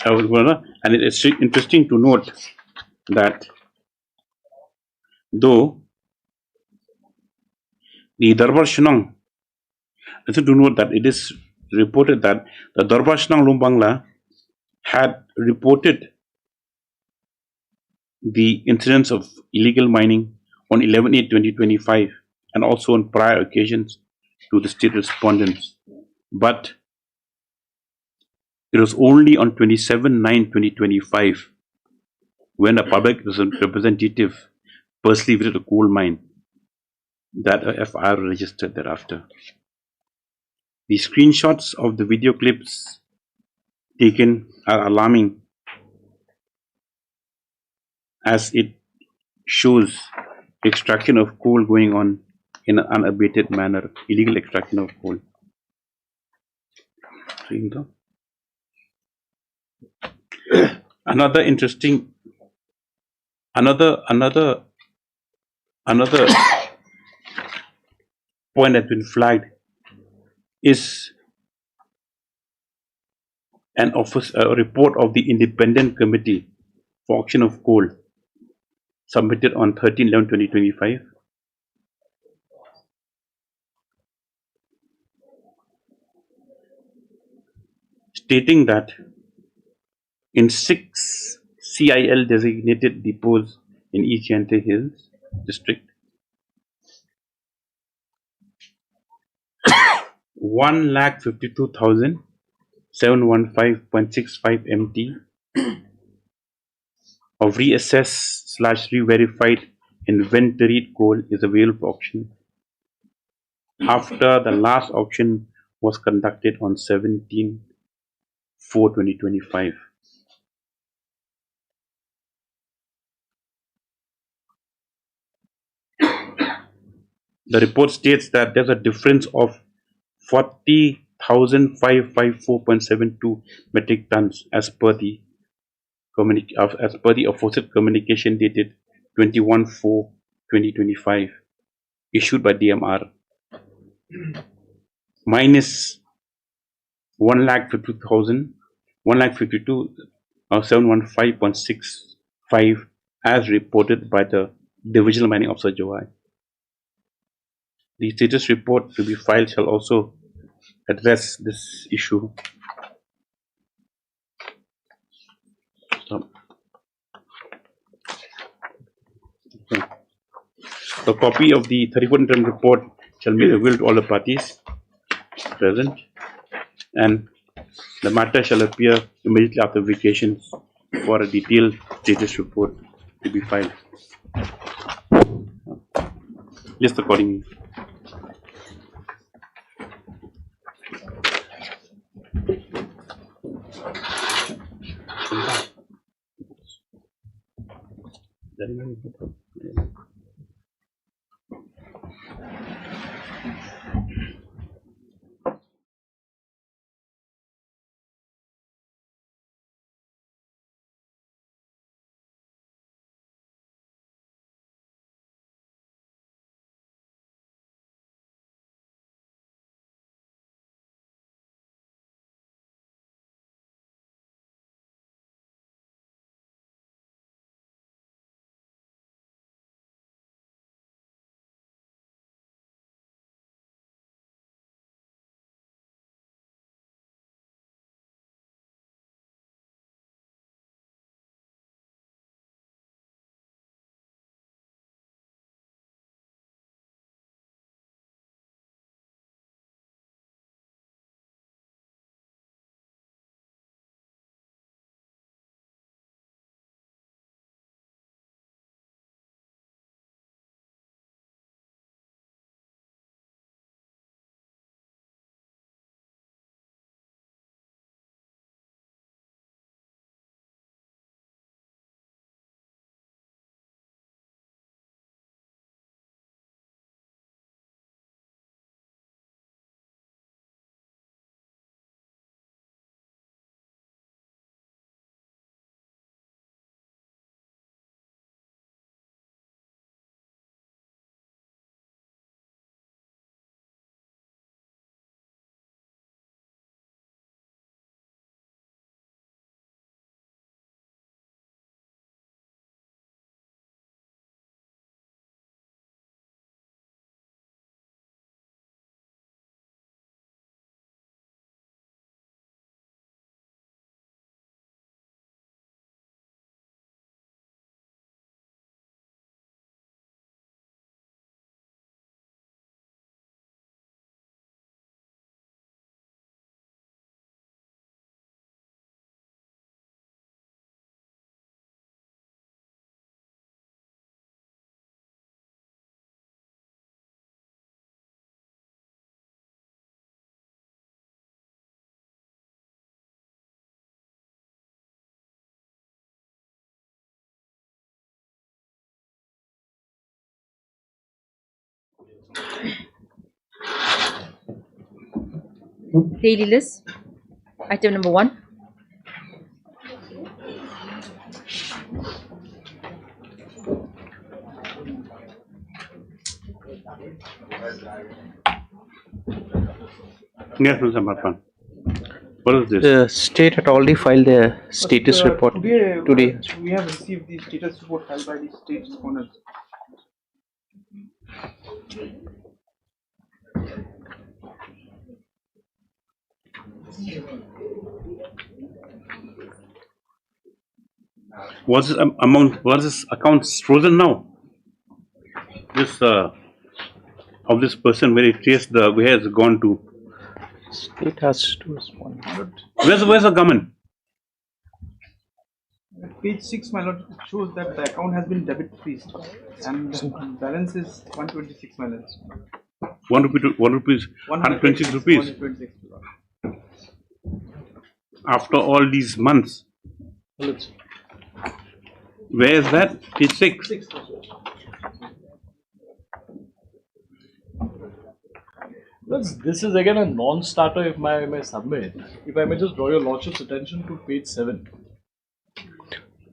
And it's interesting to note that though The Darbar Shinong, listen to note that it is reported that the Darbar Shinong Lumbangla had reported the incidents of illegal mining on 11/8/2025 and also on prior occasions to the state respondents. But it was only on 27/9/2025 when a public representative personally visited a coal mine that a FIR registered thereafter. The screenshots of the video clips taken are alarming as it shows extraction of coal going on in an unabated manner, illegal extraction of coal. Another interesting, another point that's been flagged is a report of the Independent Committee for Auction of Coal submitted on 13/11/2025. Stating that in 6 CIL designated depots in East Yante Hills district, 1,52,715.65 MT of reassessed/re-verified inventoried coal is available for auction after the last auction was conducted on 17/4/2025. The report states that there's a difference of 40,554.72 metric tons as per the aforesaid communication dated 21/4/2025 issued by DMR minus 1,52,715.65 as reported by the Divisional Mining Officer Joai. The status report to be filed shall also address this issue. The copy of the 34th interim report shall be available to all the parties present, and the matter shall appear immediately after vacations for a detailed status report to be filed. Just accordingly. Daily list. Item number 1. Yes, Mr. Marpan. What is this? The state had already filed their status report today. We have received the status report filed by the state's owners. Was this amount? Was this account frozen now? This of this person where it traced the where it's gone to. State has to respond. Where's the government? Page 6, my lord, it shows that the account has been debit freezed and the balance is 126, my lord. 1 rupee to 1 rupees, 126 rupees. 126. After all these months. Where is that? Page 6. This is again a non-starter if I may submit. If I may just draw your lordship's attention to page 7.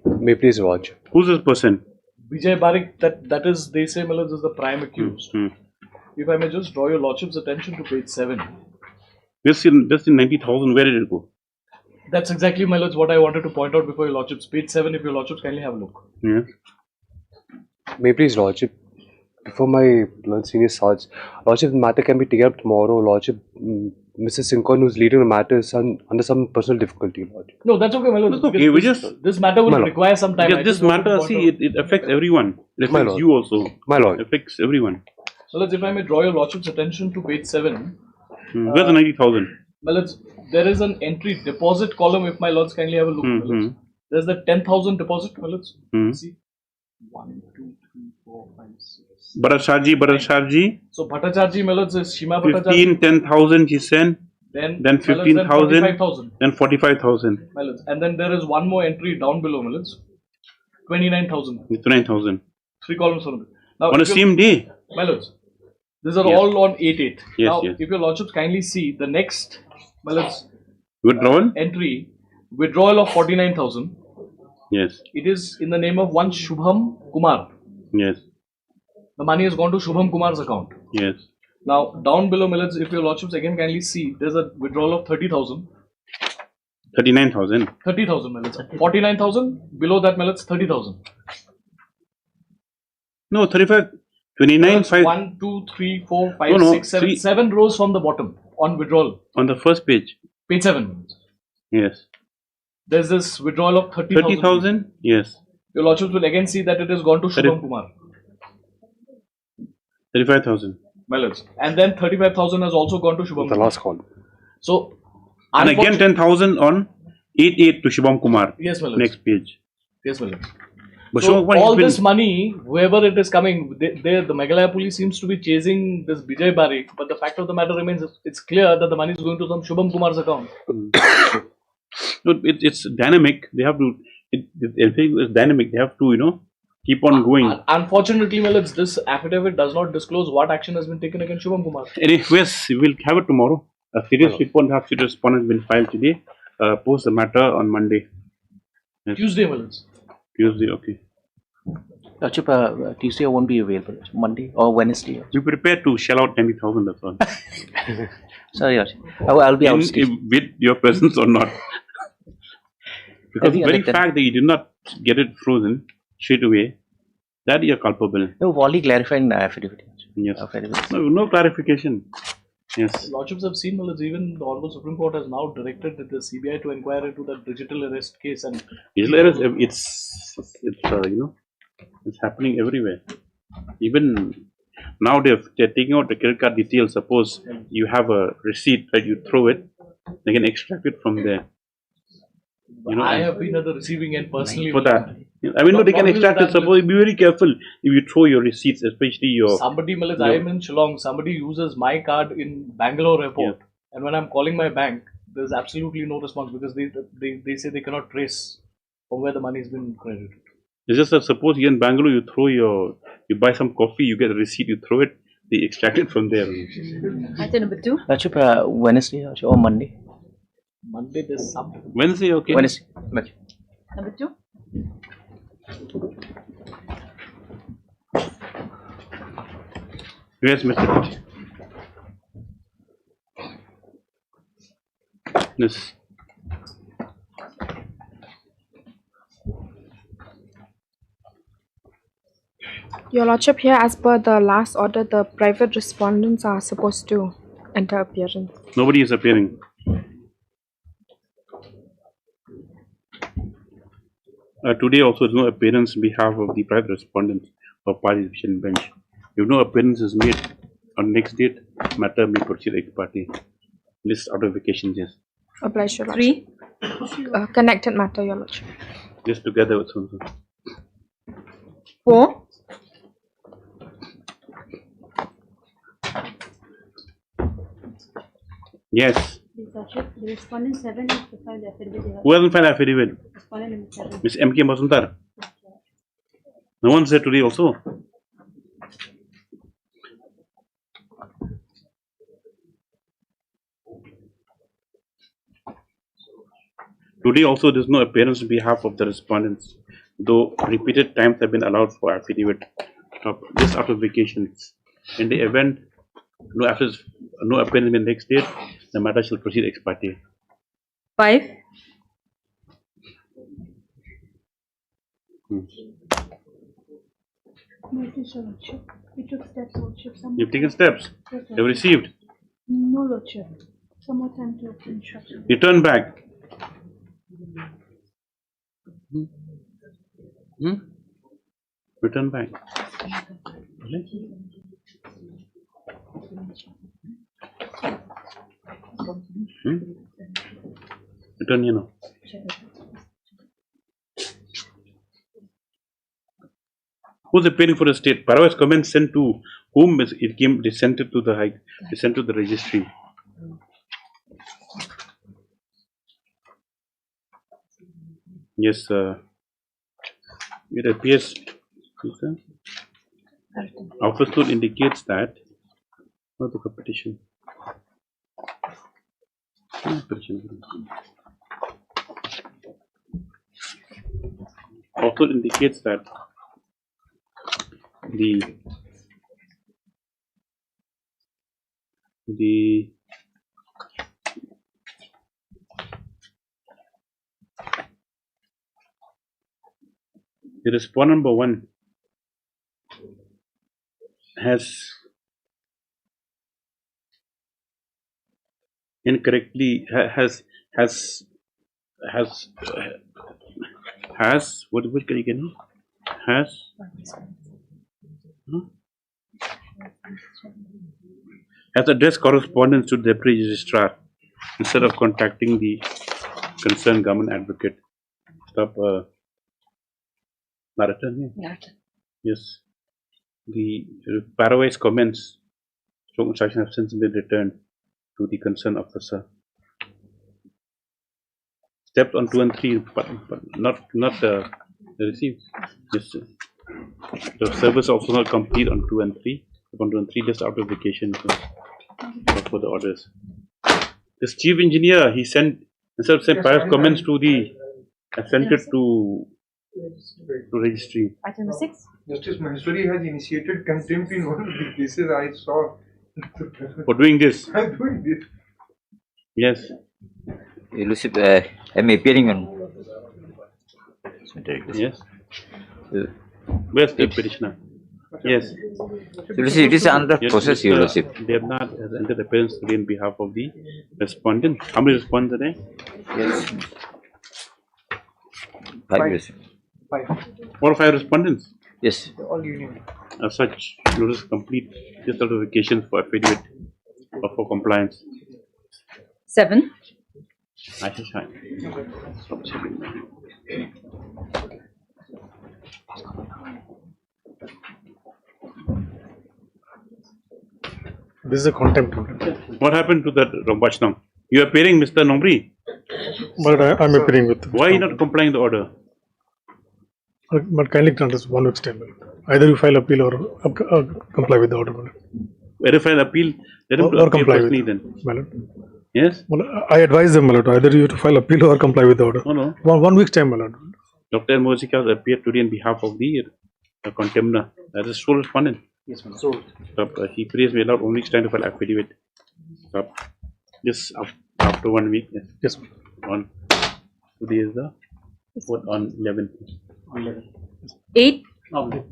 May please watch. Who's this person? Vijay Barik, that is, they say Millards is the prime accused. If I may just draw your lordship's attention to page 7. This in 90,000, where did it go? That's exactly, my lords, what I wanted to point out before your lordships. Page 7, if your lordships kindly have a look. Yes. May please lordship. Before my senior starts, lordship, the matter can be taken up tomorrow. Lordship, Mrs. Sincon, who's leading the matter, is under some personal difficulty. Lordship. No, that's okay, my lord. That's okay. This matter will require some time. Yeah, this matter, see, it affects everyone. It affects you also. My lord. It affects everyone. So, let's, if I may draw your lordship's attention to page 7. Where's the 90,000? My lords, there is an entry deposit column, if my lords kindly have a look. My lords. There's the 10,000 deposit, my lords. See? 1, 2, 3, 4, 5, 6. Bhattacharji. So Bhattacharji, my lords, is Shima Bhattacharji. 15, 10,000 she sent. Then 15,000. Then 45,000. My lords. And then there is one more entry down below, my lords. 29,000. 29,000. 3 columns from it. Now, On the same day? My lords. These are all on 8-8. Yes, now, yes. if your lordships kindly see the next, my lords, withdrawal entry, withdrawal of 49,000. Yes. It is in the name of one Shubham Kumar. Yes. The money has gone to Shubham Kumar's account. Yes. Now, down below, my lords, if your lordships again kindly see, there's a withdrawal of 30,000. 39,000. 30,000, my lords. 49,000. Below that, my lords, 30,000. No, 35. 29, 5. 1, 2, 3, 4, 5, 6, 7. 7 rows from the bottom on withdrawal. On the first page. Page 7. Yes. There's this withdrawal of 30,000. 30,000? Yes. Your lordships will again see that it has gone to Shubham Kumar. 35,000. My lords. And then 35,000 has also gone to Shubham Kumar. The last call. So, and again 10,000 on 8-8 to Shubham Kumar. Yes, my lords. Next page. Yes, my lords. But So all this money, whoever it is coming, the Meghalaya police seems to be chasing this Vijay Barik, but the fact of the matter remains, it's clear that the money is going to some Shubham Kumar's account. No, it's dynamic. They have to. Everything is dynamic. They have to, keep on going. Unfortunately, my lords, this affidavit does not disclose what action has been taken against Shubham Kumar. Anyways, we'll have it tomorrow. A serious report, have serious response has been filed today. Post the matter on Monday. Yes. Tuesday, my lords. Tuesday, okay. Lordship, Tuesday I won't be available. Monday or Wednesday. Be prepared to shell out 90,000. That's all. Sorry, Lordship. I'll be out. With your presence or not. Because the very fact that you did not get it frozen straight away, that you're culpable. No, Wally clarified in the affidavit. Yes. No clarification. Yes. Lordships have seen, well, even the Honorable Supreme Court has now directed the CBI to inquire into that digital arrest case. And Digital arrest, it's happening everywhere. Even now they're taking out the credit card details. Suppose you have a receipt, right? You throw it, they can extract it from there. I have been at the receiving end personally. For that. I mean, no, they can extract it. Suppose, be very careful if you throw your receipts, especially your... Somebody, I am in Shillong, somebody uses my card in Bangalore airport, and when I'm calling my bank, there's absolutely no response because they say they cannot trace from where the money has been credited. It's just that suppose here in Bangalore, you buy some coffee, you get a receipt, you throw it, They extracted from there. Item number 2. Lordship, Wednesday or Monday? Monday there's some. Wednesday, okay. Wednesday. Lordship. Number 2. Yes, Mr. Pitt. Yes. Your Lordship, here as per the last order, the private respondents are supposed to enter appearance. Nobody is appearing. Today also no appearance on behalf of the private respondents or participation bench. If no appearance is made on next date, matter may proceed ex parte. List out of vacations, yes. Obliged, Your Lordship. 3. Connected matter, Your Lordship. Just together with something. 4. Yes. The respondent 7 is to file the affidavit. Who hasn't filed affidavit? Respondent number 7. Miss M.K. Masuntar. No one's there today also. Today also there is no appearance on behalf of the respondents, though repeated times have been allowed for affidavit just after vacations. In the event no appearance in the next date, the matter shall proceed ex parte. 5. Notice, Your Lordship. We took steps, Lordship. Some You've taken steps. Yes, You've received. No, Lordship. Some more time to instruction. Return back. Return back. Return here now. Who's appearing for the state? Parawai's comment sent to whom is it came? They sent it to the they sent to the registry. Yes, it appears. Office tool indicates that. Not the competition. Also indicates that the respondent number 1 has incorrectly has what can you get has addressed correspondence to the deputy registrar instead of contacting the concerned government advocate. Stop Naratan, yeah. Yes. The Parawai's comments strong instruction have since been returned to the concerned officer. Stepped on 2 and 3, but not received. Yes. The service also not complete on 2 and 3. On 2 and 3, just out of vacation for the orders. This chief engineer, he sent instead of sent prior comments to the sent it to registry. Item number 6. Justice Maheshwari has initiated contempt in one of the cases I saw. For doing this? I'm doing this. Yes. Elusive, I'm appearing on. Yes. Where's the petitioner? Yes. It is under process, Your Lordship. They have not entered appearance today on behalf of the respondent. How many respondents are there? Yes. 5 years. 5. 4 or 5 respondents? Yes. All union. As such, notice complete just out of vacation for affidavit or for compliance. 7. I should try. Stop checking now. This is a contempt. What happened to that Rambachnam? You are appearing, Mr. Nombri? But I'm appearing with. Why are you not complying the order? But kindly grant us 1 week's time. Either you file appeal or comply with the order. verify the appeal, let him or appeal comply with personally then. my lord. Yes? Well, I advise them, my lord, either you have to file appeal or comply with the order. No. 1 week's time, my lord. Dr. Mosika has appeared today on behalf of the contemner as a sole respondent. Yes, ma'am. So, He prays we allowed 1 week's time to file affidavit. This after 1 week. Yes. On today is the what on 11th. 8. Okay.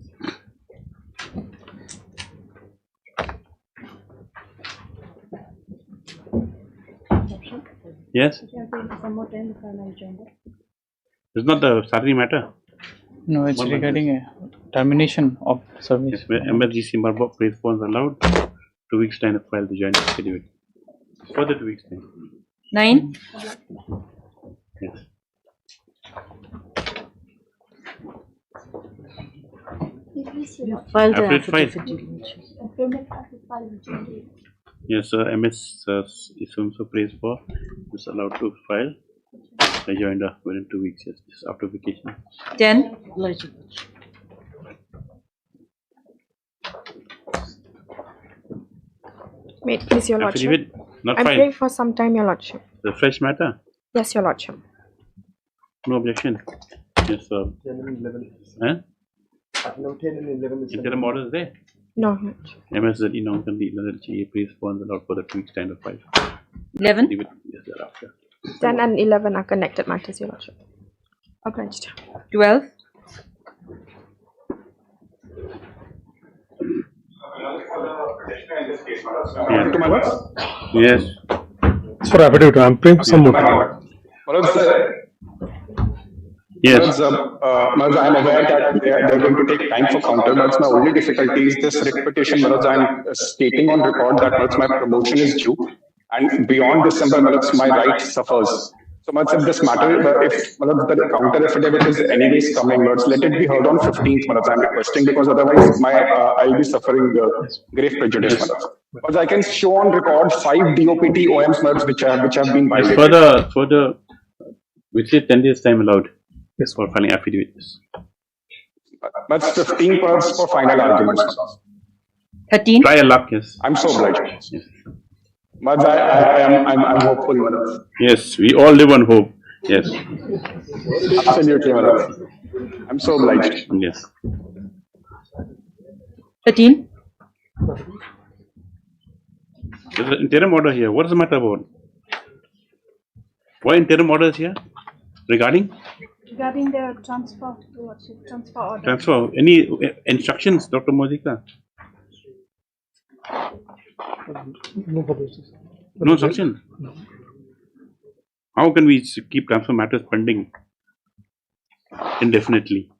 Yes. It's not the salary matter. No, it's regarding a termination of service. Yes, emergency Marbok praise funds allowed 2 weeks time to file the joint affidavit. Further 2 weeks time. 9. Yes. File the Affidavit file. affidavit. Yes, MS is also praised for is allowed to file the joint within 2 weeks. Yes, this after vacation. 10. Wait, please, Your Lordship. Affidavit not I'm filed. praying for some time, Your Lordship. The fresh matter. Yes, Your Lordship. No objection. Yes, sir. Huh? Interim order is there. No. MSZ non-convenient LLC praise funds allowed for the 2 weeks time to file. 11. Yes, thereafter. 10 and 11 are connected matters, Your Lordship. Obliged. 12. Yes. It's for affidavit. I'm praying for some more time. Yes. Manoj, I am aware that they are going to take time for counter, but my only difficulty is this writ petition. Manoj, I am stating on record that my promotion is due, and beyond December, Manoj, my right suffers. So much of this matter, if the counter affidavit is anyways coming, let it be heard on 15th, Manoj. I am requesting, because otherwise I'll be suffering grave prejudice, Manoj. Because I can show on record 5 DOPT OMs, Manoj, which have been violated. Further, we say 10 days time allowed. Yes, for filing affidavits. That's 15 parts for final arguments. 13. Try your luck, yes. I'm so obliged. Yes. But I'm hopeful, Manoj. Yes, we all live on hope. Yes. Absolutely, Manoj. I'm so obliged. Yes. 13. There's an interim order here. What is the matter about? Why interim orders here? Regarding? Regarding the transfer order. Transfer. Any instructions, Dr. Mosika? No instructions. How can we keep transfer matters pending indefinitely?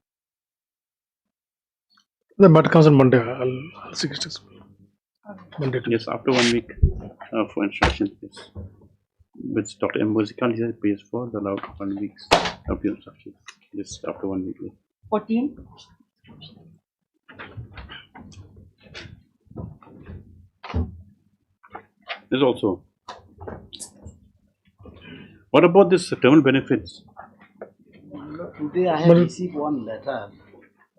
The matter comes on Monday. I'll see it. Monday. Yes, after 1 week for instructions. Yes. Which Dr. M. Mosika pays for the allowed 1 week's of your instructions. Yes, after 1 week. 14. There's also. What about this terminal benefits? Today I have received one letter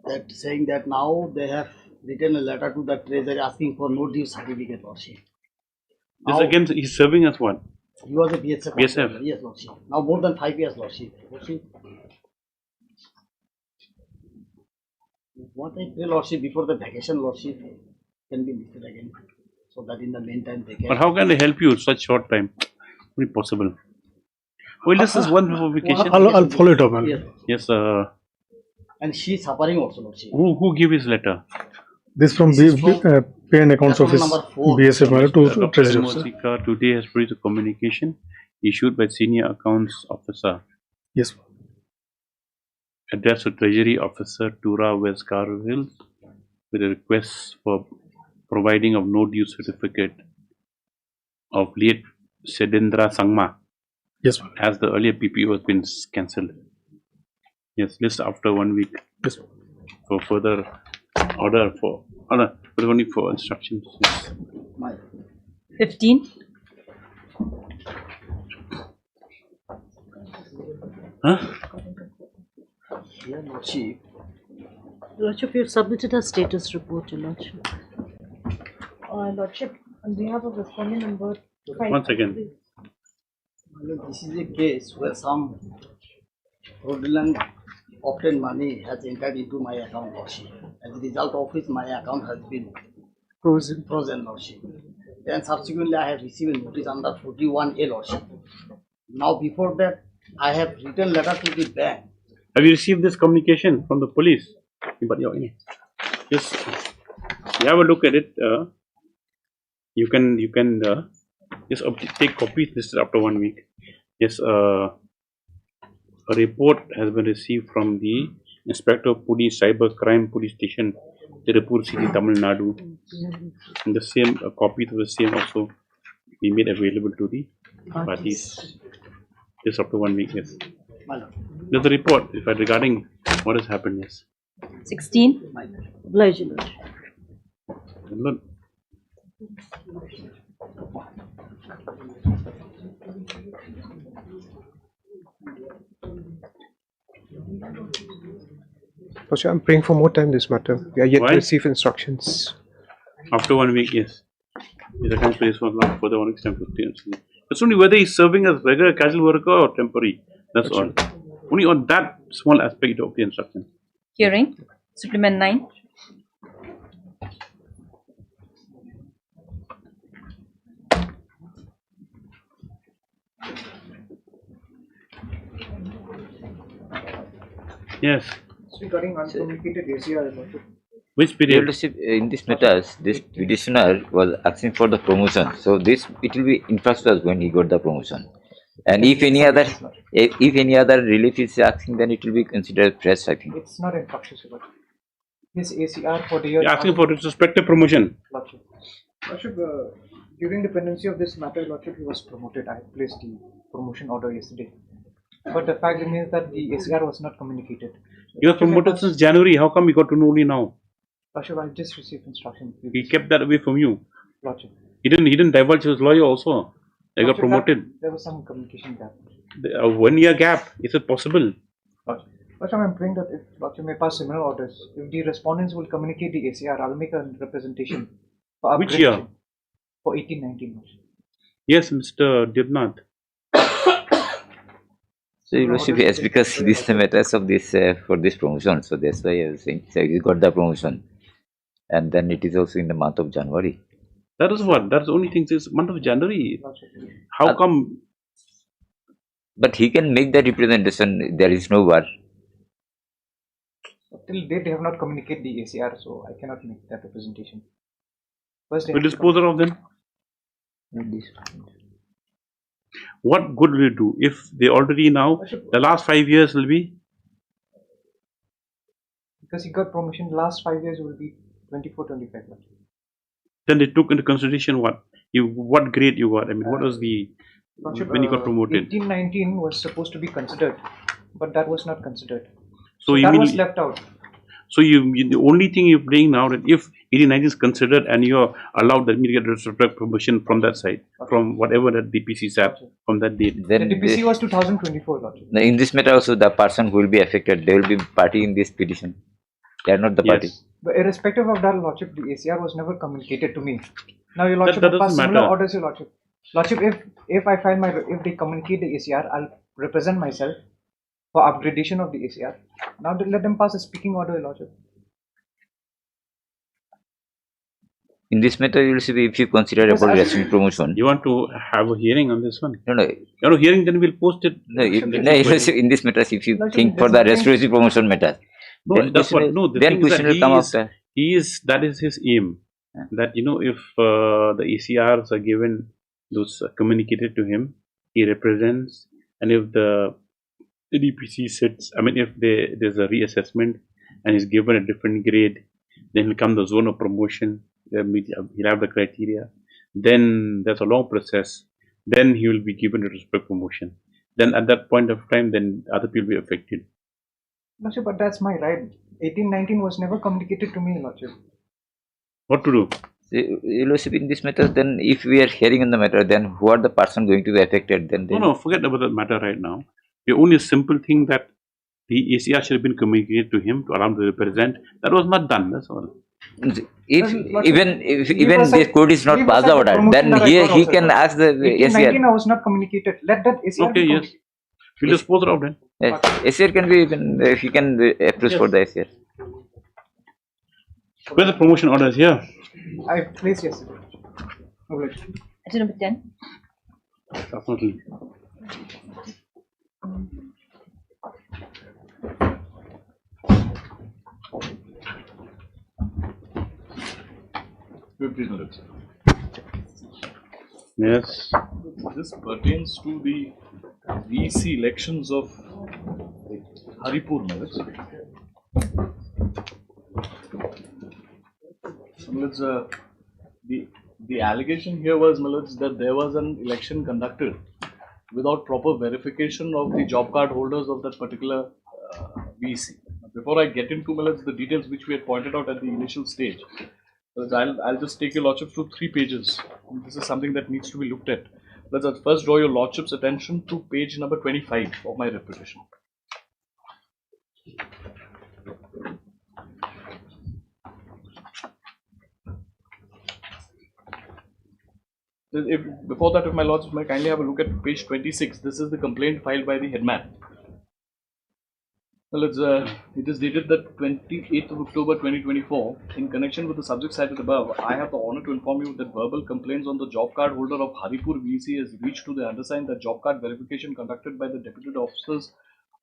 that saying that now they have written a letter to the treasury asking for no due certificate, Lordship. This again, he's serving us what? He was a BSF. BSF. Yes, Lordship. Now more than 5 years, Lordship. What I pray, Lordship, before the vacation, Lordship, can be listed again, so that in the meantime they can. But how can they help you in such short time? Not possible. Well, this is one before vacation. I'll follow it up, man. Yes. Yes. And she is suffering also, Lordship. Who gave his letter? This from Pay and Accounts Office, BSF matter to Treasury Officer. Mosika today has produced a communication issued by Senior Accounts Officer. Yes. Addressed to Treasury Officer Tura West Carville with a request for providing of no due certificate of late Sedendra Sangma. Yes. As the earlier PPO has been cancelled. Yes, list after 1 week. Yes. For further order for but only for instructions. Yes. 15. Huh? Yeah, Lordship. Lordship, you submitted a status report, Your Lordship. Lordship, on behalf of respondent number 5. One second. This is a case where some fraudulent obtained money has entered into my account, Lordship. As a result of which my account has been frozen, Lordship. Then subsequently I have received a notice under 41A, Lordship. Now before that, I have written letter to the bank. Have you received this communication from the police? Just you have a look at it. You can just take copies. This is after 1 week. Yes, a report has been received from the Inspector of Police, Cyber Crime Police Station, Tirupur City, Tamil Nadu. And the same copy of the same also be made available to the parties. This after 1 week. Yes. There's a report regarding what has happened. Yes. 16. Oblige. Look. Lordship, I'm praying for more time this matter. We are yet Why? to receive instructions. After 1 week, yes. The account place for the 1 week time. It's only whether he's serving as regular casual worker or temporary. That's all. Only on that small aspect of the instruction. Hearing. Supplement 9. Yes. Regarding uncommunicated ACR, Lordship. Which period? Lordship, in this matter, this petitioner was asking for the promotion. So this it will be infrastructure when he got the promotion. And if any other relief is asking, then it will be considered fresh, I think. It's not infrastructure, Lordship. His ACR for the year. You're asking for retrospective promotion. Lordship. Lordship, during the pendency of this matter, Lordship, he was promoted. I placed the promotion order yesterday. But the fact remains that the ACR was not communicated. You were promoted since January. How come you got to know only now? Lordship, I just received instruction. He kept that away from you. Lordship. He didn't divulge his lawyer also. They got promoted. There was some communication gap. A 1 year gap. Is it possible? Lordship, I'm praying that if Lordship may pass similar orders, if the respondents will communicate the ACR, I'll make a representation. For Which year? For 18-19. Lordship. Yes, Mr. Devnath. So Lordship, yes, because this is the matters of this for this promotion, so that's why I was saying. So you got the promotion, and then it is also in the month of January. That is what. That's the only thing. This month of January. How come? But he can make the representation. There is no war. Till date, they have not communicated the ACR, so I cannot make that representation. First, We'll dispose of them. What good will it do if they already now the last 5 years will be? Because he got promotion, the last 5 years will be 24-25. Then they took into consideration what grade you got. I mean, what was the when you got promoted? 18-19 was supposed to be considered, but that was not considered. So you that mean was left out. So the only thing you're playing now that if 18-19 is considered and you're allowed that you get retrospective promotion from that side, from whatever that DPC SAP from that date. The DPC was 2024. Lordship. In this matter also, the person who will be affected, they will be party in this petition. They are not the party. But irrespective of that, Lordship, the ACR was never communicated to me. Now, your Lordship, that will pass doesn't similar matter. orders, your Lordship. Lordship, if I find if they communicate the ACR, I'll represent myself for upgradation of the ACR. Now, let them pass a speaking order, your Lordship. In this matter, you will see if you consider about rescue promotion. You want to have a hearing on this one? No. You want a hearing, then we'll post it. No, in this matter, if you think for the restoration promotion matter, No, then that's what. No, the thing is question that will come after. that is his aim. That if the ECRs are given, those communicated to him, he represents, and if the DPC sits, I mean, if there's a reassessment and he's given a different grade, then he'll come the zone of promotion. He'll have the criteria. Then there's a long process. Then he will be given a respect promotion. Then at that point of time, then other people will be affected. Lordship, but that's my right. 18-19 was never communicated to me, Lordship. What to do? Lordship, in this matter, then if we are hearing on the matter, then who are the person going to be affected? Then No, forget about that matter right now. The only simple thing that the ACR should have been communicated to him to allow him to represent. That was not done. That's all. If Lordship, even this code is not leave passed aside the out, promotion then that I here got he also, can Lordship. ask the 1819 SCR. was not communicated. Let that SCR Okay, be yes. We'll just post it out then. Yes, SCR can be even he can approach for the SCR. Where's the promotion orders here? I placed yesterday. Obliged. Item number 10. Definitely. Yes. This pertains to the VC elections of Haripur, the allegation here was, that there was an election conducted without proper verification of the job card holders of that particular VC. Before I get into the details which we had pointed out at the initial stage, I'll just take your lordships to 3 pages. This is something that needs to be looked at. Let's first draw your lordship's attention to page number 25 of my reputation. Before that, if my lords may kindly have a look at page 26. This is the complaint filed by the headman. Well, it is dated the 28th of October 2024. In connection with the subject cited above, I have the honor to inform you that verbal complaints on the job card holder of Haripur VC has reached to the undersigned that job card verification conducted by the deputed officers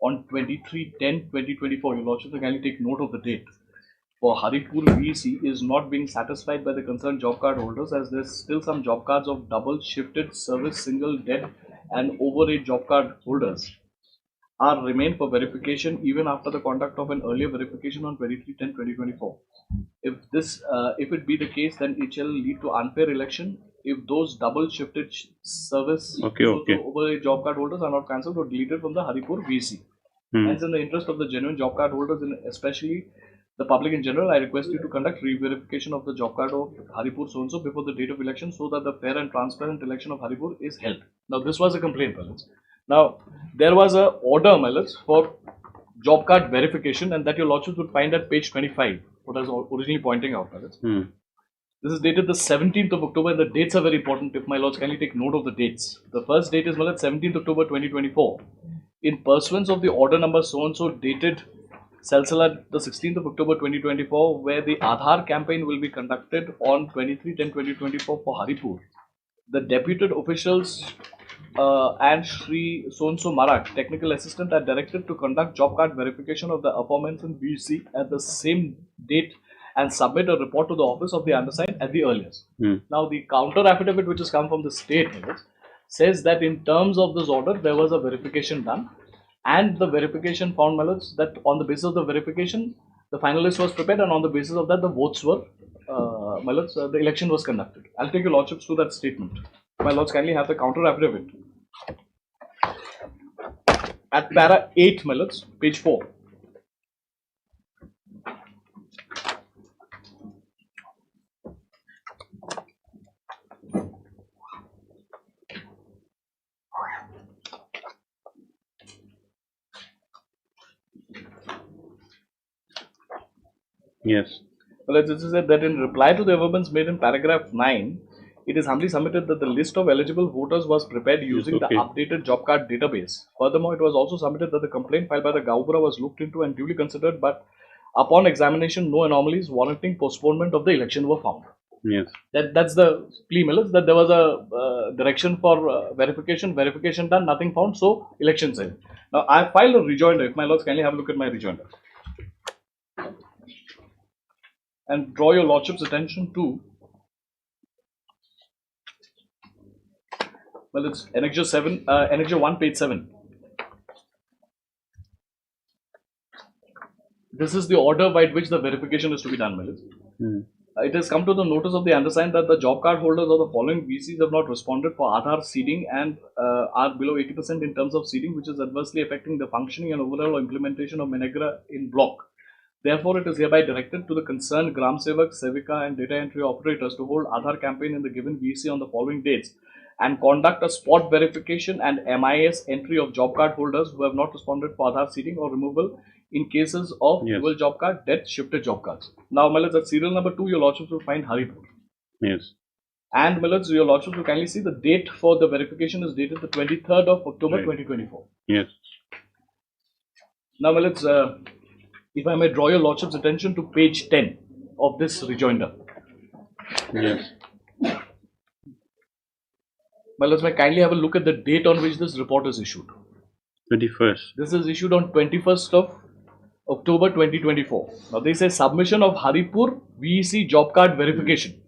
on 23/10/2024. Your lordship will kindly take note of the date. For Haripur VC is not being satisfied by the concerned job card holders, as there's still some job cards of double shifted service, single, dead and overage job card holders are remain for verification even after the conduct of an earlier verification on 23/10/2024. If it be the case, then it shall lead to unfair election if those double shifted service overage job card holders are not cancelled or deleted from the Haripur VC. Hence, in the interest of the genuine job card holders, and especially the public in general, I request you to conduct re-verification of the job card of Haripur so-and-so before the date of election, so that the fair and transparent election of Haripur is held. Now, this was a complaint, Melons. Now, there was a order, Melons, for job card verification, and that your lordships would find at page 25, what I was originally pointing out, Melons. This is dated the 17th of October, and the dates are very important. If my lords kindly take note of the dates. The first date is, Melons, 17th October 2024. In pursuance of the order number so-and-so dated Salsala the 16th of October 2024, where the Aadhaar campaign will be conducted on 23/10/2024 for Haripur. The deputed officials and Shri So-and-so Marak, technical assistant, are directed to conduct job card verification of the aforementioned VC at the same date and submit a report to the office of the undersigned at the earliest. Now, the counter affidavit which has come from the state says that in terms of this order, there was a verification done. And the verification found, Melons, that on the basis of the verification, the final list was prepared, and on the basis of that, the votes were, Melons, the election was conducted. I'll take your lordships to that statement. My lords kindly have the counter affidavit. At para 8, Melons, page 4. Yes. Well, it is said that in reply to the evidence made in paragraph 9, it is humbly submitted that the list of eligible voters was prepared using the updated job card database. Furthermore, it was also submitted that the complaint filed by the Gaubura was looked into and duly considered, but upon examination, no anomalies warranting postponement of the election were found. Yes. That's the plea, Melons, that there was a direction for verification done, nothing found, so elections held. Now, I filed a rejoinder. If my lords kindly have a look at my rejoinder. And draw your lordship's attention to, well, it's Annexure 7, Annexure 1, page 7. This is the order by which the verification is to be done, Melons. It has come to the notice of the undersigned that the job card holders of the following VCs have not responded for Aadhaar seeding and are below 80% in terms of seeding, which is adversely affecting the functioning and overall implementation of Menegra in block. Therefore, it is hereby directed to the concerned Gram Sevak, Sevika and data entry operators to hold Aadhaar campaign in the given VC on the following dates and conduct a spot verification and MIS entry of job card holders who have not responded for Aadhaar seeding or removal in cases of dual job card, death, shifted job cards. Now, my lords, at serial number 2, your lordships will find Haripur. Yes. And my lords, your lordships will kindly see the date for the verification is dated the 23rd of October 2024. Yes. Now, my lords, if I may draw your lordship's attention to page 10 of this rejoinder. Yes. My lords, may I kindly have a look at the date on which this report is issued. 21st. This is issued on 21st of October 2024. Now, they say submission of Haripur VEC job card verification.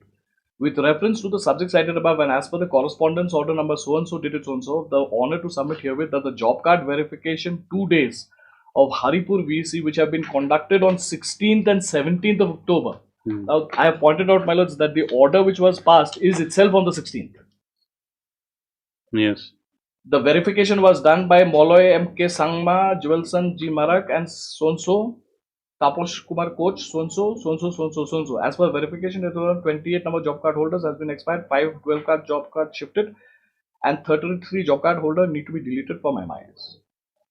With reference to the subject cited above and as per the correspondence order number so-and-so dated so-and-so, the honor to submit herewith that the job card verification 2 days of Haripur VEC which have been conducted on 16th and 17th of October. Now, I have pointed out, my lords, that the order which was passed is itself on the 16th. Yes. The verification was done by Moloy M.K. Sangma, Jewelson G. Marak and so-and-so, Taposh Kumar Coach, so-and-so, so-and-so, so-and-so, so-and-so. As per verification, it was 28 number job card holders has been expired, 5 12 card job card shifted, and 33 job card holder need to be deleted from MIS.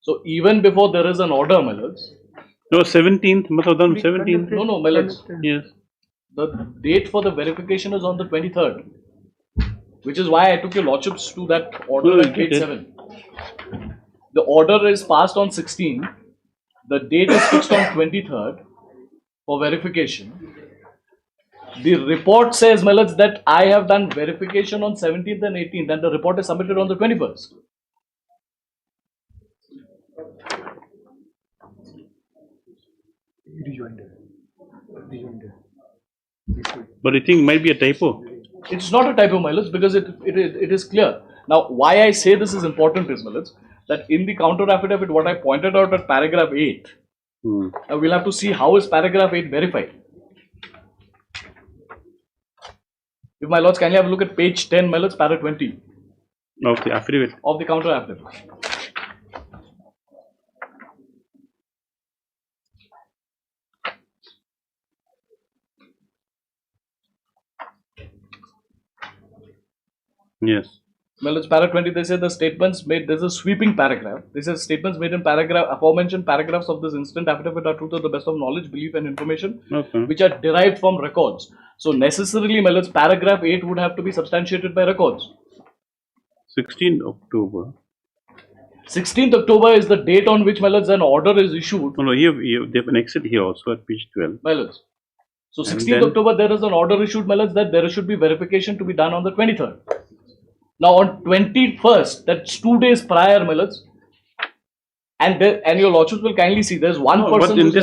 So even before there is an order, my lords. No, 17th, 17th. No, my lords. Yes. The date for the verification is on the 23rd. Which is why I took your lordships to that order at page 7. The order is passed on 16th. The date is fixed on 23rd for verification. The report says, my lords, that I have done verification on 17th and 18th and the report is submitted on the 21st. But I think it might be a typo. It's not a typo, my lords, because it is clear. Now, why I say this is important is, my lords, that in the counter affidavit, what I pointed out at paragraph 8, we'll have to see how is paragraph 8 verified. If my lords, can you have a look at page 10, my lords, para 20 of the affidavit. Of the counter affidavit. Yes. Well, it's para 20, they say the statements made, there's a sweeping paragraph. They say statements made in aforementioned paragraphs of this instant affidavit are true to the best of knowledge, belief and information, which are derived from records. So necessarily, my lords, paragraph 8 would have to be substantiated by records. 16th October. 16th October is the date on which, my lords, an order is issued. No, here they have annexed it here also at page 12. My lords. So 16th October, there is an order issued, my lords, that there should be verification to be done on the 23rd. Now on 21st, that's 2 days prior, my lords, and your lordships will kindly see there's one person.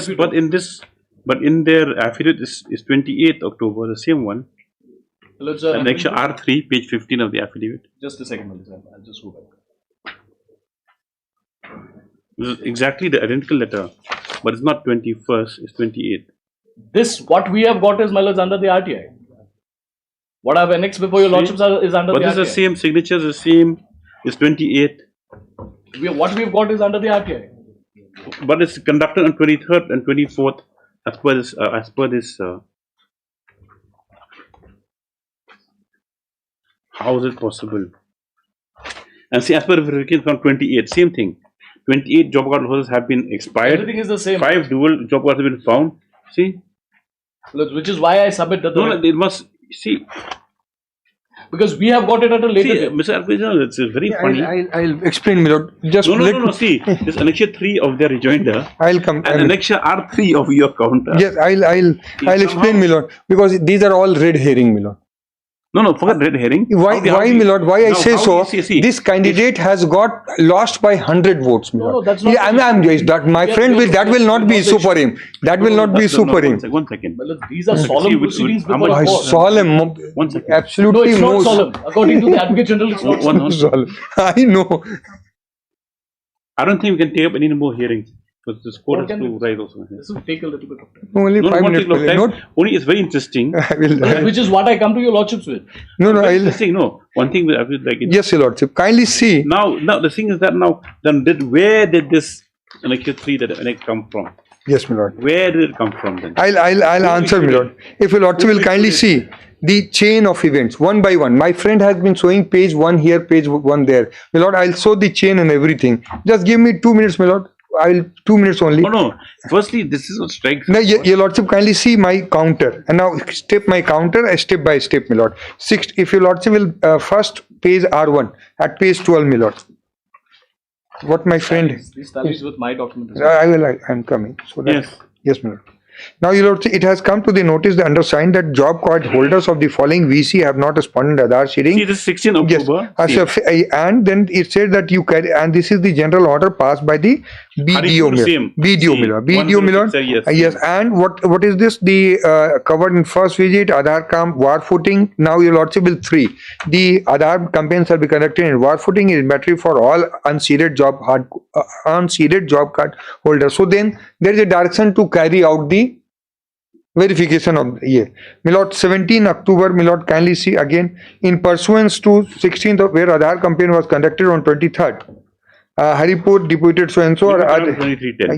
But in their affidavit is 28th October, the same one. Annexure R3, page 15 of the affidavit. Just a second, my lords, I'll just go back. This is exactly the identical letter, but it's not 21st, it's 28th. This, what we have got is, my lords, under the RTI. What I've annexed before your lordships is under the RTI. But this is the same, signature is the same, it's 28th. What we've got is under the RTI. But it's conducted on 23rd and 24th as per this. How is it possible? And see, as per verification from 28th, same thing. 28 job card holders have been expired. Everything is the same. 5 dual job cards have been found. See? Which is why I submit that. No, it must, see. Because we have got it at a later date. Mr. Archival, it's very funny. I'll explain, my lord. Just no. See, this annexure 3 of their rejoinder. I'll come. And annexure R3 of your counter. Yes, I'll explain, my lord. Because these are all red herring, my lord. No, forget red herring. Why, my lord? Why I say so? This candidate has got lost by 100 votes, my lord. No, that's not. Yeah, I'm that. My friend will. That will not be issue for him. That will not be issue for him. One second. Well, these are solemn proceedings before the court. Solemn. 1 second. Absolutely. No, it's not solemn. According to the Advocate General, it's not solemn. I know. I don't think we can take up any more hearings. Because this court has to rise also. This will take a little bit of time. Only 5 minutes. Only it's very interesting. Which is what I come to your lordships with. No, one thing I would like. Yes, your lordship. Kindly see. Now the thing is that where did this annexure 3 that come from? Yes, my lord. Where did it come from then? I'll answer, my lord. If your lordship will kindly see the chain of events one by one. My friend has been showing page 1 here, page 1 there. My lord, I'll show the chain and everything. Just give me 2 minutes, my lord. I will 2 minutes only. No. Firstly, this is what strikes. No, your lordship, kindly see my counter, and now step my counter step by step, my lord. If your lordship will first page R1 at page 12, my lord. What my friend. This tallies with my document. I'm coming. So that, yes, my lord. Now, your lordship, it has come to the notice the undersigned that job card holders of the following VC have not responded to Aadhaar sharing. See, this is 16 October. Yes. And then it said that you carry, and this is the general order passed by the BDO Miller. Yes. And what is this? The covered in first visit, Aadhaar camp, war footing. Now, your lordship will 3. The Aadhaar campaign shall be conducted in war footing is mandatory for all unseeded job card holders. So then there is a direction to carry out the verification of the year. Milord, 17 October, Milord, kindly see again, in pursuance to 16th of where Aadhaar campaign was conducted on 23rd. Haripur deputed so and so.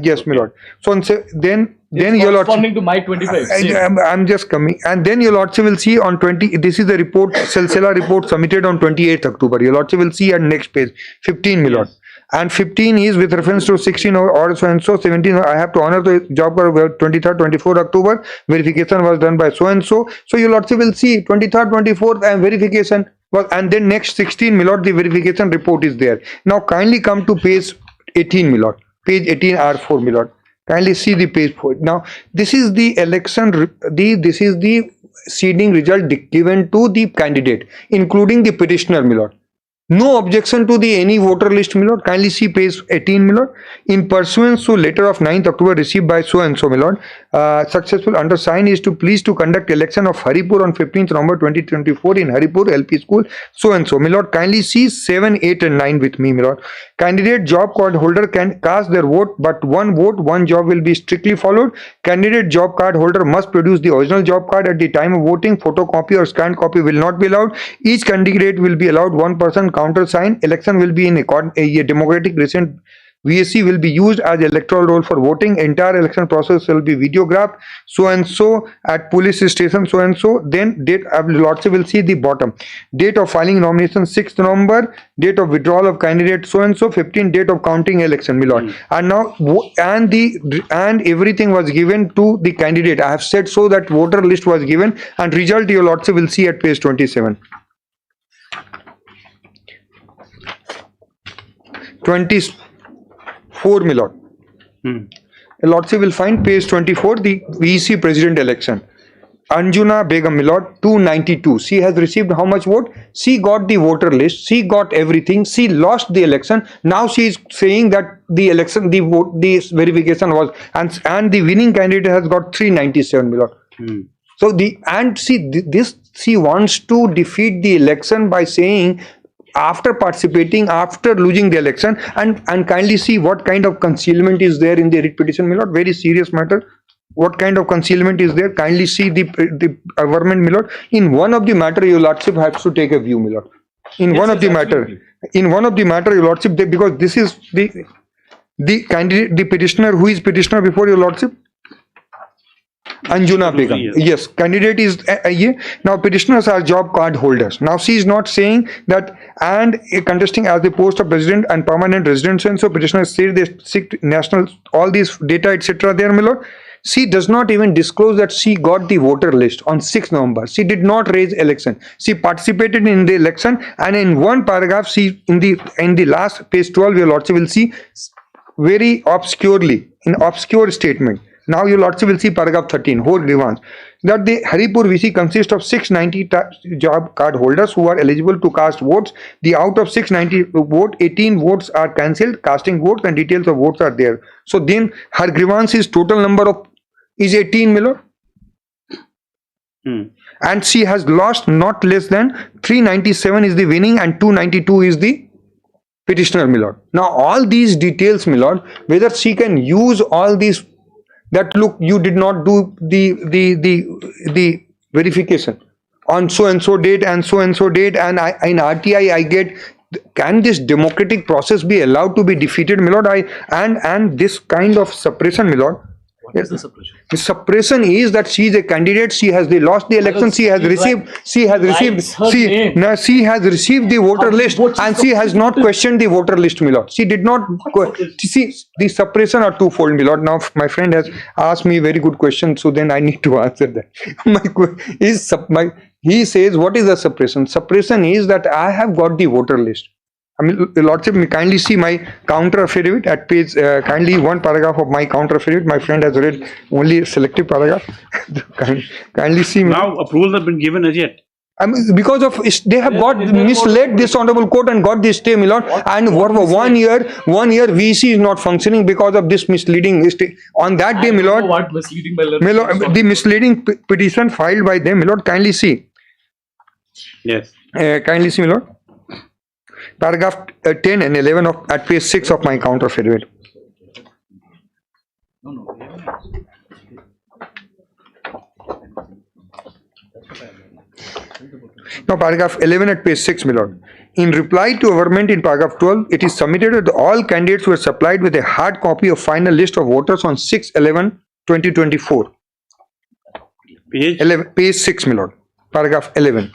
Yes, Milord. So then your lordship. Corresponding to my 25. I'm just coming, and then your lordship will see on 20. This is the report, Silsila report submitted on 28th October. Your lordship will see at next page 15, Milord. Yes. And 15 is with reference to 16 or so and so. 17, I have to honor the job card 23rd, 24th October. Verification was done by so and so. So your lordship will see 23rd, 24th and verification was, and then next 16, my lord, the verification report is there. Now kindly come to page 18, my lord. Page 18 R4, my lord. Kindly see the page 4. Now this is the election. This is the seeding result given to the candidate, including the petitioner, my lord. No objection to the any voter list, my lord. Kindly see page 18, my lord. In pursuance to letter of 9th October received by so and so, my lord. Successful undersigned is to please to conduct election of Haripur on 15th November 2024 in Haripur LP school so and so, my lord. Kindly see 7, 8 and 9 with me, my lord. Candidate job card holder can cast their vote, but one vote, one job will be strictly followed. Candidate job card holder must produce the original job card at the time of voting. Photocopy or scanned copy will not be allowed. Each candidate will be allowed one person counter sign. Election will be in a democratic recent VSC will be used as electoral roll for voting. Entire election process will be videographed so and so at police station so and so. Then date lordship will see the bottom. Date of filing nomination 6th November. Date of withdrawal of candidate so and so. 15 date of counting election, my lord. And now and everything was given to the candidate. I have said so that voter list was given and result your lordship will see at page 27. 24, my lord. Lordship will find page 24, the VC president election. Anjuna Begum, my lord, 292. She has received how much vote? She got the voter list. She got everything. She lost the election. Now she is saying that the election, the vote, the verification was, and the winning candidate has got 397, my lord. So she wants to defeat the election by saying, after participating, after losing the election, and kindly see what kind of concealment is there in the writ petition, my lord. Very serious matter. What kind of concealment is there? Kindly see the government, my lord. In one of the matter, your lordship has to take a view, my lord. In one of the matter, your lordship, because this is the candidate, the petitioner. Who is petitioner before your lordship? Anjuna Begum. Yes, candidate is now petitioners are job card holders. Now she is not saying that and contesting as the post of president and permanent residence, and so petitioners say they seek national all these data etc. there, my lord. She does not even disclose that she got the voter list on 6th November. She did not raise election. She participated in the election, and in one paragraph, she in the last page 12, your lordship will see very obscurely in obscure statement. Now your lordship will see paragraph 13, whole grievance, that the Haripur VC consists of 690 job card holders who are eligible to cast votes. The out of 690 vote, 18 votes are cancelled, casting votes and details of votes are there. So then her grievance is total number of is 18, my lord. And she has lost not less than 397 is the winning and 292 is the petitioner, my lord. Now all these details, my lord, whether she can use all these, that look, you did not do the verification on so and so date and so date, and in RTI I get. Can this democratic process be allowed to be defeated, my lord? And this kind of suppression, my lord. What is the suppression? The suppression is that she is a candidate. She has lost the election. She has received. She has received. She has received the voter list, and she has not questioned the voter list, my lord. She did not. See, the suppression are twofold, my lord. Now my friend has asked me a very good question, so then I need to answer that. He says, what is the suppression? Suppression is that I have got the voter list. I mean, Lordship, kindly see my counter affidavit at page, kindly one paragraph of my counter affidavit. My friend has read only a selective paragraph. Kindly see. Now approvals have been given as yet. I mean, because of they have got misled this honorable court and got this stay, my lord. And for 1 year, VC is not functioning because of this misleading stay. On that day, my lord, what misleading by my lord, the misleading petition filed by them, my lord. Kindly see. Yes. Kindly see, my lord. Paragraph 10 and 11 of at page 6 of my counter affidavit. Now, paragraph 11 at page 6, my lord. In reply to government in paragraph 12, it is submitted that all candidates were supplied with a hard copy of final list of voters on 6/11/2024. Page 6, my lord. Paragraph 11.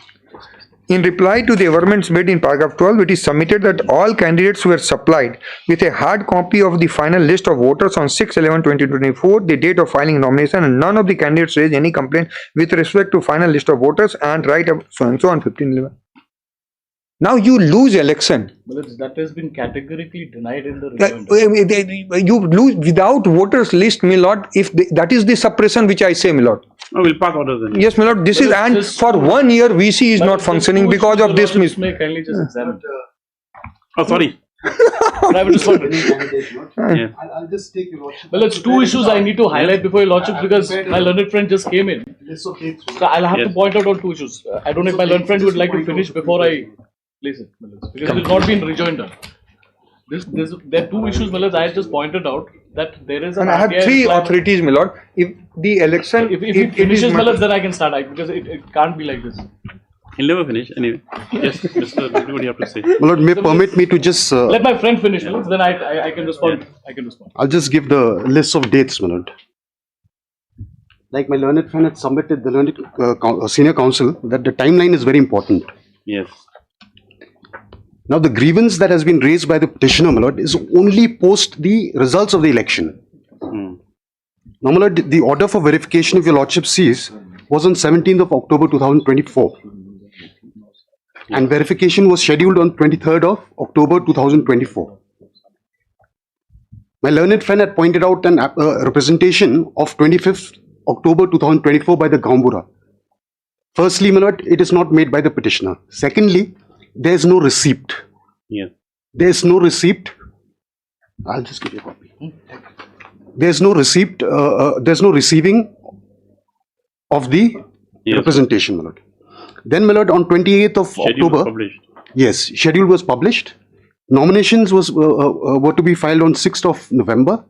In reply to the government's bid in paragraph 12, it is submitted that all candidates were supplied with a hard copy of the final list of voters on 6/11/2024, the date of filing nomination, and none of the candidates raised any complaint with respect to final list of voters and right of so and so on 15/11. Now you lose election. Well, that has been categorically denied in the rejoinder. You lose without voters list, my lord. If that is the suppression which I say, my lord. Oh, we'll pass orders then. Yes, my lord. This is and for 1 year VC is not functioning because of this miss. May kindly just examine. Oh, sorry. Private respondent. Yeah. I'll just take your lordship. Well, it's two issues I need to highlight before your lordship because my learned friend just came in. So I'll have to point out on two issues. I don't know if my learned friend would like to finish before I place it, because it will not be in rejoinder. There are two issues, Milad. I had just pointed out that there is. And I have three authorities, my lord. If the election, if it finishes, Milad, then I can start. Because it can't be like this. He'll never finish anyway. Yes, Mr. What do you have to say? My lord, may permit me to just let my friend finish, Milad. Then I can respond. Yeah. I can respond. I'll just give the list of dates, my lord. Like my learned friend had submitted the learned senior counsel that the timeline is very important. Yes. Now, the grievance that has been raised by the petitioner, my lord, is only post the results of the election. Now, my lord, the order for verification, if your lordship sees, was on 17th of October 2024. And verification was scheduled on 23rd of October 2024. My learned friend had pointed out an representation of 25th October 2024 by the Gambura. Firstly, my lord, it is not made by the petitioner. Secondly, there is no receipt. Yeah. There is no receipt. I'll just give you a copy. There is no receipt. There is no receiving of the representation, my lord. Then, my lord, on 28th of October, yes, schedule was published. Nominations were to be filed on 6th of November.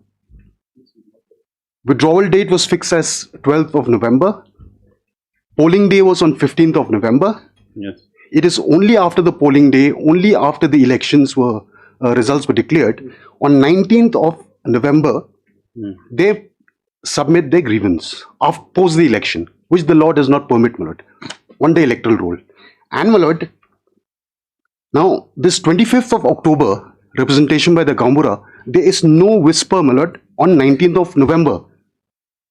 Withdrawal date was fixed as 12th of November. Polling day was on 15th of November. Yes. It is only after the polling day, only after the elections were results were declared, on 19th of November, they submit their grievance post the election, which the law does not permit, my lord. 1 day electoral roll. And my lord, now this 25th of October representation by the Gambura, there is no whisper, my lord, on 19th of November.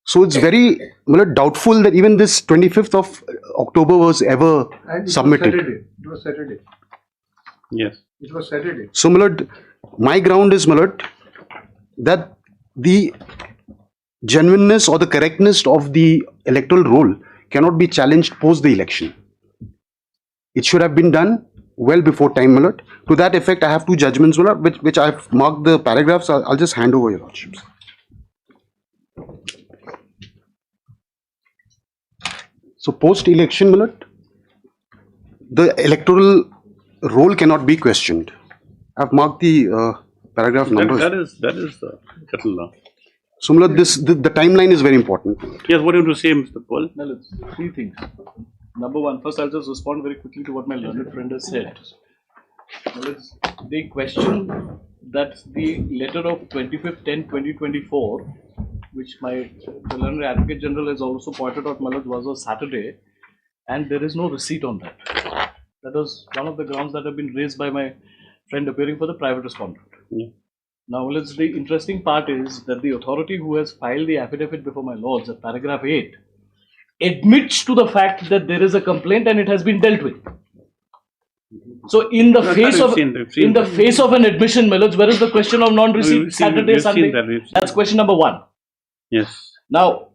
So it's very, my lord, doubtful that even this 25th of October was ever submitted. It was Saturday. Yes. It was Saturday. So, my lord, my ground is, my lord, that the genuineness or the correctness of the electoral roll cannot be challenged post the election. It should have been done well before time, my lord. To that effect, I have two judgments, my lord, which I have marked the paragraphs. I'll just hand over your lordships. So, post-election, my lord, the electoral roll cannot be questioned. I've marked the paragraph numbers. That is the kettle law. So, my lord, the timeline is very important. Yes, what do you have to say, Mr. Paul? Well, it's three things. Number one, first I'll just respond very quickly to what my learned friend has said. Well, they question that the letter of 25th-10-2024 which the learned Advocate General has also pointed out, my lords, was on Saturday, and there is no receipt on that. That was one of the grounds that have been raised by my friend appearing for the private respondent. Now, my lords, the interesting part is that the authority who has filed the affidavit before my lords at paragraph 8 admits to the fact that there is a complaint and it has been dealt with. So, in the face of an admission, my lords, where is the question of non-receipt? Saturday, Sunday. That's question number 1. Yes. Now,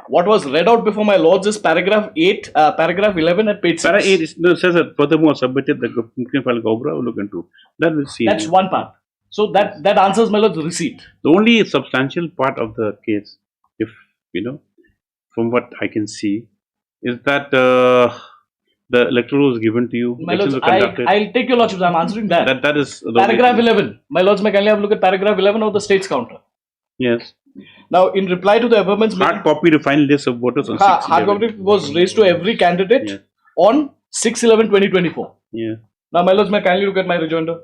what was read out before my lords is paragraph 8, paragraph 11 at page 6. Paragraph 8 says that furthermore submitted the file Gobra will look into. That will see. That's one part. So that answers my lord's receipt. The only substantial part of the case, if from what I can see, is that the electoral was given to you. My lords, I'll take your lordships. I'm answering that. That is paragraph 11. My lords, may kindly have a look at paragraph 11 of the state's counter. Yes. Now, in reply to the above hard copy to final list of voters on 6/11. Hard copy was raised to every candidate on 6/11/2024. Yeah. Now, my lords, may kindly look at my rejoinder.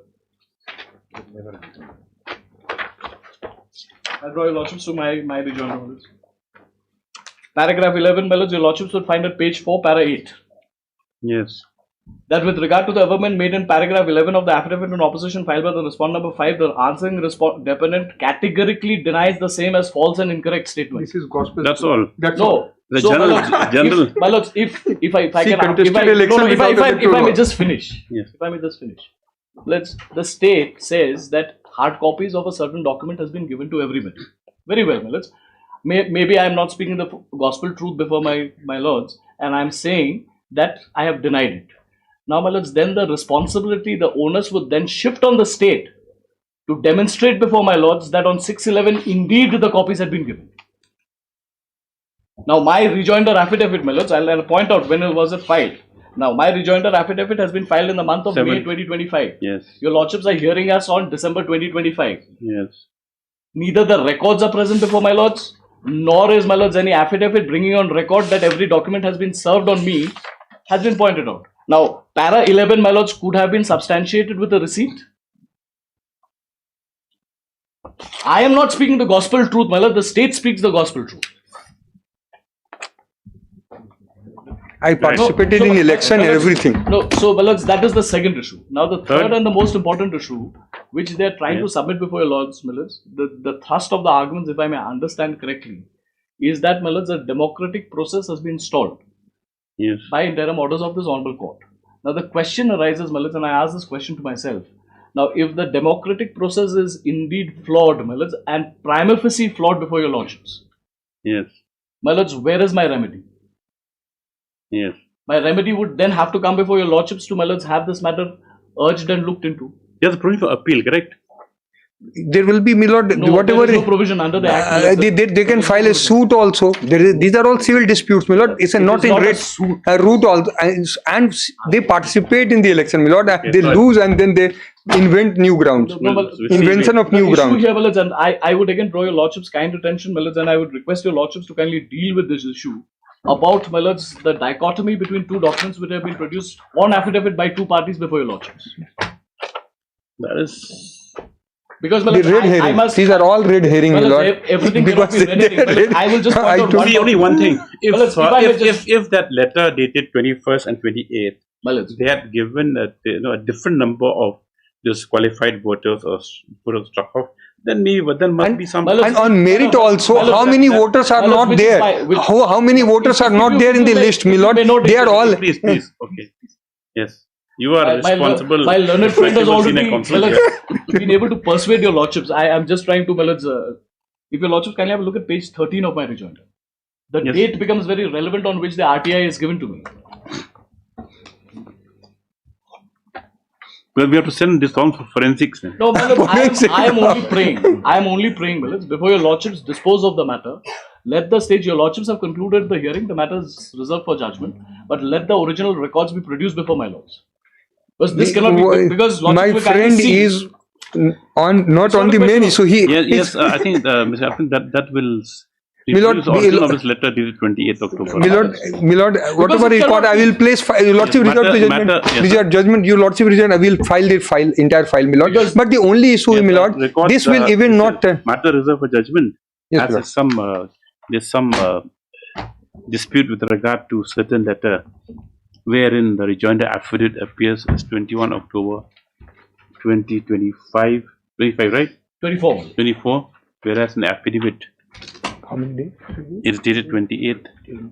I'll draw your lordships to my rejoinder. Paragraph 11, my lords, your lordships would find at page 4, para 8. Yes. That with regard to the amendment made in paragraph 11 of the affidavit in opposition filed by the respondent number 5, the answering deponent categorically denies the same as false and incorrect statement. This is gospel. That's all. That's no. all. The So, general. my lords, if I See, can, contested if election without the I electoral may law. just finish. Yes. If I may just finish. The state says that hard copies of a certain document has been given to everybody. Very well, my lords. Maybe I am not speaking the gospel truth before my lords, and I am saying that I have denied it. Now, my lords, then the responsibility, the onus would then shift on the state to demonstrate before my lords that on 6/11 indeed the copies had been given. Now, my rejoinder affidavit, my lords, I'll point out when it was filed. Now, my rejoinder affidavit has been filed in the month of May 2025. Yes. Your lordships are hearing us on December 2025. Yes. Neither the records are present before my lords, nor is my lords any affidavit bringing on record that every document has been served on me has been pointed out. Now, para 11, my lords, could have been substantiated with a receipt. I am not speaking the gospel truth, my lord. The state speaks the gospel truth. I participated in election and everything. No, so my lords, that is the second issue. Now, the third and the most important issue, which they are trying to submit before your lords, my lords, the thrust of the arguments, if I may understand correctly, is that, my lords, a democratic process has been stalled. Yes. By interim orders of this honorable court. Now the question arises, my lords, and I ask this question to myself. Now, if the democratic process is indeed flawed, my lords, and prima facie flawed before your lordships, yes, my lords, where is my remedy? Yes. My remedy would then have to come before your lordships to, my lords, have this matter urged and looked into. Yes, provision for appeal, correct? There will be, my lord, No, whatever. there is no provision under the act. They can file a suit also. These are all civil disputes, my lord. It's not in a route also, and they participate in the election, my lord. They lose and then they invent new grounds. Invention of new grounds. Here, my lords, and I would again draw your lordships' kind attention, my lords, and I would request your lordships to kindly deal with this issue about, my lords, the dichotomy between two documents which have been produced on affidavit by two parties before your lordships. That is. Because The red herring. These are all red herring, my lord. Everything cannot be red herring. I will just point out only one thing. If If that letter dated 21st and 28th, they had given a different number of disqualified voters or voters struck off, then must be some. And on merit also, how many voters are not there? How many voters are not there in the list, my lord? They are all. Please. Okay. Yes. You are responsible. My learned friend has already Council, been able to persuade your lordships. I am just trying to, my lords, if your lordships kindly have a look at page 13 of my rejoinder. The date becomes very relevant on which the RTI is given to me. Well, we have to send this on for forensics. Then. No, my lord, I am only praying. I am only praying, my lords, before your lordships dispose of the matter. Let the stage, your lordships have concluded the hearing, the matter is reserved for judgment. But let the original records be produced before my lords. Because this cannot be, because my friend is not on the main issue. Yes, I think Mr. Arpin, that will. Original of this letter dated 28th October. My lord, whatever record I will place, lordship record to judgment, your lordship rejoinder, I will file the entire file, my lord. But the only issue, my lord, this will even not. Matter reserved for judgment. Yes, as Lord. there's some dispute with regard to certain letter wherein the rejoinder affidavit appears as 21 October 2025, 25, right? 24. 24, whereas an affidavit How many days? is dated 28th.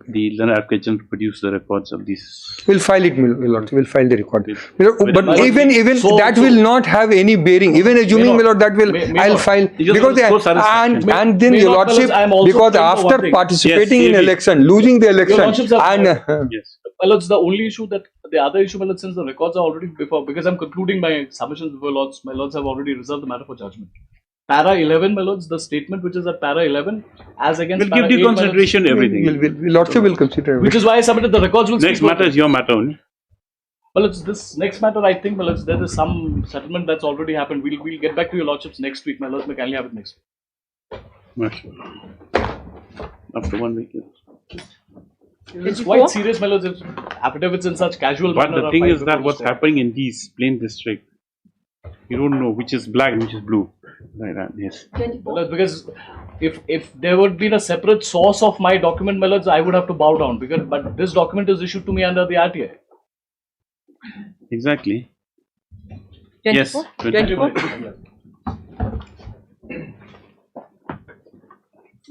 The learned advocate general produced the records of these. We'll file it, Lord. We'll file the record. But But even that will not have any bearing. Even assuming, my lord, that will I'll file because and then your lordship, because after participating in election, losing the election, and yes. Well, it's the only issue that the other issue, well, since the records are already before, because I'm concluding my submissions before lords, my lords have already reserved the matter for judgment. Para 11, my lords, the statement which is at para 11, as against We'll para give 8, due consideration everything. lordship will consider everything. which is why I submitted the records. Will Next speak matter is your matter only. Well, it's this next matter. I think, well, there is some settlement that's already happened. We'll get back to your lordships next week. My lords may kindly have it next week. After 1 week. It's quite serious, my lords. If affidavits in such casual But manner the are thing filed is that before what's the court. happening in these plain district, you don't know which is black and which is blue. Like that, yes. Well, because if there would be a separate source of my document, my lords, I would have to bow down. But this document is issued to me under the RTA. Exactly. 24? Yes. 24?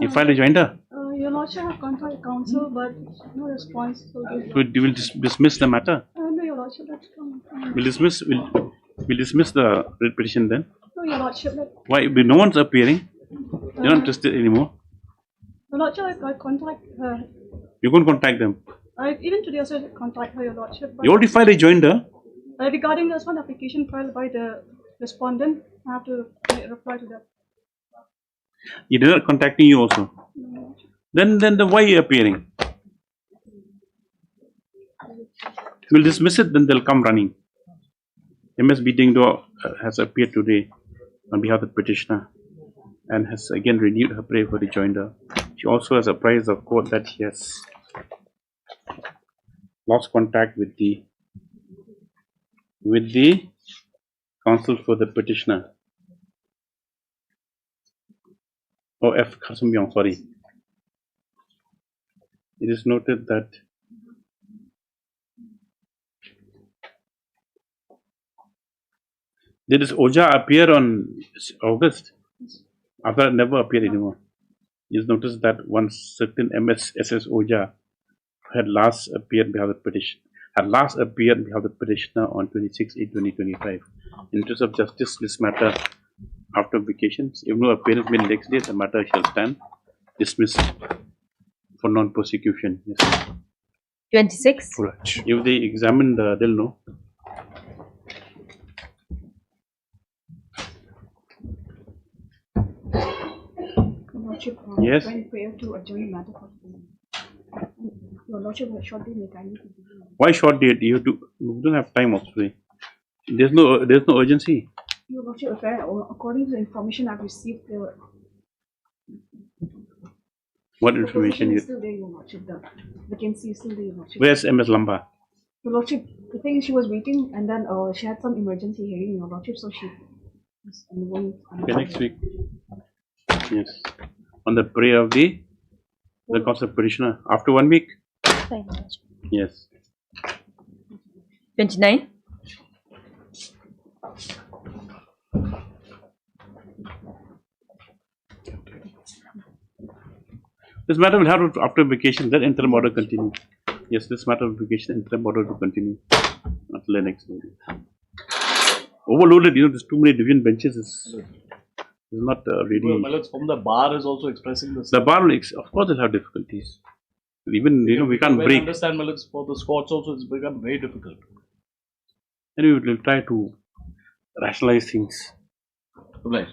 You filed a joinder. Your Lordship have contacted counsel, but no response. So You will dismiss the matter. no, Your Lordship, let's come. We'll dismiss the writ petition then. No, Your Lordship, Why? No one's appearing. You're not interested anymore. Your Lordship, I contact her. You're going to contact them. Even today also I contact her, Your Lordship. But You already filed a joinder. regarding this one application filed by the respondent, I have to reply to that. He did not contacting you also. Then why are you appearing? We'll dismiss it, then they'll come running. MS Beatingdo has appeared today on behalf of the petitioner and has again renewed her prayer for rejoinder. She also has apprised the court that she has lost contact with the counsel for the petitioner. Oh, F. Kasumbyong, sorry. It is noted that did this Oja appear on August? After that, never appeared anymore. It is noticed that one certain MS Oja had last appeared behalf of the petition. Had last appeared behalf of the petitioner on 26/8/2025. In interest of justice, this matter after vacations, if no appearance made next day, the matter shall stand dismissed for non-prosecution. Yes. 26? If they examine they'll know. Your Lordship, Yes. when prayer to adjourn the matter for Your Lordship, shortly may kindly to give you. Why short date? You don't have time of today. There's no urgency. Your Lordship, according to the information I've received, What the information position you? is still there, Your Lordship. The vacancy is still there, Your Lordship. Where's MS Lamba? Your Lordship, the thing is, she was waiting and then she had some emergency hearing, Your Lordship, so she was undergoing. Okay, next week. Yes. On the prayer of the counsel petitioner. After 1 week? Yes. 29? This matter will have to, after vacation, that interim order continue. Yes, this matter of vacation, interim order to continue until the next meeting. Overloaded, there's too many division benches. Is not really. Well, it's from the bar is also expressing this. The bar will, of course, will have difficulties. Even we can't break. Understand, well, it's for the Scots also, it's become very difficult. And we will try to rationalize things. Right.